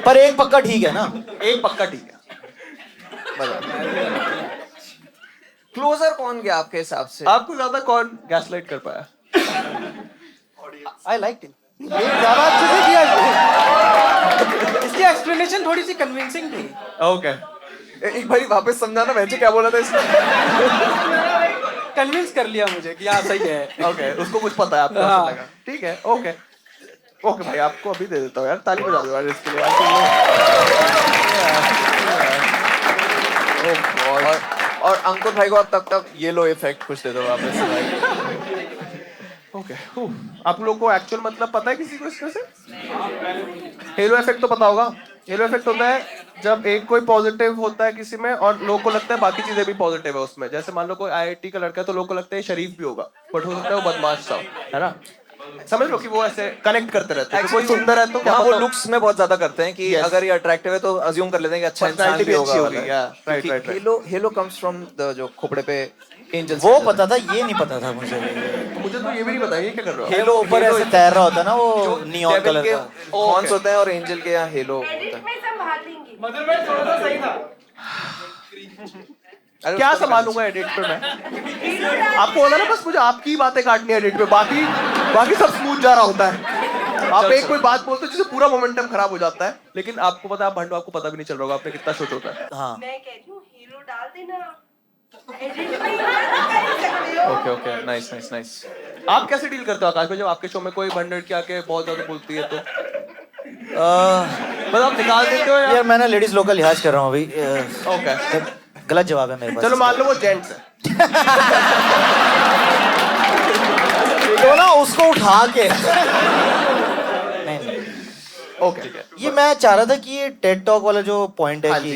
पर एक पक्का ठीक है ना? एक पक्का ठीक है. क्लोजर कौन गया आपके हिसाब से? आपको ज्यादा कौन गैसलाइट कर पाया? I liked him. ज्यादा अच्छे से किया. इसकी एक्सप्लेनेशन थोड़ी सी कन्विंसिंग थी. Okay. एक बारी वापस समझाना, मैं क्या बोला था इसमें? कन्विंस कर लिया मुझे कि हाँ सही है. Okay, उसको कुछ पता है, आपको ऐसा लगा. ठीक है. Okay. ओके भाई, आपको अभी दे देता हूँ यार, ताली बजा दो यार इसके लिए. और अंकुर भाई को अब तक ये लो इफेक्ट कुछ दे दो वापस. ओके. आप लोगों को एक्चुअल मतलब पता है किसी को इसमें से? हेलो इफेक्ट तो पता होगा. हेलो इफेक्ट होता है जब एक कोई पॉजिटिव होता है किसी में और लोगों को लगता है बाकी चीजें भी पॉजिटिव है उसमें. जैसे मान लो कोई आईआईटी का लड़का है तो लोगों को लगता है शरीफ भी होगा, बट हो सकता है वो बदमाश सा, है ना? समझ लो कि वो ऐसे कनेक्ट करते रहते हैं. कोई सुंदर है तो क्या वो लुक्स में बहुत ज्यादा करते हैं कि अगर ये अट्रैक्टिव है तो अज्यूम कर लेते हैं कि अच्छा इंसान भी होगा. Right. Hello comes from the जो खोपड़े पे एंजल्स. वो पता था, ये नहीं पता था मुझे. मुझे तो ये भी नहीं पता ये क्या कर रहा है. हेलो ऊपर ऐसे तैर रहा होता है ना, वो नियॉन कलर का. हॉर्न्स होते हैं और एंजल के यहाँ हेलो होता है. मैं संभाल लेंगी. मदरमेड थोड़ा सा सही था. क्या संभालूंगा एडिट पे मैं? आपको होना ना बस मुझे आपकी बातें काटनी है एडिट पे, बाकी सब स्मूथ जा रहा होता है. आप एक कोई बात बोलते हो जिससे पूरा मोमेंटम खराब हो जाता है, लेकिन आपको पता है भंडो आपको पता भी नहीं चल रहा होगा आपने कितना शूट होता है. हाँ. मैं कह रही हूँ हीरो डाल देना. एडिट में कर सकते हो. ओके. नाइस. आप कैसे डील करते हो आकाश भाई जब आपके शो में कोई भंडड़ के आके बहुत ज्यादा बोलती है तो? मतलब आप निकाल देते हो या? यार मैं ना लेडीज लोग का लिहाज कर रहा हूँ अभी. ओके. गलत जवाब है मेरे पास. चलो मान लो वो जेंट्स है. तो ना उसको उठा के. नहीं. ओके. ये मैं चाह रहा था कि ये टेड टॉक वाला जो पॉइंट है कि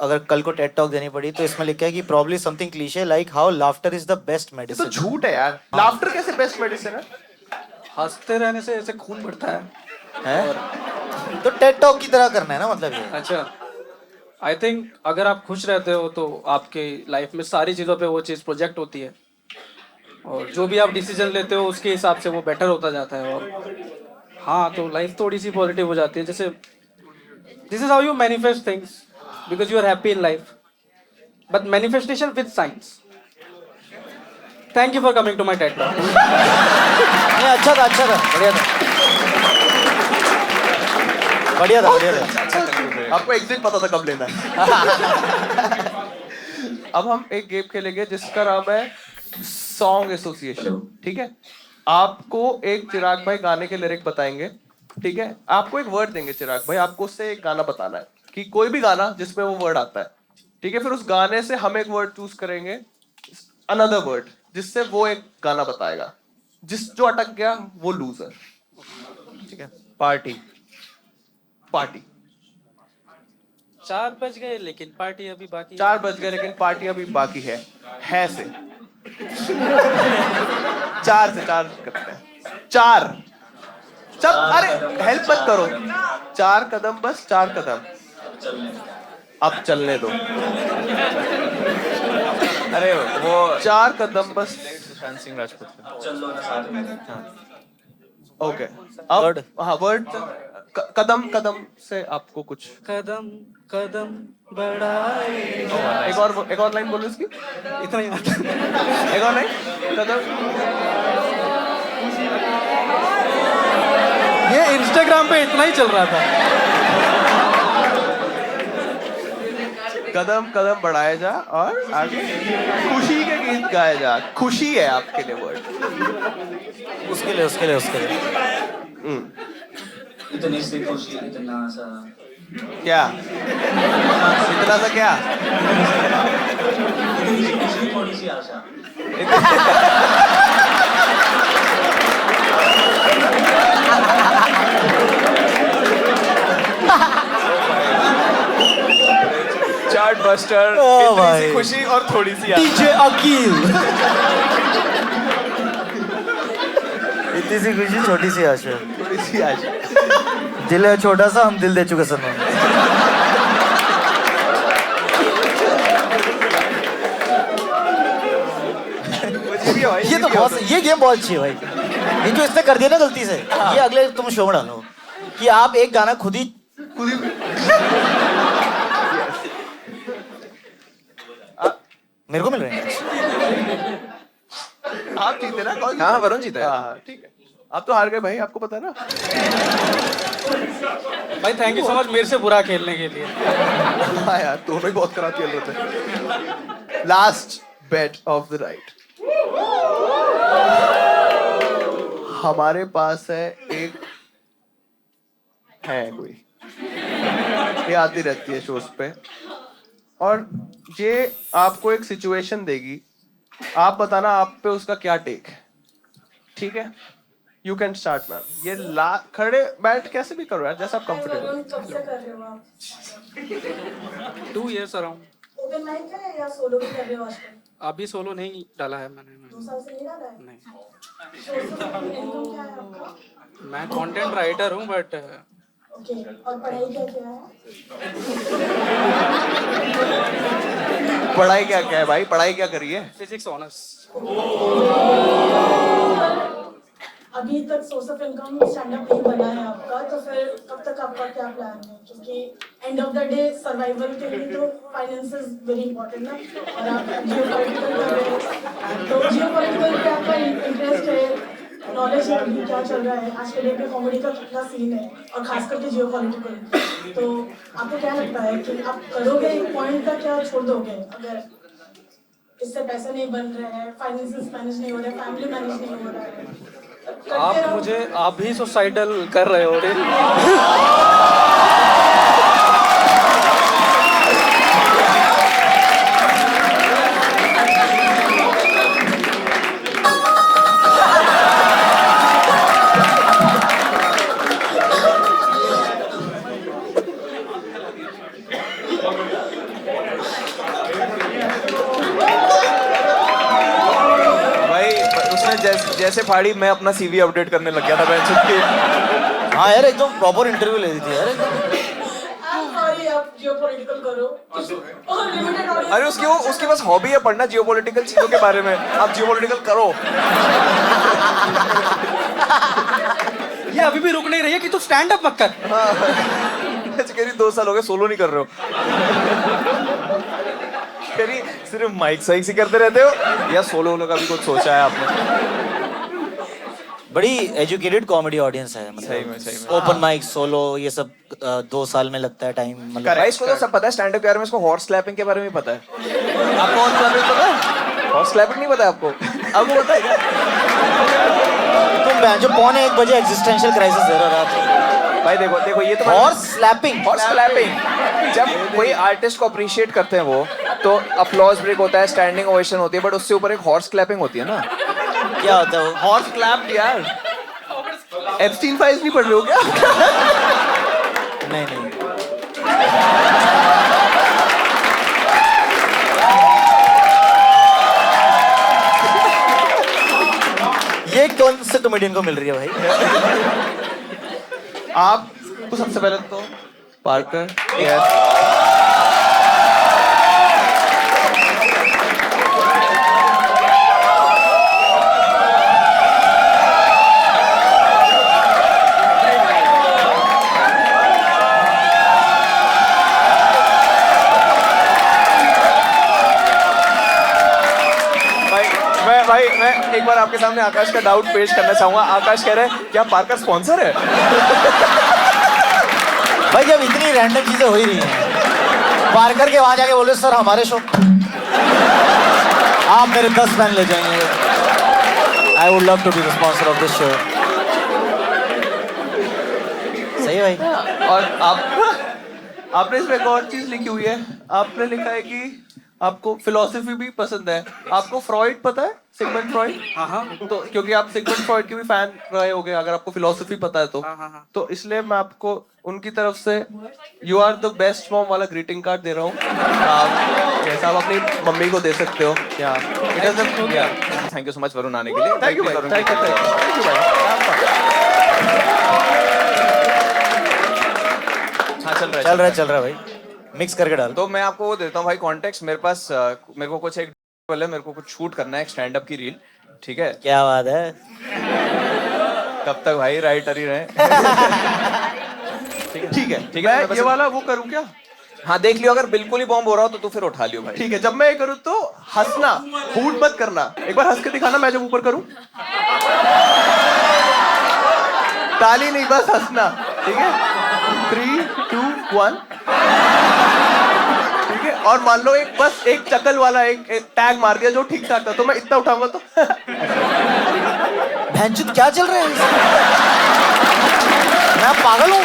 अगर कल को टेड टॉक देनी पड़ी तो इसमें लिखा है कि probably something cliché like how laughter is the best medicine. तो झूठ है यार. लाफ्टर कैसे बेस्ट मेडिसिन है? हंसते रहने से ऐसे खून बढ़ता है. तो टेड टॉक की तरह करना है ना, मतलब ये. अच्छा. आई थिंक अगर आप खुश रहते हो तो आपके लाइफ में सारी चीज़ों पे वो चीज़ प्रोजेक्ट होती है और जो भी आप डिसीजन लेते हो उसके हिसाब से वो बेटर होता जाता है. और हाँ, तो लाइफ थोड़ी सी पॉजिटिव हो जाती है. जैसे this is how you manifest things because you are happy in life, but manifestation with science. Thank you for coming to my TED talk. अच्छा था, बढ़िया था. आपको एग्जिट पता था कब लेना है. अब हम एक गेम खेलेंगे जिसका नाम है सॉन्ग एसोसिएशन. ठीक है. आपको एक चिराग भाई गाने के लिरिक बताएंगे. ठीक है. आपको एक वर्ड देंगे चिराग भाई, आपको उससे एक गाना बताना है कि कोई भी गाना जिसमें वो वर्ड आता है. ठीक है. फिर उस गाने से हम एक वर्ड चूज करेंगे अनदर वर्ड जिससे वो एक गाना बताएगा, जो अटक गया वो लूजर। ठीक है, पार्टी। पार्टी 4 बज गए लेकिन पार्टी अभी बाकी 4 बज गए लेकिन पार्टी अभी बाकी है से 4 से 4 करते हैं। 4 अरे हेल्प मत करो। 4 कदम, बस 4 कदम। अब चलने दो। अरे वो 4 कदम बस। सुशांत सिंह राजपूत का। चलो ना साथ में। ओके, अब हाँ वर्ड कदम कदम से आपको कुछ कदम कदम बढ़ाए। एक और लाइन बोलो इसकी। इतना ही आता है। एक और लाइन कदम। ये इंस्टाग्राम पे इतना ही चल रहा था। कदम कदम बढ़ाए जा और आगे खुशी के गीत गाए जा। खुशी है आपके लिए वर्ड। उसके लिए इतनी सी खुशी, इतना सा क्या? इतना सा क्या? थोड़ी सी आशा। चार्ट बस्टर, इतनी सी खुशी और थोड़ी सी आशा। डीजे अकील। इतनी सी खुशी, छोटी सी आशा। थोड़ी सी आशा। दिल है छोटा सा, हम दिल दे चुके सनम। ये तो बहुत, ये गेम बहुत अच्छी है भाई। ये जो इसने कर दिया ना गलती से, ये अगले तुम शो में डालो कि आप एक गाना खुद ही मेरे को मिल रहे हैं। आप जीते ना? कौन? हाँ, वरुण जीता है। हाँ ठीक है, आप तो हार गए भाई, आपको पता है ना। भाई थैंक यू सो मच मेरे से बुरा खेलने के लिए। हाँ यार, दोनों ही बहुत खराब खेल रहे थे। Last bet of the night. हमारे पास है एक, है कोई, ये आती रहती है शोज पे, और ये आपको एक सिचुएशन देगी, आप बताना आप पे उसका क्या टेक है। ठीक है, यू कैन स्टार्ट मैम। ये खड़े बैठ कैसे भी करो यार, जैसा आप कंफर्टेबल। कब से कर रहे हो आप? 2 years अराउंड। ओपन माइक है या सोलो भी कर रहे हो आजकल? अभी सोलो नहीं डाला है मैंने। 2 साल से नहीं डाला है? नहीं, इनकम क्या है आपका? मैं कंटेंट राइटर हूँ बट ओके, और पढ़ाई क्या क्या है? पढ़ाई क्या क्या है भाई? पढ़ाई क्या करी है? Physics honours. अभी तक source of income stand up नहीं बना है आपका, तो फिर कब तक आपका क्या प्लान है? क्योंकि end of the day survival के लिए तो फाइनेंसेस वेरी इंपॉर्टेंट ना, और आप जियोपॉलिटिकल कर रहे हो, तो जियोपॉलिटिकल पे आपका इंटरेस्ट है, नॉलेज है अभी क्या चल रहा है आज के डेट में, कॉमेडी का कितना सीन है, और खास करके जियोपॉलिटिकल। तो आपको क्या लगता है कि आप करोगे एक पॉइंट तक या छोड़ दोगे? अगर इससे पैसे नहीं बन रहे हैं, फाइनेंसेस मैनेज नहीं हो रहे, फैमिली मैनेज नहीं हो रहा है, आप भी सुसाइडल कर रहे हो रे। जैसे फाड़ी मैं अपना सीवी अपडेट करने लग गया था बेंच के। हाँ यार, एकदम प्रॉपर इंटरव्यू ले ली थी यार। सॉरी, आप जियोपॉलिटिकल करो। अरे उसकी बस हॉबी है पढ़ना जियोपॉलिटिकल चीजों के बारे में, आप जियोपॉलिटिकल करो। ये अभी भी रुक नहीं रही है कि तू स्टैंड अप मत कर। हाँ, कह रही 2 साल हो गए सोलो नहीं कर रहे हो। कह रही सिर्फ माइक साइक से करते रहते हो या सोलो वोलो का भी कुछ सोचा है आपने? बड़ी एजुकेटेड कॉमेडी ऑडियंस है, सही में। ओपन माइक, सोलो, ये सब 2 साल में लगता है टाइम। मतलब भाई इसको तो सब पता है, स्टैंड अप के बारे में, इसको हॉर्स क्लैपिंग के बारे में पता है। आपको हॉर्स क्लैपिंग पता है? हॉर्स क्लैपिंग नहीं पता है आपको? अब पता है क्या? तुम जो 1:45 एग्जिस्टेंशियल क्राइसिस दे रहा था। भाई देखो देखो ये तो हॉर्स स्लैपिंग जब कोई आर्टिस्ट को अप्रिशिएट करते हैं वो तो अप्लॉज ब्रेक होता है, स्टैंडिंग ओवेशन होती है, बट उससे ऊपर एक हॉर्स क्लैपिंग होती है ना। क्या होता है वो? हॉर्स क्लैप यार, एप्स्टीन फाइल्स नहीं पढ़ रहे हो क्या? नहीं नहीं, ये कौन से कॉमेडियन को मिल रही है भाई? आपको सबसे पहले तो पार्कर भाई मैं एक बार आपके सामने आकाश का डाउट पेश करना चाहूंगा। आकाश कह रहे हैं क्या पार्कर स्पॉन्सर है? भाई जब इतनी रैंडम चीजें हो ही रही हैं, पार्कर के वहां जाके बोले सर हमारे शो आप मेरे 10 फैन ले जाएंगे, I would love to be the sponsor of this show. सही है भाई। और आपने इसमें एक और चीज लिखी हुई है, आपने लिखा है कि आपको फिलोसफी भी पसंद है। आपको फ्रॉइड पता है, सिगमंड फ्रॉइड? हाँ। तो क्योंकि आप सिगमंड फ्रॉइड के भी फैन रहे होगे, अगर आपको फिलोसफी पता है तो इसलिए मैं आपको उनकी तरफ से you are the best mom वाला ग्रीटिंग कार्ड दे रहा हूँ। आप अपनी मम्मी को दे सकते हो। क्या thank you so much Varun आने के लिए। थैंक यू भाई, थैंक यू भाई। हाँ चल रहा है भाई, मिक्स करके डाल। तो मैं आपको वो देता हूँ भाई कॉन्टेक्स्ट। मेरे पास मेरे को कुछ एक मेरे को कुछ शूट करना है, एक स्टैंड अप की रील, ठीक है? क्या बात है। कब तक भाई राइटर ही रहे। ठीक है मैं ये वाला वो करूँ क्या? हाँ देख लियो, अगर बिल्कुल ही बॉम्ब हो रहा हो तो तू फिर उठा लियो भाई। ठीक है, जब मैं ये करूँ तो हंसना, हूट मत करना। एक बार हंस के दिखाना, मैं जब ऊपर करूँ ताली नहीं, बस हंसना। ठीक है, 3, 2, 1। ठीक है, और मान लो एक बस एक चकल वाला एक टैग मार दिया जो ठीक ठाक था, तो मैं इतना उठाऊंगा तो भैंचुद क्या चल रहा है? मैं पागल हूँ?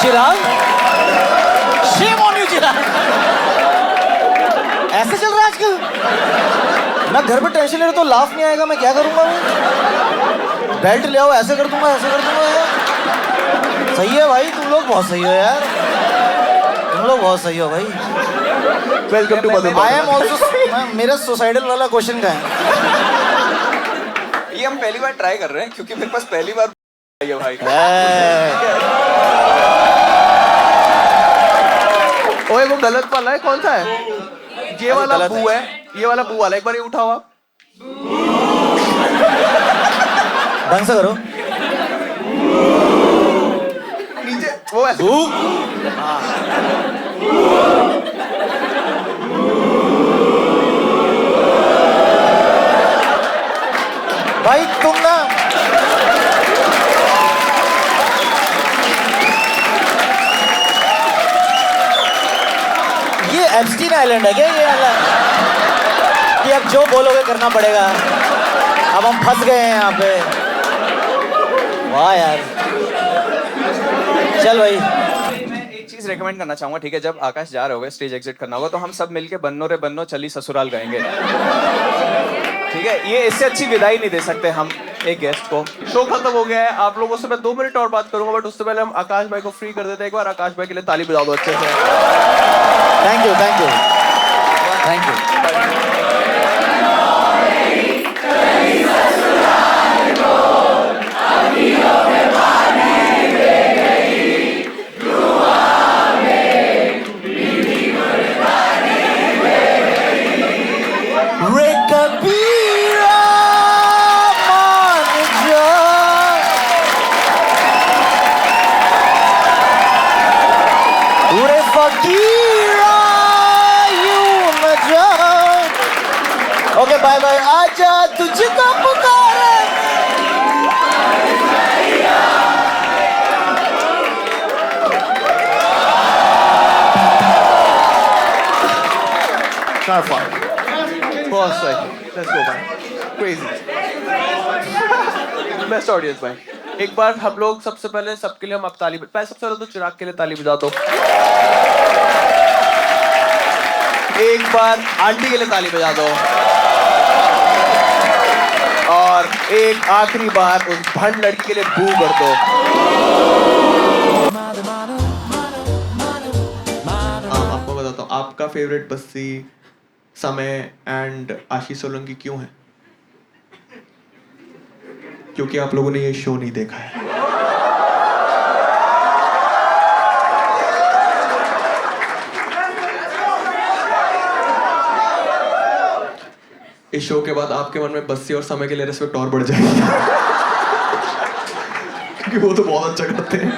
चिराग, शेम ऑन यू चिराग। ऐसे चल रहा है आजकल? मैं घर पे टेंशन ले रहा तो लाफ नहीं आएगा, मैं क्या करूंगा? बेल्ट ले आओ, ऐसे कर दूंगा, ऐसे कर दूंगा यार। सही है भाई, तुम लोग बहुत सही हो यार, तुम लोग बहुत सही हो भाई। Welcome to Madhuban. I am also, मेरा सुसाइडल वाला क्वेश्चन का है। ये हम पहली बार ट्राई कर रहे हैं क्योंकि मेरे पास पहली बार है भाई। ओए वो गलत वाला है, कौन सा है? ये वाला बू है, ये वाला बू वाला। एक बार ये उठाओ आप, ढंग से करो। नीचे वो है बू। भाई तुम ना ये एप्स्टीन आइलैंड है क्या ये वाला? कि अब जो बोलोगे करना पड़ेगा, अब हम फंस गए हैं यहाँ पे। वाह यार, चल भाई। मैं एक चीज रेकमेंड करना चाहूंगा, ठीक है? जब आकाश जा रहे होगे, स्टेज एग्जिट करना होगा, तो हम सब मिलके बन्नो रे बन्नो चली ससुराल गाएंगे, ठीक है? ये इससे अच्छी विदाई नहीं दे सकते हम एक गेस्ट को। शो खत्म हो गया है, आप लोगों से मैं 2 मिनट और बात करूंगा, बट उससे पहले हम आकाश भाई को फ्री कर देते हैं। एक बार आकाश भाई के लिए ताली बजा दो अच्छे से। Thank you, thank you, thank you. रे कबीरा मान जा, रे फकीरा यूं न जा। ओके बाय बाय, आजा तुझको पुकारे। बहुत सही, लेट्स गो भाई, क्रेजी। बेस्ट ऑडियंस भाई। एक बार हम लोग सबसे पहले सबके लिए हम आप ताली पहले सबसे पहले तो चिराग के लिए ताली बजा दो। एक बार आंटी के लिए ताली बजा दो और एक आखिरी बार उस भंड लड़की के लिए बू कर दो। आपको बताता हूँ आपका फेवरेट बस्सी समय एंड आशीष सोलंकी क्यों है? क्योंकि आप लोगों ने ये शो नहीं देखा है। इस शो के बाद आपके मन में बस्सी और समय के लिए रिस्पेक्ट और बढ़ जाएगी क्योंकि वो तो बहुत अच्छा करते हैं।